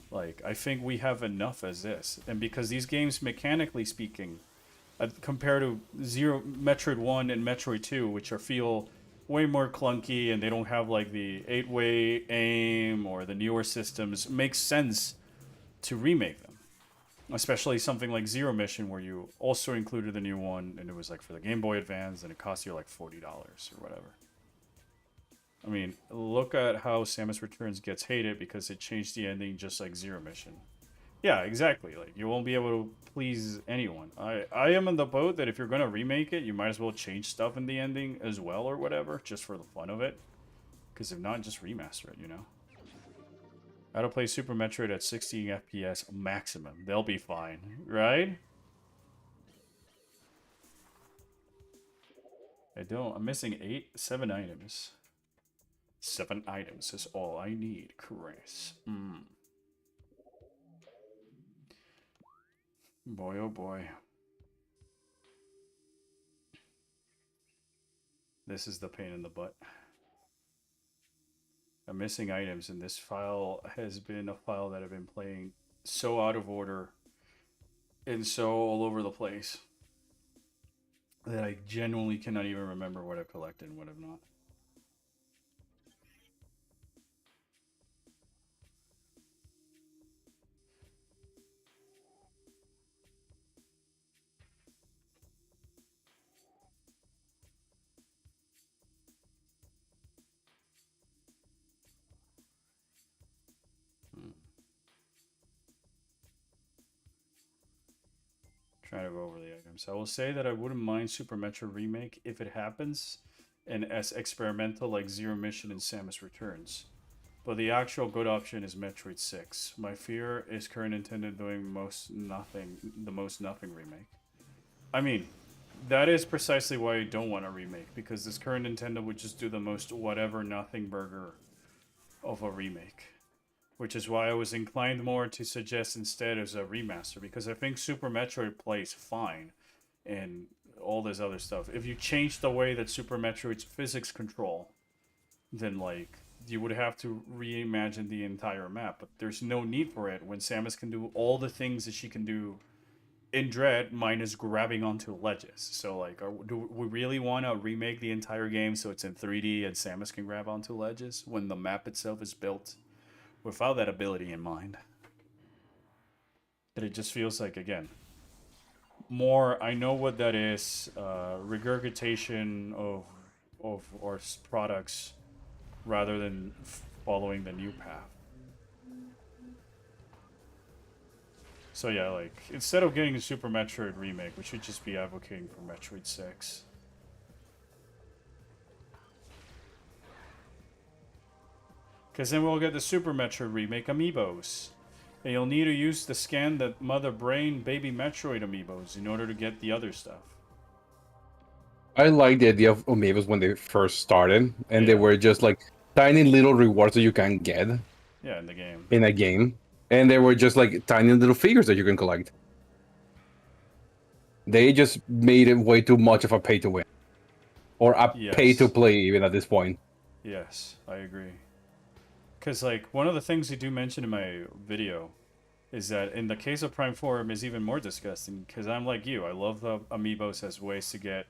like, I think we have enough as this. And because these games, mechanically speaking, compared to Metroid 1 and Metroid 2, which feel way more clunky, and they don't have like the 8-way aim or the newer systems, makes sense to remake them. Especially something like Zero Mission, where you also included the new one, and it was like for the Game Boy Advance, and it cost you like $40 or whatever. I mean, look at how Samus Returns gets hated because it changed the ending just like Zero Mission. Yeah, exactly. Like, you won't be able to please anyone. I am in the boat that if you're gonna remake it, you might as well change stuff in the ending as well or whatever, just for the fun of it. Because if not, just remaster it, you know? How to play Super Metroid at 60 FPS maximum. They'll be fine, right? I'm missing 7 items. 7 items is all I need, Chris. Boy, oh boy. This is the pain in the butt. I'm missing items, and this file has been a file that I've been playing so out of order and so all over the place that I genuinely cannot even remember what I've collected and what I've not. Trying to go over the items. I will say that I wouldn't mind Super Metroid Remake if it happens, and as experimental like Zero Mission and Samus Returns. But the actual good option is Metroid 6. My fear is current Nintendo doing the most nothing remake. I mean, that is precisely why I don't want a remake, because this current Nintendo would just do the most whatever nothing burger of a remake. Which is why I was inclined more to suggest instead as a remaster, because I think Super Metroid plays fine and all this other stuff. If you change the way that Super Metroid's physics control, then like you would have to reimagine the entire map. But there's no need for it when Samus can do all the things that she can do in Dread minus grabbing onto ledges. So like, do we really want to remake the entire game so it's in 3D and Samus can grab onto ledges when the map itself is built without that ability in mind? That it just feels like, again, more, I know what that is, regurgitation of our products rather than following the new path. So yeah, like, instead of getting a Super Metroid remake, we should just be advocating for Metroid 6. Because then we'll get the Super Metroid remake amiibos. And you'll need to use the scan that Mother Brain Baby Metroid amiibos in order to get the other stuff. I like the idea of amiibos when they first started, and they Yeah. were just like tiny little rewards that you can get Yeah, in the game. in a game, and they were just like tiny little figures that you can collect. They just made it way too much of a pay to win, or a pay to Yes. play even at this point. Yes, I agree. Because, like, one of the things you do mention in my video is that in the case of Prime Forum is even more disgusting, because I'm like you. I love the amiibos as ways to get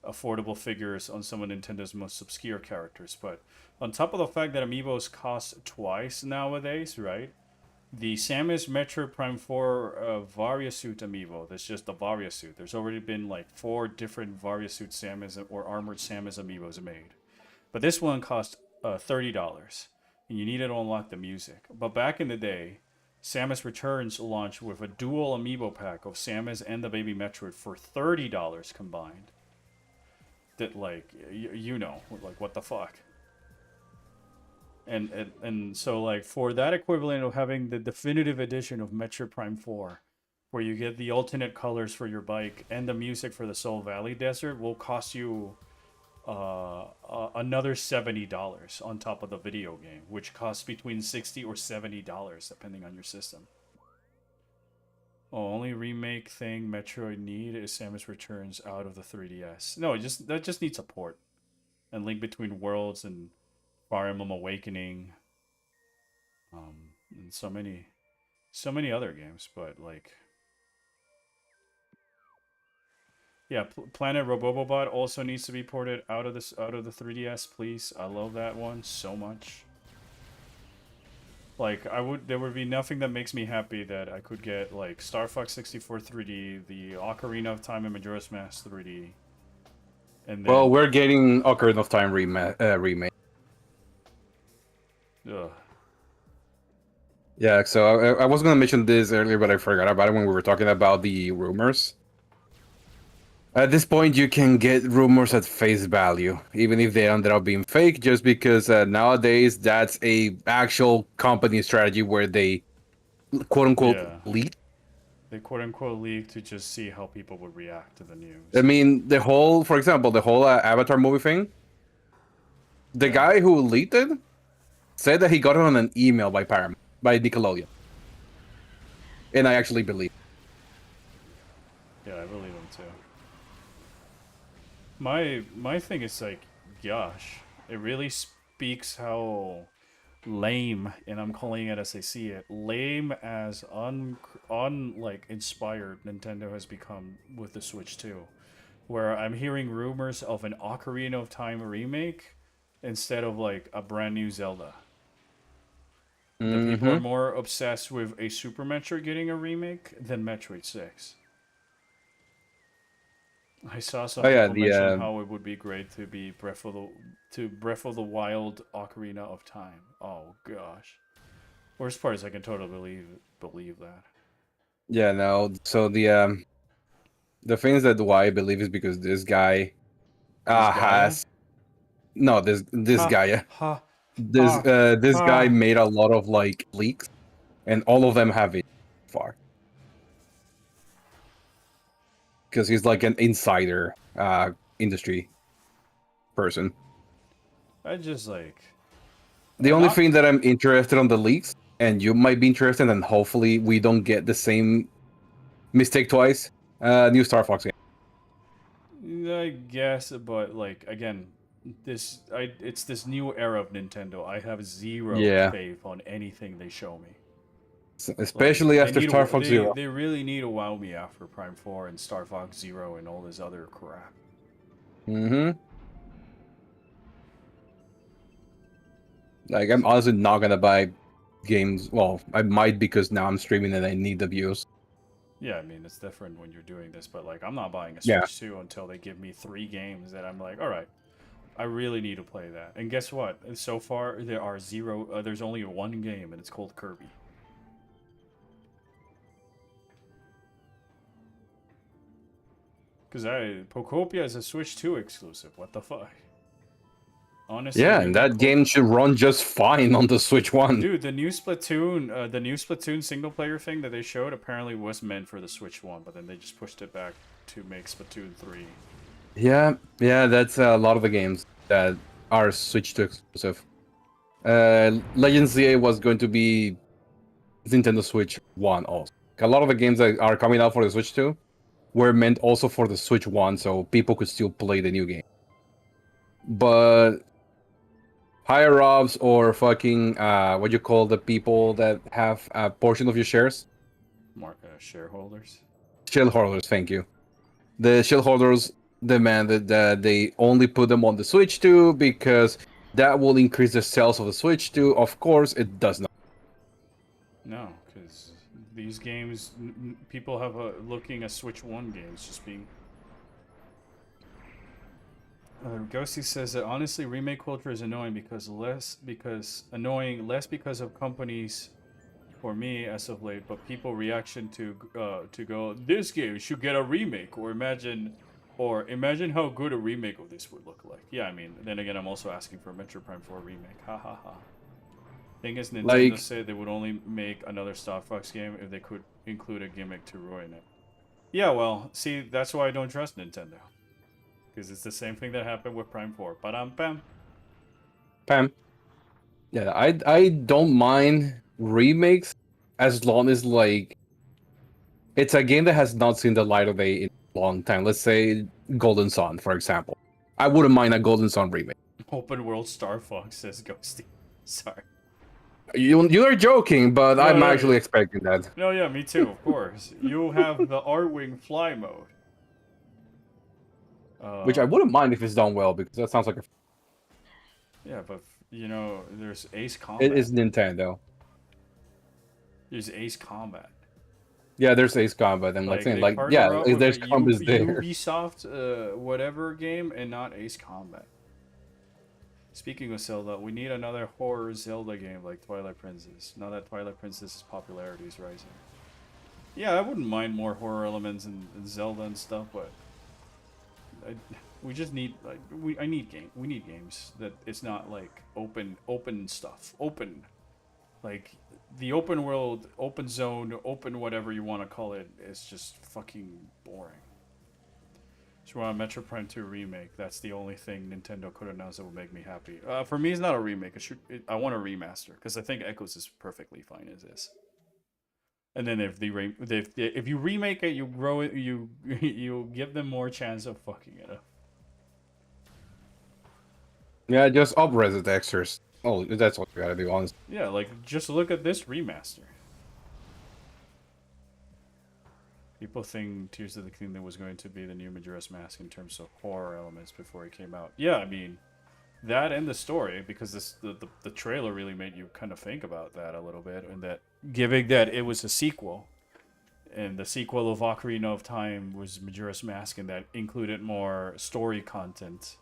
affordable figures on some of Nintendo's most obscure characters. But on top of the fact that amiibos cost twice nowadays, right? The Samus Metroid Prime 4 Varia Suit amiibo, that's just the Varia Suit. There's already been like 4 different Varia Suit Samus or Armored Samus amiibos made. But this one cost $30, and you needed to unlock the music. But back in the day, Samus Returns launched with a dual amiibo pack of Samus and the Baby Metroid for $30 combined. That, like, you know, like, what the fuck? And so, like, for that equivalent of having the definitive edition of Metroid Prime 4, where you get the alternate colors for your bike and the music for the Soul Valley Desert, will cost you another $70 on top of the video game, which costs between $60 or $70 depending on your system. Only remake thing Metroid need is Samus Returns out of the 3DS. No, that just needs a port, and Link Between Worlds and Fire Emblem Awakening, and so many other games. But like, yeah, Planet Robobot also needs to be ported out of the 3DS, please. I love that one so much. Like, there would be nothing that makes me happy that I could get like Star Fox 64 3D, the Ocarina of Time and Majora's Mask 3D, and then, Well, we're getting Ocarina of Time remake. ugh. Yeah, so I was gonna mention this earlier, but I forgot about it when we were talking about the rumors. At this point, you can get rumors at face value, even if they ended up being fake, just because nowadays that's a actual company strategy where they quote unquote Yeah. leak. They quote unquote leak to just see how people would react to the news. I mean, for example, the whole Avatar movie thing. The Yeah. guy who leaked it said that he got it on an email by Nickelodeon, and I actually believe. Yeah, I believe them too. My thing is like, gosh, it really speaks how lame, and I'm calling it as I see it, lame as like inspired Nintendo has become with the Switch 2, where I'm hearing rumors of an Ocarina of Time remake instead of like a brand new Zelda. The people are more obsessed with a Super Metroid getting a remake than Metroid 6. I saw some people mention how it would be great to be Breath of the Wild Ocarina of Time. Oh gosh. Worst part is I can totally believe that. Yeah, no. So the things that why I believe is because this guy has this guy this guy made a lot of like leaks, and all of them have it far. Because he's like an insider industry person. I just like the only thing that I'm interested on the leaks, and you might be interested, and hopefully we don't get the same mistake twice. New Star Fox game. I guess, but like again, it's this new era of Nintendo. I have zero faith on anything they show me. Especially like, after Star Fox Zero. They really need to wow me after Prime 4 and Star Fox Zero and all this other crap. Like, I'm honestly not gonna buy games. Well, I might, because now I'm streaming and I need the views. Yeah, I mean, it's different when you're doing this, but like, I'm not buying a Switch 2 until they give me 3 games that I'm like, all right, I really need to play that. And guess what? So far, there's only one game, and it's called Kirby. Because Pokopia is a Switch 2 exclusive. What the fuck? Honestly, yeah, and that game should run just fine on the Switch 1. Dude, the new Splatoon single player thing that they showed apparently was meant for the Switch 1, but then they just pushed it back to make Splatoon 3. Yeah, that's a lot of the games that are Switch 2 exclusive. Legends ZA was going to be Nintendo Switch 1 also. A lot of the games that are coming out for the Switch 2 were meant also for the Switch 1, so people could still play the new game. But higher-ups or fucking, what you call the people that have a portion of your shares? Shareholders? Shareholders, thank you. The shareholders demanded that they only put them on the Switch 2 because that will increase the sales of the Switch 2. Of course, it does not. No, because these games, people have looking at Switch 1 games just being. Ghosty says that honestly, remake culture is annoying less because of companies. For me, as of late, but people reaction to go, this game should get a remake, or imagine how good a remake of this would look like. Yeah, I mean, then again, I'm also asking for a Metroid Prime 4 remake. Ha ha ha. Thing is, Nintendo said they would only make another Star Fox game if they could include a gimmick to ruin it. Yeah, well, see, that's why I don't trust Nintendo. Because it's the same thing that happened with Prime 4. Pam. Yeah, I don't mind remakes as long as like it's a game that has not seen the light of day in a long time. Let's say Golden Sun, for example. I wouldn't mind a Golden Sun remake. Open World Star Fox, says Ghosty. Sorry. You're joking, but No, I'm no, actually expecting that. No, yeah, me too, of course. You have the R-Wing fly mode. Which I wouldn't mind if it's done well, because that sounds like a... Yeah, but, you know, there's Ace Combat. It is Nintendo. There's Ace Combat. Yeah, there's Ace Combat, and like saying, they like, partner yeah, up if with there's a combos there. Ubisoft, whatever game, and not Ace Combat. Speaking of Zelda, we need another horror Zelda game like Twilight Princess. Now that Twilight Princess's popularity is rising. Yeah, I wouldn't mind more horror elements in Zelda and stuff, but we just need we need games that it's not like open stuff. Open. Like the open world, open zone, open whatever you want to call it is just fucking boring. Just want a Metroid Prime 2 remake. That's the only thing Nintendo could announce that would make me happy. For me, it's not a remake. I want a remaster because I think Echoes is perfectly fine as is. And then if you remake it, you grow it, you give them more chance of fucking it up. Yeah, just up-res the textures. Oh, that's what you gotta do, honestly. Yeah, like just look at this remaster. People think Tears of the Kingdom was going to be the new Majora's Mask in terms of horror elements before it came out. Yeah, I mean, that and the story, because the trailer really made you kind of think about that a little bit, and that giving that it was a sequel, and the sequel of Ocarina of Time was Majora's Mask, and that included more story content.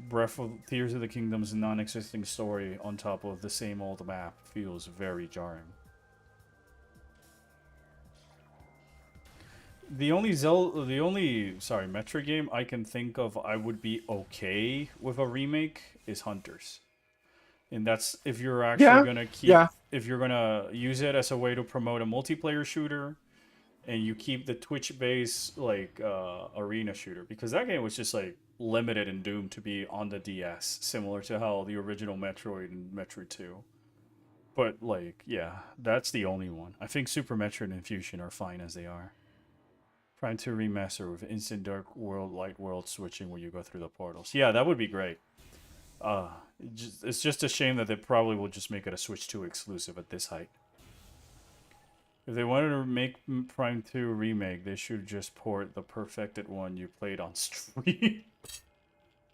Breath of Tears of the Kingdom's non-existing story on top of the same old map feels very jarring. The only Metroid game I can think of I would be okay with a remake is Hunters. And that's if you're actually gonna if you're gonna use it as a way to promote a multiplayer shooter, and you keep the Twitch-based like arena shooter, because that game was just like limited and doomed to be on the DS, similar to how the original Metroid and Metroid 2. But like, yeah, that's the only one. I think Super Metroid and Fusion are fine as they are. Prime 2 remaster with instant dark world, light world switching where you go through the portals. Yeah, that would be great. It's just a shame that they probably will just make it a Switch 2 exclusive at this height. If they wanted to make Prime 2 remake, they should just port the perfected one you played on stream.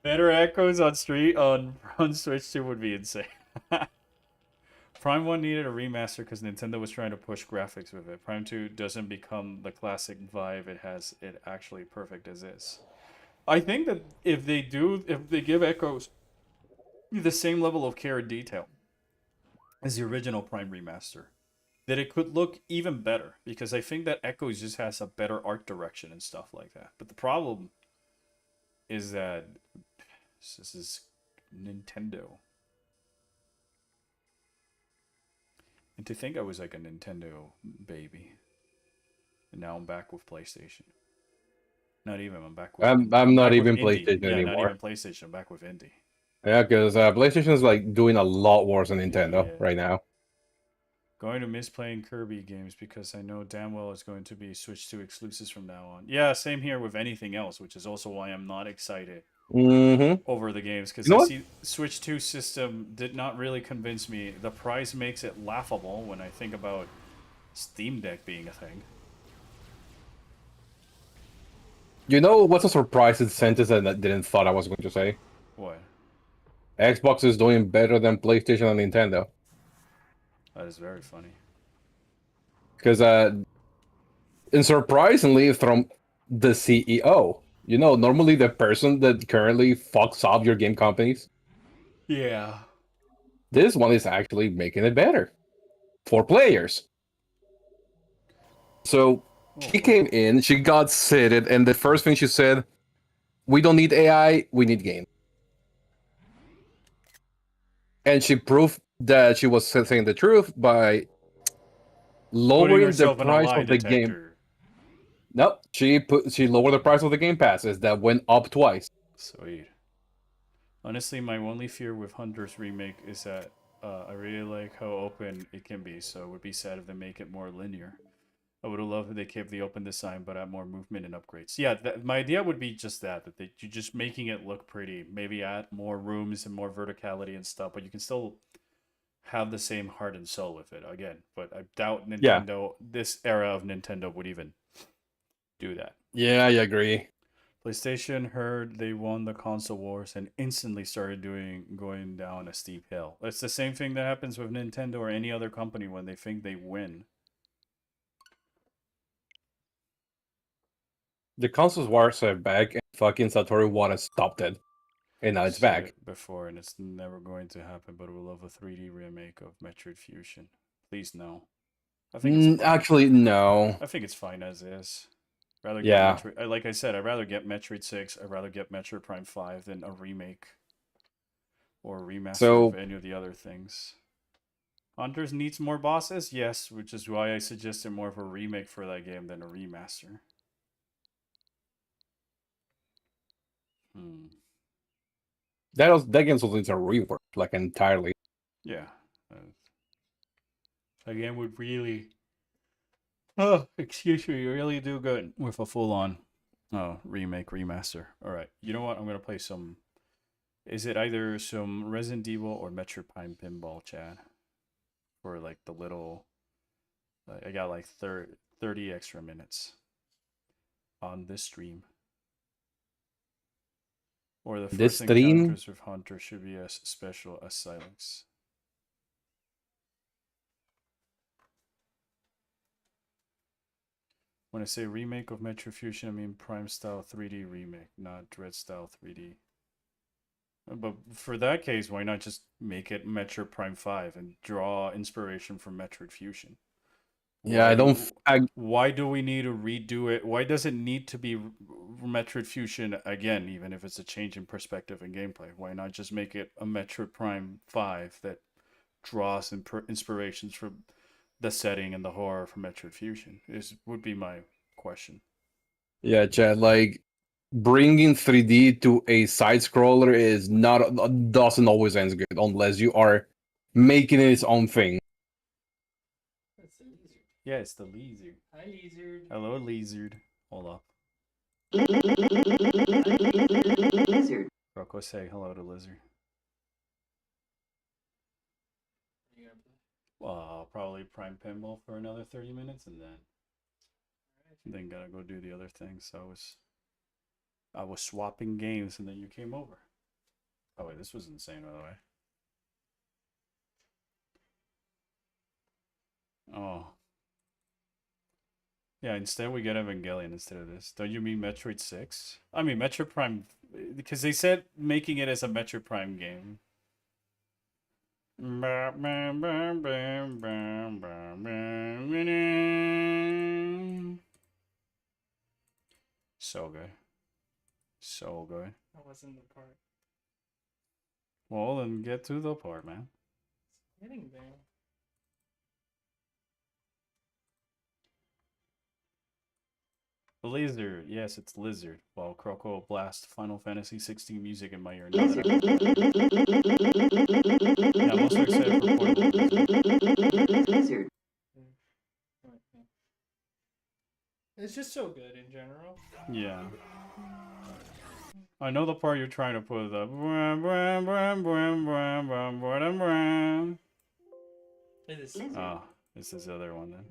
Better echoes on Switch 2 would be insane. Prime 1 needed a remaster because Nintendo was trying to push graphics with it. Prime 2 doesn't become the classic vibe it has, it actually perfect as is. I think that if they give Echoes the same level of care and detail as the original Prime remaster, that it could look even better, because I think that Echoes just has a better art direction and stuff like that. But the problem is that this is Nintendo. And to think I was like a Nintendo baby, and now I'm back with PlayStation. Not even, I'm back with... I'm not even PlayStation anymore. Not even PlayStation, I'm back with Indie. Yeah, because PlayStation is like doing a lot worse than Nintendo right now. Going to miss playing Kirby games because I know damn well it's going to be Switch 2 exclusives from now on. Yeah, same here with anything else, which is also why I'm not excited over the games, because I see Switch 2 system did not really convince me. The price makes it laughable when I think about Steam Deck being a thing. You know what's a surprising sentence that I didn't thought I was going to say? What? Xbox is doing better than PlayStation and Nintendo. That is very funny. Because, and surprisingly, from the CEO. You know, normally the person that currently fucks up your game companies, Yeah. this one is actually making it better for players. So she came in, she got seated, and the first thing she said, "We don't need AI, we need game." And she proved that she was saying the truth by Putting lowering the herself in a price lie of the game. detector. No, she lowered the price of the game passes that went up twice. Sweet. Honestly, my only fear with Hunter's remake is that I really like how open it can be, so it would be sad if they make it more linear. I would have loved if they kept the open design, but add more movement and upgrades. Yeah, my idea would be just that you're just making it look pretty. Maybe add more rooms and more verticality and stuff, but you can still have the same heart and soul with it again. But I doubt Yeah. Nintendo, this era of Nintendo, would even do that. Yeah, I agree. PlayStation heard they won the console wars and instantly started going down a steep hill. It's the same thing that happens with Nintendo or any other company when they think they win. The consoles wars are back, and fucking Satoru Iwata stopped it, and now it's Said back. it before, and it's never going to happen. But we'll love a 3D remake of Metroid Fusion. Please no. I think it's fine. Actually, no. I think it's fine as is. Rather get Yeah. Metroid. Like I said, I'd rather get Metroid 6. I'd rather get Metroid Prime 5 than a remake or a remaster of any of the other things. Hunters needs more bosses? Yes, which is why I suggested more of a remake for that game than a remaster. That game also needs a rework, like entirely. Yeah. That game would really... Oh, excuse me, you really do good with a full-on remake, remaster. Alright, you know what? I'm going to play some... Is it either some Resident Evil or Metroid Prime Pinball, Chad? For like the little... I got like 30 extra minutes on this stream. Or the This first stream? encounters with Hunter should be as special as Silence. When I say remake of Metro Fusion, I mean Prime style 3D remake, not Dread style 3D. But for that case, why not just make it Metroid Prime 5 and draw inspiration from Metroid Fusion? Yeah, Why do we need to redo it? Why does it need to be Metroid Fusion again, even if it's a change in perspective and gameplay? Why not just make it a Metroid Prime 5 that draws inspirations from the setting and the horror from Metroid Fusion? Would be my question. Yeah, Chad, like bringing 3D to a side scroller is not doesn't always end good unless you are making it its own thing. That's the lizard. Yeah, it's the lizard. Hi, lizard. Hello, lizard. Hold up. Lizard. Rocco, say hello to lizard. Probably Prime Pinball for another 30 minutes and then gotta go do the other thing. So I was swapping games and then you came over. Oh wait, this was insane by the way. Oh. Yeah, instead we get Evangelion instead of this. Don't you mean Metroid 6? I mean Metroid Prime, because they said making it as a Metroid Prime game. So good. So good. That wasn't the part. Well, then get to the part, man. It's getting there. Lizard, yes, it's Lizard. While Croco blast Final Fantasy 16 music in my ear. Lizard. Yeah, I'm also excited for Portable Lizard. It's just so good in general. Yeah. I know the part you're trying to put the. It is. Ah, this is the other one then.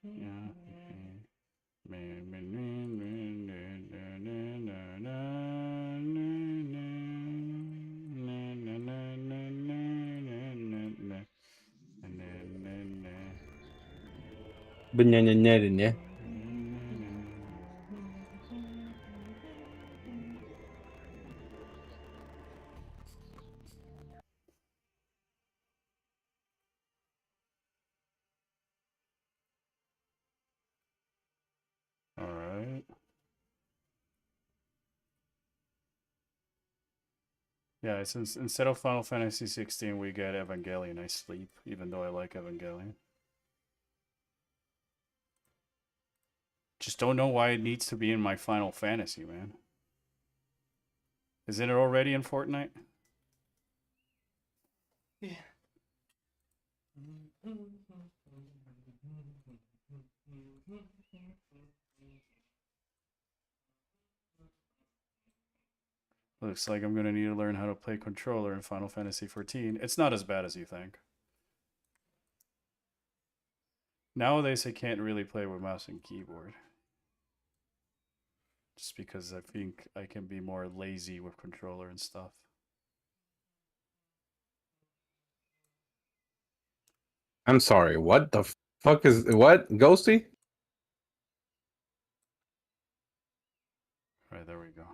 Yeah. Bener ya. All right. Yeah, since instead of Final Fantasy 16, we get Evangelion. I sleep, even though I like Evangelion. Just don't know why it needs to be in my Final Fantasy, man. Isn't it already in Fortnite? Yeah. Looks like I'm gonna need to learn how to play controller in Final Fantasy 14. It's not as bad as you think. Nowadays, I can't really play with mouse and keyboard. Just because I think I can be more lazy with controller and stuff. I'm sorry. What the fuck is what? Ghosty? Right, there we go.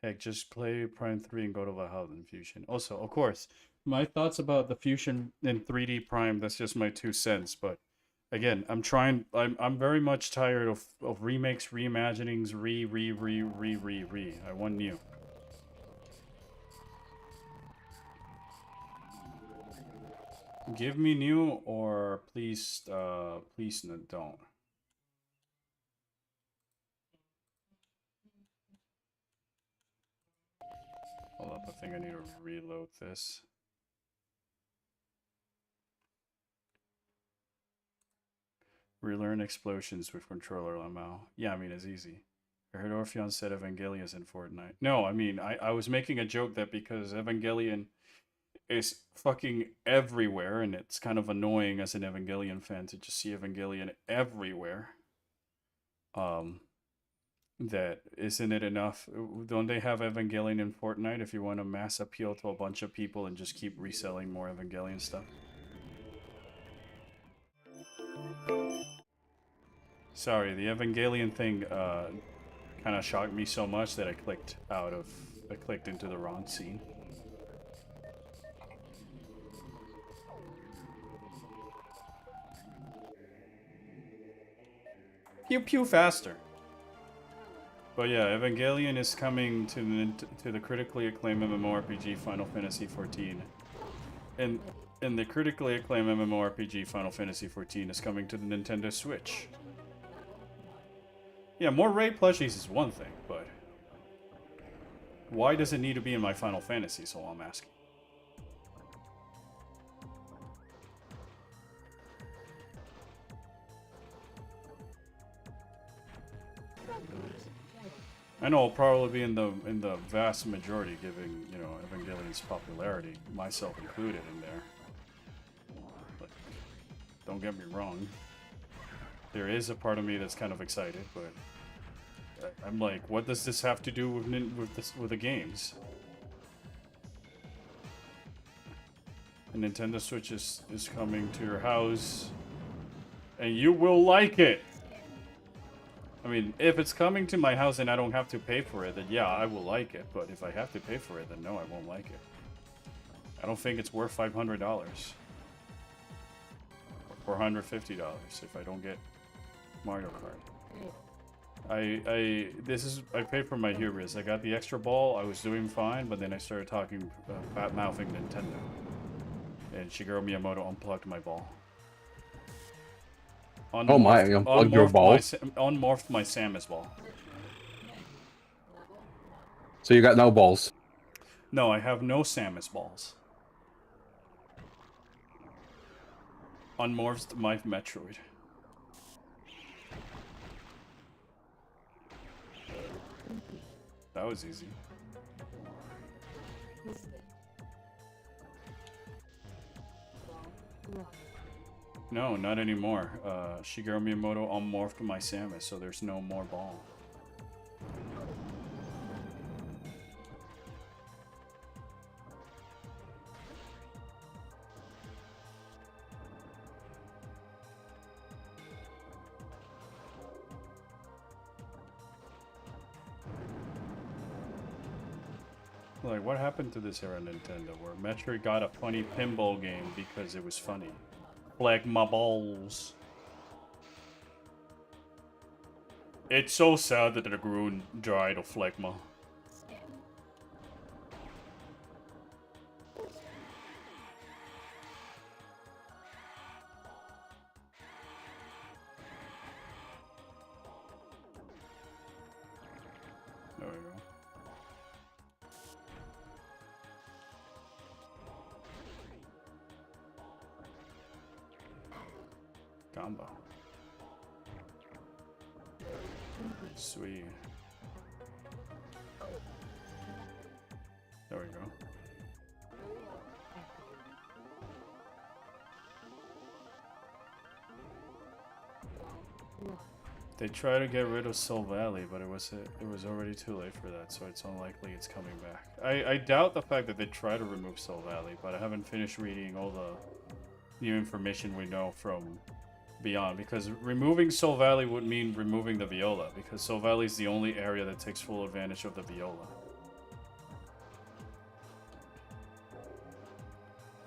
Heck, just play Prime 3 and go to Valhalla in Fusion. Also, of course, my thoughts about the Fusion in 3D Prime, that's just my 2 cents, but again, I'm very much tired of remakes, reimaginings, re. I want new. Give me new, or please don't. Hold up, I think I need to reload this. Relearn explosions with controller Lamau. Yeah, I mean, it's easy. I heard Orpheon said Evangelion is in Fortnite. No, I mean, I was making a joke that because Evangelion is fucking everywhere, and it's kind of annoying as an Evangelion fan to just see Evangelion everywhere. That isn't it enough? Don't they have Evangelion in Fortnite if you want to mass appeal to a bunch of people and just keep reselling more Evangelion stuff? Sorry, the Evangelion thing kind of shocked me so much that I clicked into the wrong scene. Pew pew faster. But yeah, Evangelion is coming to the critically acclaimed MMORPG Final Fantasy XIV, and the critically acclaimed MMORPG Final Fantasy XIV is coming to the Nintendo Switch. Yeah, more Ray plushies is one thing, but why does it need to be in my Final Fantasy? So I'm asking. I know I'll probably be in the vast majority, given Evangelion's popularity, myself included in there. But don't get me wrong, there is a part of me that's kind of excited, but I'm like, what does this have to do with the games? The Nintendo Switch is coming to your house, and you will like it. I mean, if it's coming to my house and I don't have to pay for it, then yeah, I will like it. But if I have to pay for it, then no, I won't like it. I don't think it's worth $500 or $450 if I don't get Mario Kart. I paid for my hubris. I got the extra ball. I was doing fine, but then I started talking bad mouthing Nintendo, and Shigeru Miyamoto unplugged my ball. Oh my, you unplugged your balls? Unmorphed my Samus ball. So you got no balls? No, I have no Samus balls. Unmorphed my Metroid. That was easy. No, not anymore. Shigeru Miyamoto unmorphed my Samus, so there's no more ball. Like, what happened to this era Nintendo, where Metroid got a funny pinball game because it was funny? Like my balls. It's so sad that the Groon died of phlegma. There we go. Combo. Sweet. There we go. They try to get rid of Soul Valley, but it was already too late for that, so it's unlikely it's coming back. I doubt the fact that they try to remove Soul Valley, but I haven't finished reading all the new information we know from Beyond, because removing Soul Valley would mean removing the Viola, because Soul Valley is the only area that takes full advantage of the Viola.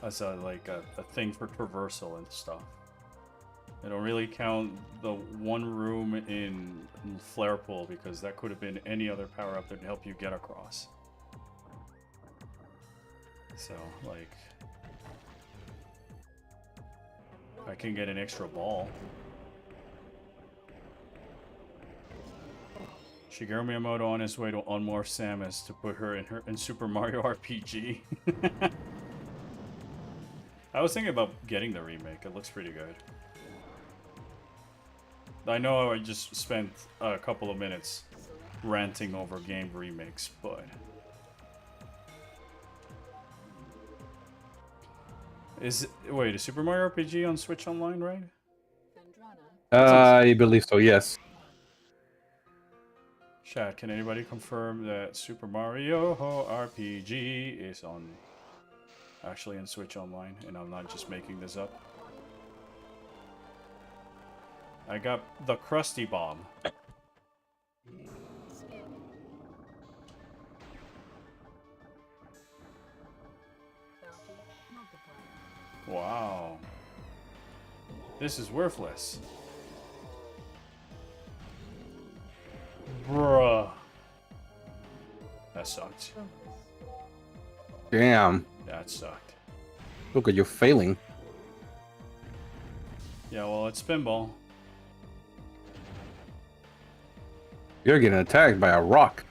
As a thing for traversal and stuff. They don't really count the one room in Flare Pool, because that could have been any other power-up that would help you get across. So, like, I can get an extra ball. Shigeru Miyamoto on his way to unmorph Samus to put her in Super Mario RPG. I was thinking about getting the remake. It looks pretty good. I know I just spent a couple of minutes ranting over game remakes, but wait, is Super Mario RPG on Switch Online, right? I believe so, yes. Chat, can anybody confirm that Super Mario RPG is actually on Switch Online, and I'm not just making this up? I got the Krusty Bomb. Wow. This is worthless. Bruh. That sucked. Damn. That sucked. Look at you failing. Yeah, well, it's Pinball. You're getting attacked by a rock.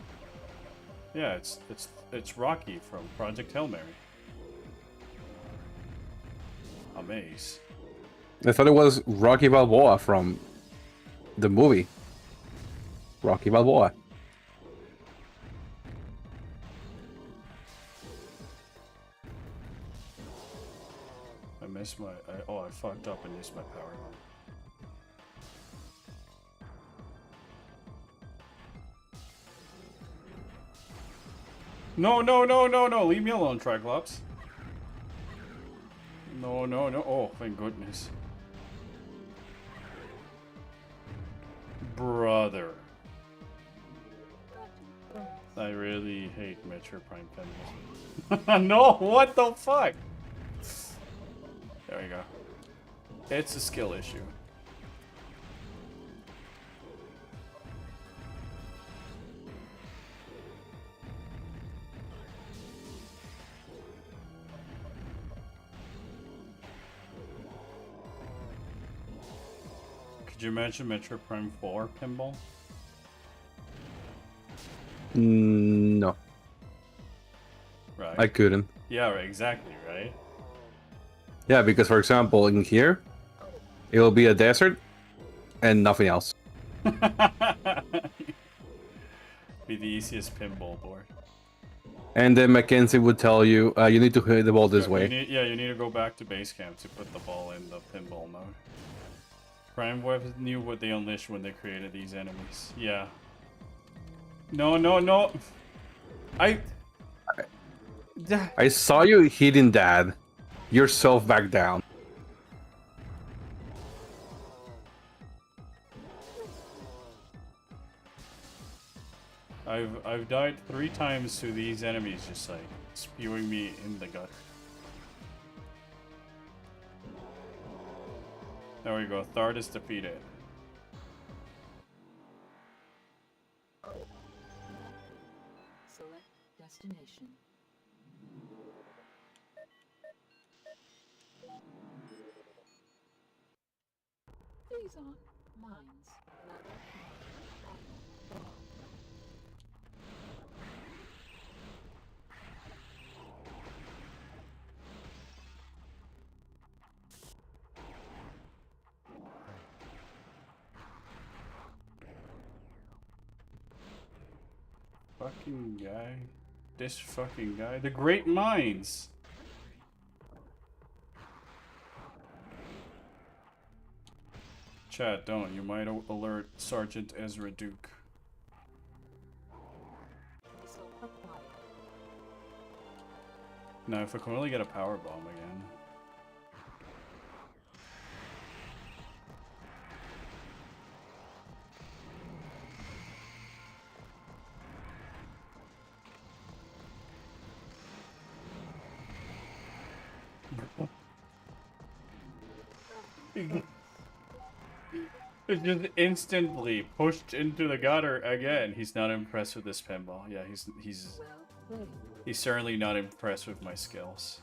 Yeah, it's Rocky from Project Hail Mary. Amaze. I thought it was Rocky Balboa from the movie. Rocky Balboa. I missed my... I fucked up and used my power bomb. No, no, no, no, no. Leave me alone, Triclops. No, no, no. Oh, thank goodness. Brother. I really hate Metroid Prime Pinball. No, what the fuck? There we go. It's a skill issue. Could you imagine Metroid Prime 4 pinball? No, Right. I couldn't. Yeah, right, exactly, right? Yeah, because for example, in here, it will be a desert and nothing else. Be the easiest pinball board. And then Mackenzie would tell you, you need to hit the ball this way. You need to go back to base camp to put the ball in the pinball mode. Prime Web knew what they unleashed when they created these enemies. Yeah. No, no, no. I saw you hitting that. Yourself back down. I've died 3 times to these enemies just like spewing me in the gutter. There we go. Thard is defeated. Select destination. Phazon Mines. Fucking guy. This fucking guy. The Great Minds! Chat, don't. You might alert Sergeant Ezra Duke. Now, if I can only get a power bomb again. It's just instantly pushed into the gutter again. He's not impressed with this pinball. Yeah, he's certainly not impressed with my skills.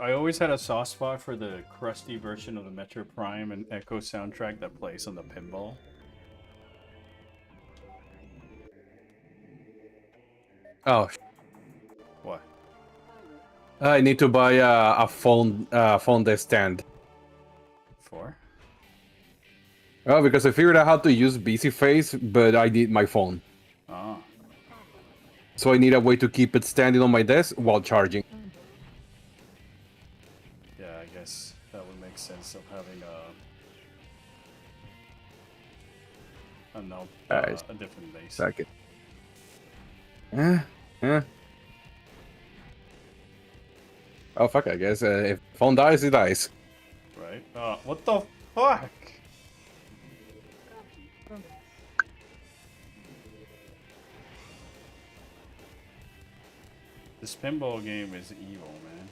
I always had a soft spot for the crusty version of the Metroid Prime and Echo soundtrack that plays on the pinball. Oh. What? I need to buy a phone desk stand. For? Oh, because I figured out how to use BC Face, but I need my phone. Ah. So I need a way to keep it standing on my desk while charging. Yeah, I guess that would make sense of having a different base. Second. Yeah. Oh fuck! I guess if phone dies, it dies. Right? What the fuck? This pinball game is evil, man.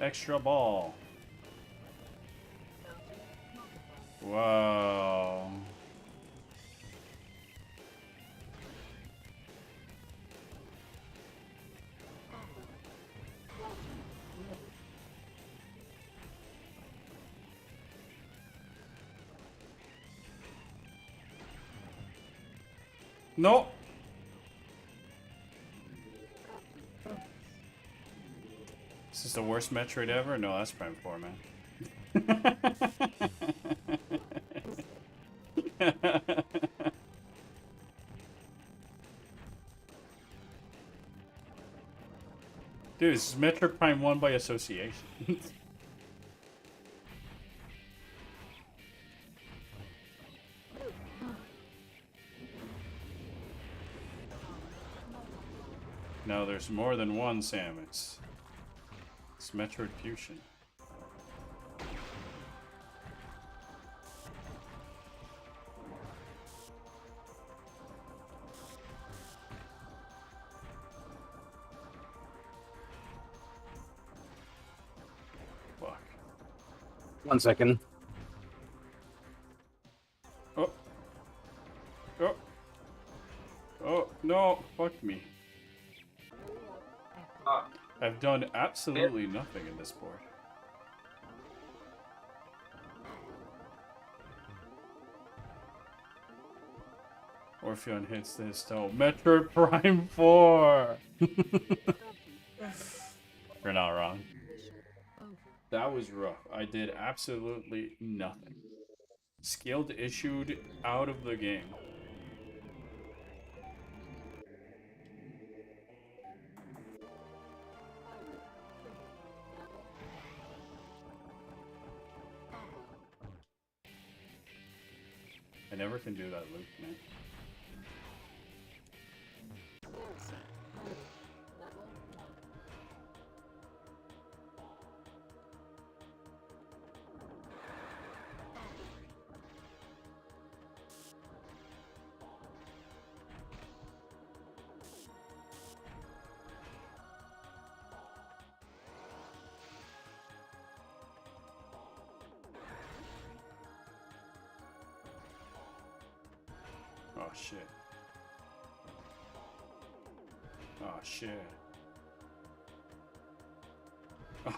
Extra ball. Wow. No. This is the worst Metroid ever? No, that's Prime 4, man. Dude, this is Metroid Prime 1 by association. No, there's more than one Samus. It's Metroid Fusion. Fuck. 1 second. Oh. Oh. Oh, no. Fuck me. I've done absolutely nothing in this board. Orpheon hits this toe. Metroid Prime 4! You're not wrong. That was rough. I did absolutely nothing. Skilled issued out of the game. I never can do that loop, man. Oh shit. Oh shit.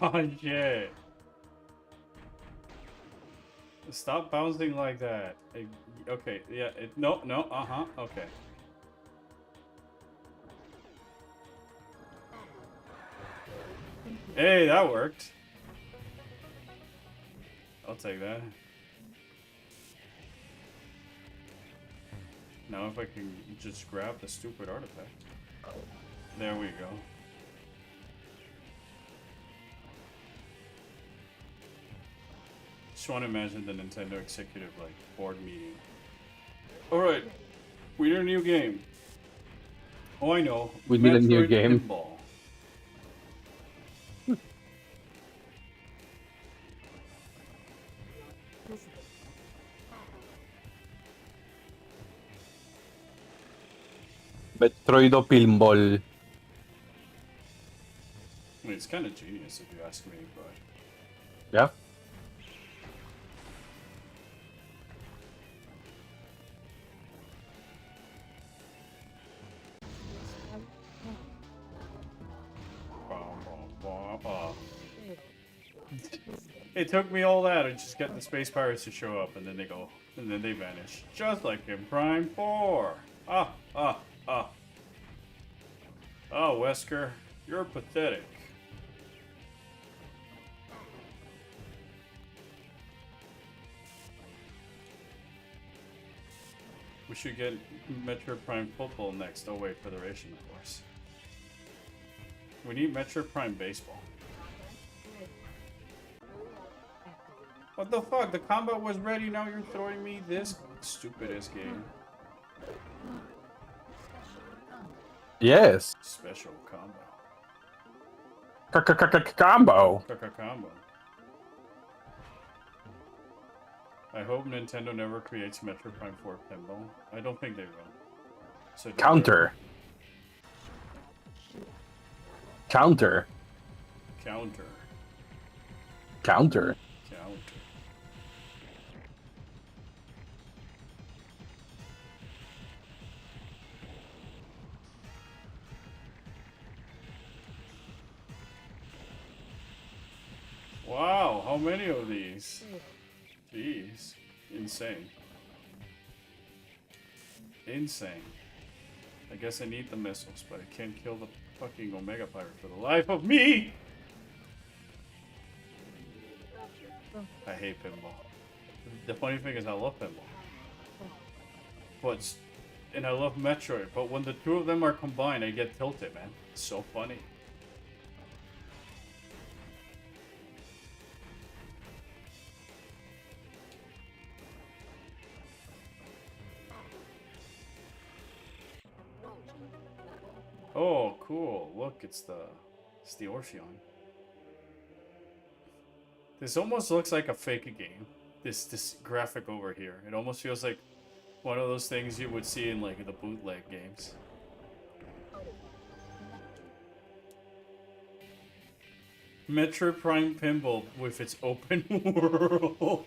Oh shit. Stop bouncing like that. Okay, yeah, no, okay. Hey, that worked. I'll take that. Now if I can just grab the stupid artifact. There we go. Just want to imagine the Nintendo executive like board meeting. Alright, we need a new game. Oh, I know. We need a new Metroid game. Pinball. Metroid Pinball. I mean, it's kind of genius if you ask me, but Yeah. it took me all that to just get the space pirates to show up, and then they go, and then they vanish, just like in Prime 4. Ah. Oh, Wesker, you're pathetic. We should get Metroid Prime Football next. Oh wait, Federation, of course. We need Metroid Prime Baseball. What the fuck? The combat was ready, now you're throwing me this stupid-ass game. Yes. Special combo. Combo. Combo. I hope Nintendo never creates Metroid Prime 4 pinball. I don't think they will. So Counter. Counter. Counter. Counter. Counter. Wow, how many of these? Jeez. Insane. Insane. I guess I need the missiles, but I can't kill the fucking Omega Pirate for the life of me! I hate pinball. The funny thing is I love pinball. And I love Metroid, but when the two of them are combined, I get tilted, man. It's so funny. Oh, cool. Look, it's the Orpheon. This almost looks like a fake game. This graphic over here. It almost feels like one of those things you would see in like the bootleg games. Metroid Prime Pinball with its open world.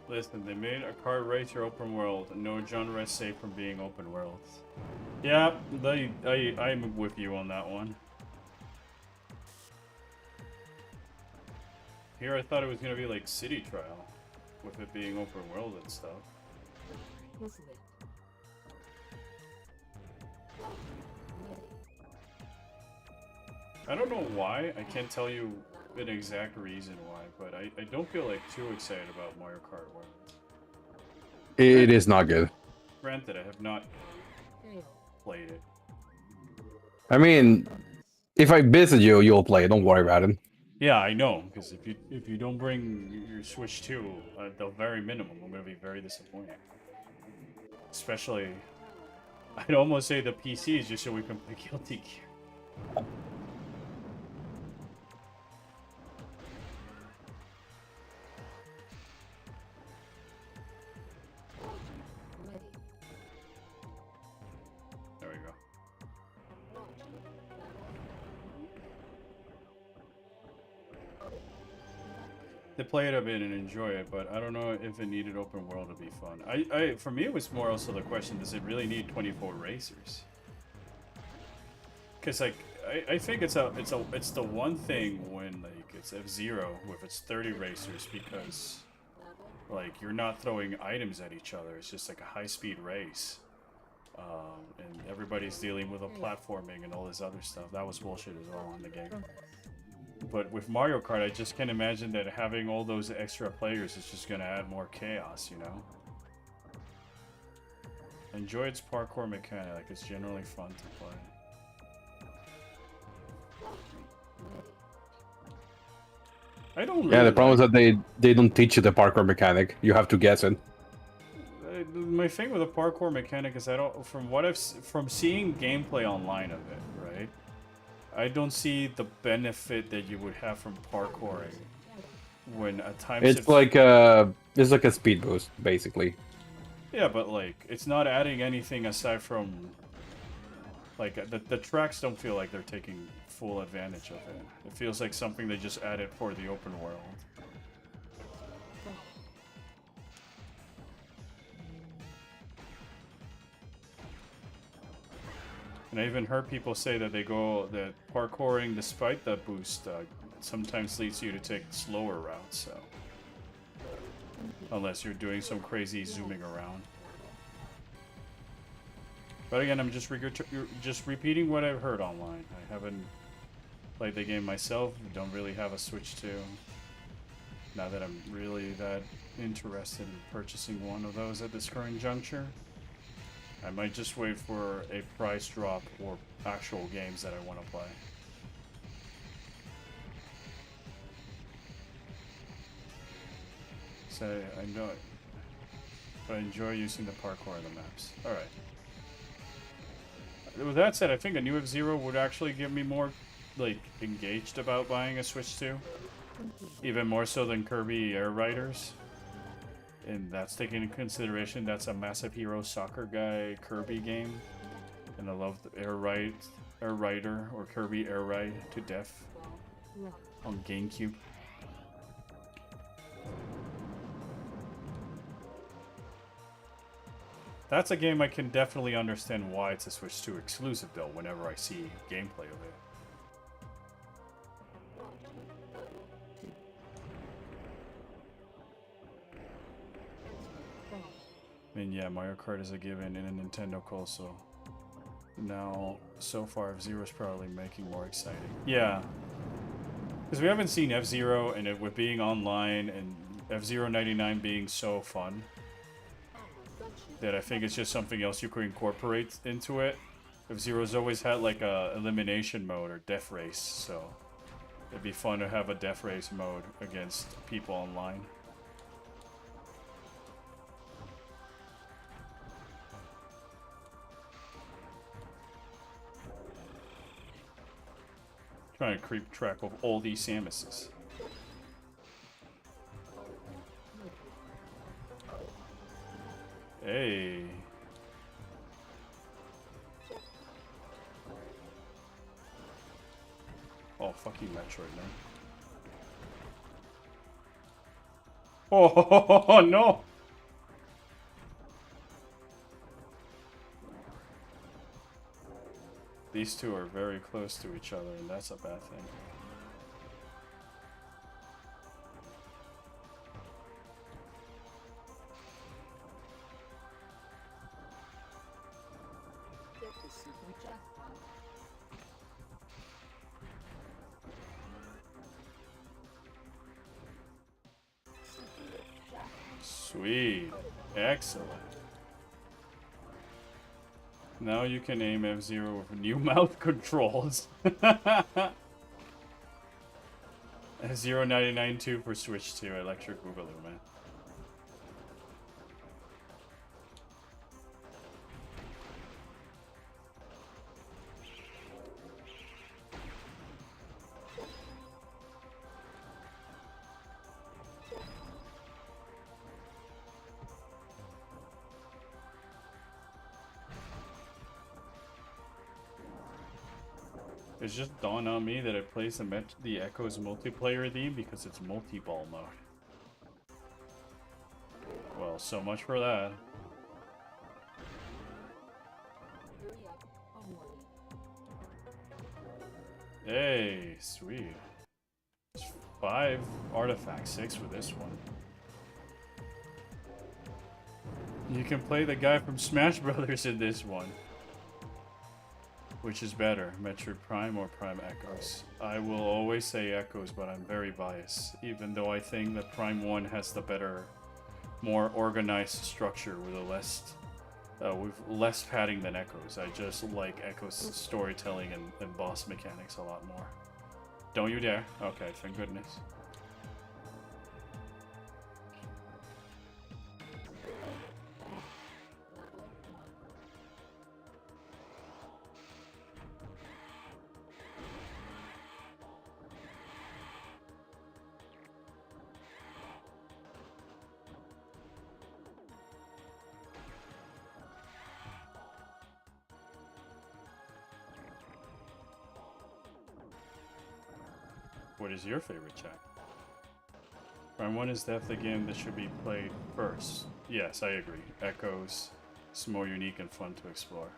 Listen, they made a car racer open world. No genre is safe from being open worlds. Yeah, I'm with you on that one. Here I thought it was gonna be like City Trial, with it being open world and stuff. I don't know why. I can't tell you an exact reason why, but I don't feel like too excited about Mario Kart World. It is not good. Granted, I have not played it. I mean, if I visit you, you'll play it. Don't worry about it. Yeah, I know, because if you don't bring your Switch 2, at the very minimum, I'm gonna be very disappointed. Especially, I'd almost say the PC is just so we can play Guilty Gear. There we go. They play it a bit and enjoy it, but I don't know if it needed open world to be fun. For me, it was more also the question: does it really need 24 racers? Because like, I think it's the one thing when like it's F-Zero with its 30 racers, because like you're not throwing items at each other. It's just like a high-speed race, and everybody's dealing with a platforming and all this other stuff. That was bullshit as well in the game. But with Mario Kart, I just can't imagine that having all those extra players is just going to add more chaos, you know? Enjoy its parkour mechanic, like it's generally fun to play. I don't really Yeah, the problem is that they don't teach you the parkour mechanic. You have to guess it. My thing with the parkour mechanic is from seeing gameplay online of it, right? I don't see the benefit that you would have from parkouring when at times It's like a speed boost, basically. Yeah, but like it's not adding anything aside from like the tracks don't feel like they're taking full advantage of it. It feels like something they just added for the open world. And I even heard people say that that parkouring, despite the boost, sometimes leads you to take slower routes. So, unless you're doing some crazy zooming around. But again, I'm just repeating what I've heard online. I haven't played the game myself. Don't really have a Switch 2. Not that I'm really that interested in purchasing one of those at this current juncture. I might just wait for a price drop or actual games that I want to play. So I know it, but I enjoy using the parkour in the maps. Alright. With that said, I think a new F-Zero would actually get me more, like, engaged about buying a Switch 2. Even more so than Kirby Air Riders. And that's taken into consideration that's a Massive Hero Soccer Guy Kirby game. And I love the Air Rider or Kirby Air Ride to death on GameCube. That's a game I can definitely understand why it's a Switch 2 exclusive though, whenever I see gameplay of it. I mean, yeah, Mario Kart is a given in a Nintendo console. Now, so far, F-Zero is probably making more exciting. Yeah. Because we haven't seen F-Zero, and it with being online, and F-Zero 99 being so fun, that I think it's just something else you could incorporate into it. F-Zero's always had, like, a elimination mode, or death race, so it'd be fun to have a death race mode against people online. Trying to keep track of all these Samuses. Hey. Oh, fuck you, Metroid, man. Oh, no! These two are very close to each other, and that's a bad thing. Get the super jackpot. Sweet. Excellent. Now you can aim F-Zero with new mouth controls. F-Zero 99.2 for Switch 2 Electric Boogaloo, man. It's just dawned on me that it plays the Echoes multiplayer theme because it's multi-ball mode. Well, so much for that. Hurry up. Awarded. Hey, sweet. It's 5 artifacts, 6 for this one. You can play the guy from Smash Brothers in this one. Which is better, Metroid Prime or Prime Echoes? I will always say Echoes, but I'm very biased, even though I think that Prime 1 has the better, more organized structure with less padding than Echoes. I just like Echoes' storytelling and boss mechanics a lot more. Don't you dare. Okay, thank goodness. What is your favorite chat? Prime 1 is definitely a game that should be played first. Yes, I agree. Echoes is more unique and fun to explore.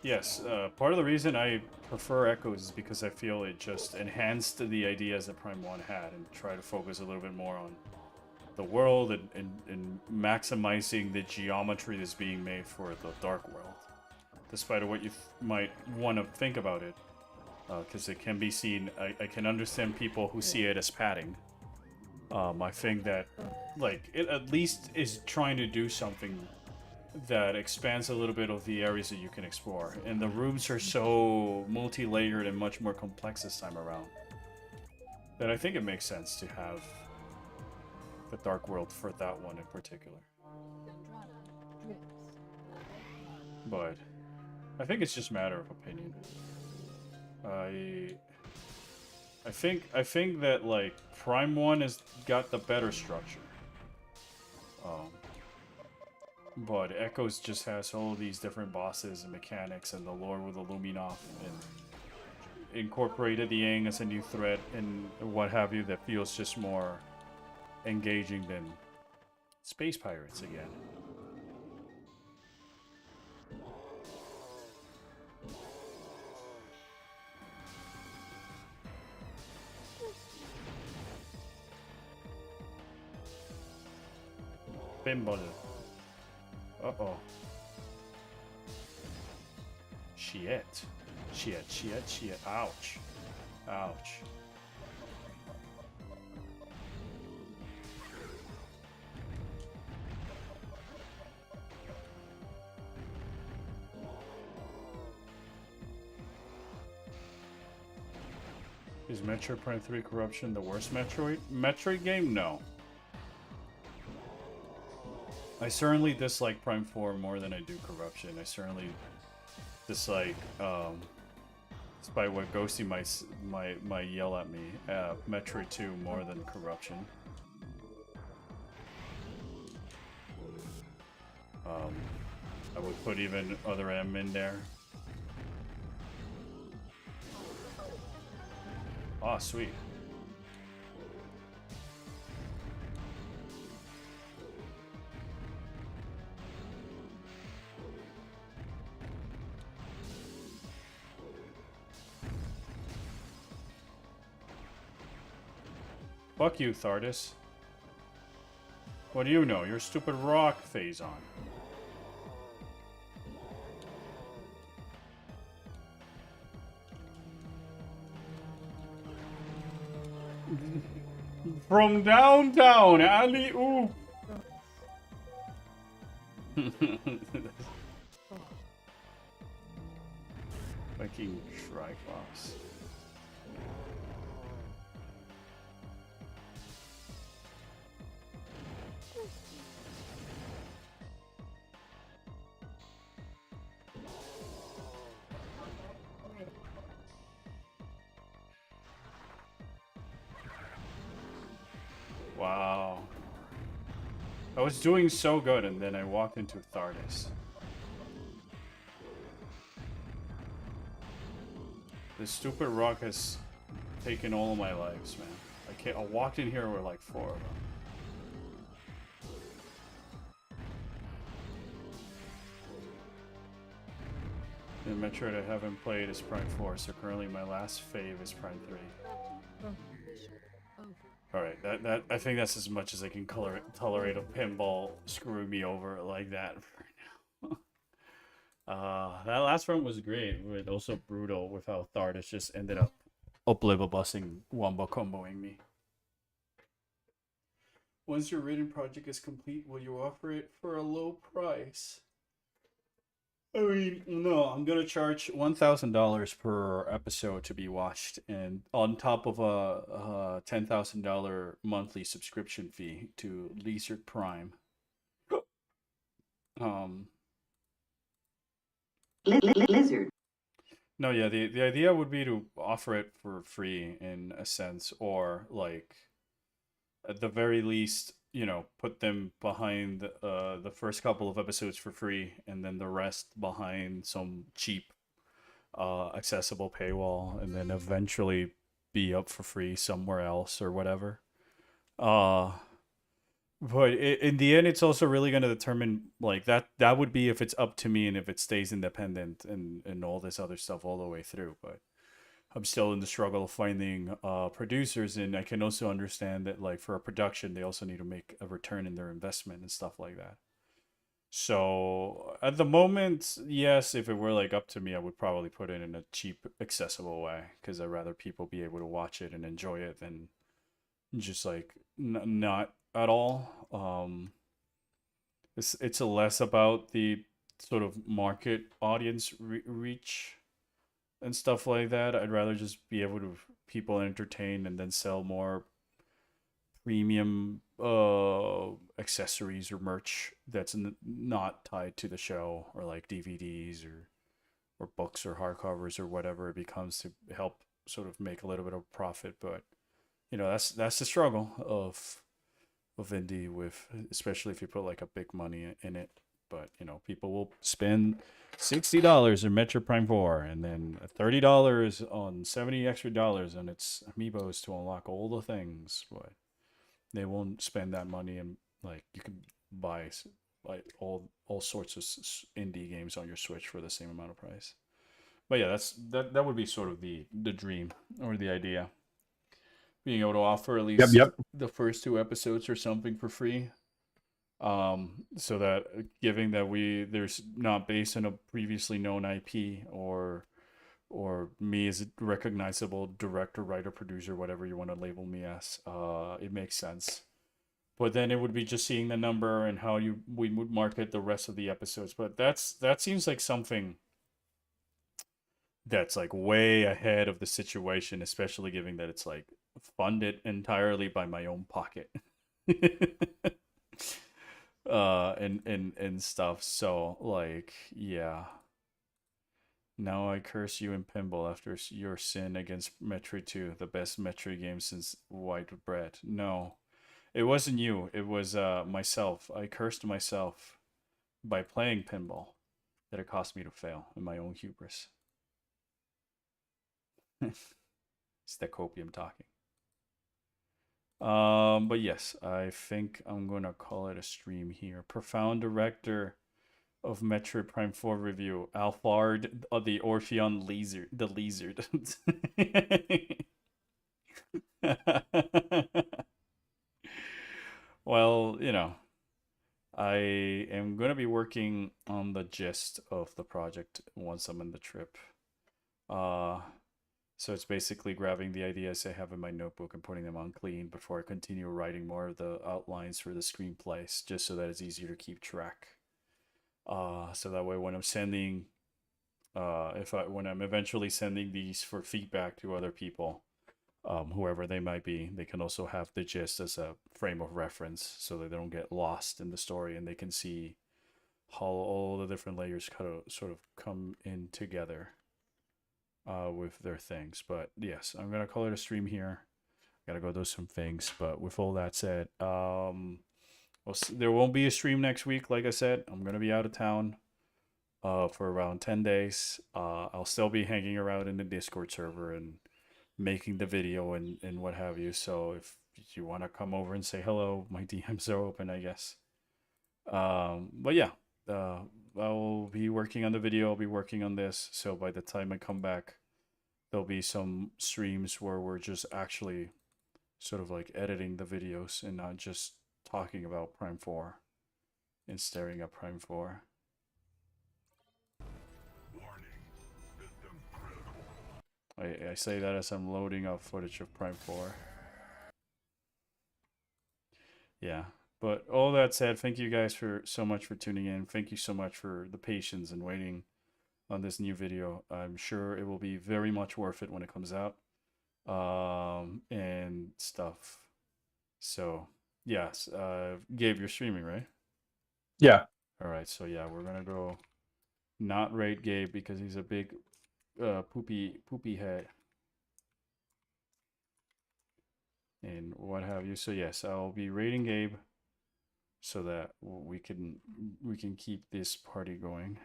Yes, part of the reason I prefer Echoes is because I feel it just enhanced the ideas that Prime 1 had and try to focus a little bit more on the world and maximizing the geometry that's being made for the Dark World. Despite what you might want to think about it. Because it can be seen, I can understand people who see it as padding. I think that, like, it at least is trying to do something that expands a little bit of the areas that you can explore. And the rooms are so multi-layered and much more complex this time around that I think it makes sense to have the Dark World for that one in particular. Dendrana drifts. But I think it's just a matter of opinion. I think that like Prime 1 has got the better structure. But Echoes just has all these different bosses and mechanics and the lore with the Luminoff and incorporated the Aang as a new threat and what have you that feels just more engaging than Space Pirates again. Pinball. Uh-oh. Shit. Shit, shit, shit. Ouch. Ouch. Is Metroid Prime 3 Corruption the worst Metroid game? No. I certainly dislike Prime 4 more than I do Corruption. I certainly dislike, despite what Ghosty might yell at me, Metroid 2 more than Corruption. I would put even other M in there. Oh, sweet. Fuck you, Thardis. What do you know? You're stupid rock phase on. From downtown, alley oop. Fucking Trifox. Wow. I was doing so good and then I walked into Thardis. This stupid rock has taken all of my lives, man. I walked in here with like 4 of them. The Metroid I haven't played is Prime 4, so currently my last fave is Prime 3. Alright, that I think that's as much as I can tolerate a pinball screwing me over like that for now. That last run was great, but also brutal with how Thardis just ended up oblivious-bussing wombo comboing me. Once your written project is complete, will you offer it for a low price? I mean, no, I'm gonna charge $1,000 per episode to be watched, and on top of a $10,000 monthly subscription fee to Lizard Prime. Lizard. No, yeah, the idea would be to offer it for free in a sense, or like at the very least, you know, put them behind the first couple of episodes for free, and then the rest behind some cheap, accessible paywall, and then eventually be up for free somewhere else or whatever. But in the end, it's also really going to determine like that would be if it's up to me and if it stays independent and all this other stuff all the way through. But I'm still in the struggle of finding producers, and I can also understand that like for a production, they also need to make a return in their investment and stuff like that. So at the moment, yes, if it were like up to me, I would probably put it in a cheap, accessible way because I'd rather people be able to watch it and enjoy it than just like not at all. It's less about the sort of market audience reach and stuff like that. I'd rather just be able to people entertain and then sell more premium accessories or merch that's not tied to the show, or like DVDs or books or hardcovers or whatever it becomes, to help sort of make a little bit of profit. But you know, that's the struggle of indie, with especially if you put like a big money in it. But you know, people will spend $60 in Metro Prime 4 and then $30 on 70 extra dollars on its amiibos to unlock all the things. But they won't spend that money, and like you can buy like all sorts of indie games on your Switch for the same amount of price. But yeah, that would be sort of the dream or the idea. Being able to offer at least the first 2 episodes or something for free. So that giving that there's not based on a previously known IP or me as a recognizable director, writer, producer, whatever you want to label me as, it makes sense. But then it would be just seeing the number and how we would market the rest of the episodes. But that seems like something that's like way ahead of the situation, especially given that it's like funded entirely by my own pocket. And stuff. So like, yeah. Now I curse you in pinball after your sin against Metroid 2, the best Metroid game since White Bread. No, it wasn't you. It was myself. I cursed myself by playing pinball that it cost me to fail in my own hubris. It's the copium talking. But yes, I think I'm gonna call it a stream here. Profound director of Metroid Prime 4 review, Alphard, the Orpheon Lizard, the Lizard. Well, you know, I am gonna be working on the gist of the project once I'm in the trip. So it's basically grabbing the ideas I have in my notebook and putting them on clean before I continue writing more of the outlines for the screenplays, just so that it's easier to keep track. So that way when I'm sending, when I'm eventually sending these for feedback to other people, whoever they might be, they can also have the gist as a frame of reference, so that they don't get lost in the story and they can see how all the different layers kind of sort of come in together. With their things. But yes, I'm gonna call it a stream here. Gotta go do some things. But with all that said, there won't be a stream next week. Like I said, I'm gonna be out of town for around 10 days. I'll still be hanging around in the Discord server and making the video and what have you. So if you want to come over and say hello, my DMs are open, I guess. But yeah, I'll be working on the video. I'll be working on this. So by the time I come back, there'll be some streams where we're just actually sort of like editing the videos and not just talking about Prime 4 and staring at Prime 4. I say that as I'm loading up footage of Prime 4. Yeah. But all that said, thank you guys so much for tuning in. Thank you so much for the patience and waiting on this new video. I'm sure it will be very much worth it when it comes out. And stuff. So, yes. Gabe, you're streaming, right? Yeah. All right. So, yeah, we're going to go not rate Gabe because he's a big poopy head. And what have you. So, yes, I'll be rating Gabe so that we can keep this party going.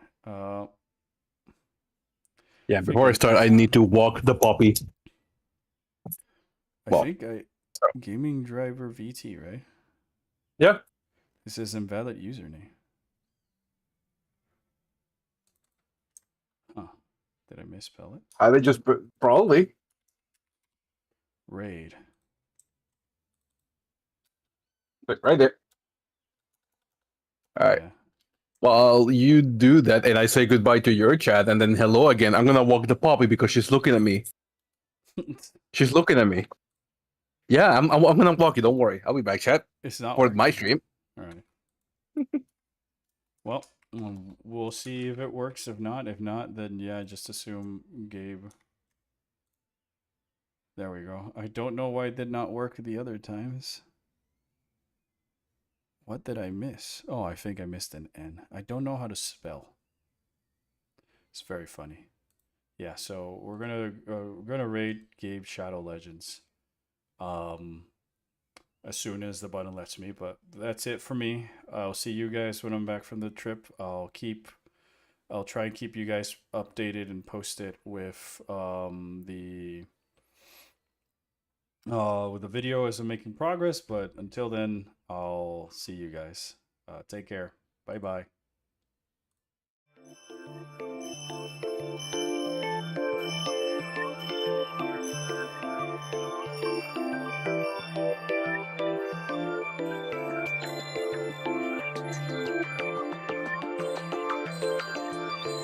Yeah, before I start, I need to walk the puppy. I think Gaming Driver VT, right? Yeah. This is invalid username. Huh. Did I misspell it? I would just probably. Raid. Right there. All right. Yeah. While you do that and I say goodbye to your chat and then hello again, I'm gonna walk the puppy because she's looking at me. She's looking at me. Yeah, I'm gonna walk you. Don't worry. I'll be back, chat. It's not For working. my stream. All right. Well, we'll see if it works. If not, then yeah, just assume Gabe. There we go. I don't know why it did not work the other times. What did I miss? Oh, I think I missed an N. I don't know how to spell. It's very funny. Yeah, so we're gonna raid Gabe Shadow Legends. As soon as the button lets me, but that's it for me. I'll see you guys when I'm back from the trip. I'll try and keep you guys updated and posted with the video as I'm making progress, but until then, I'll see you guys. Take care. Bye bye.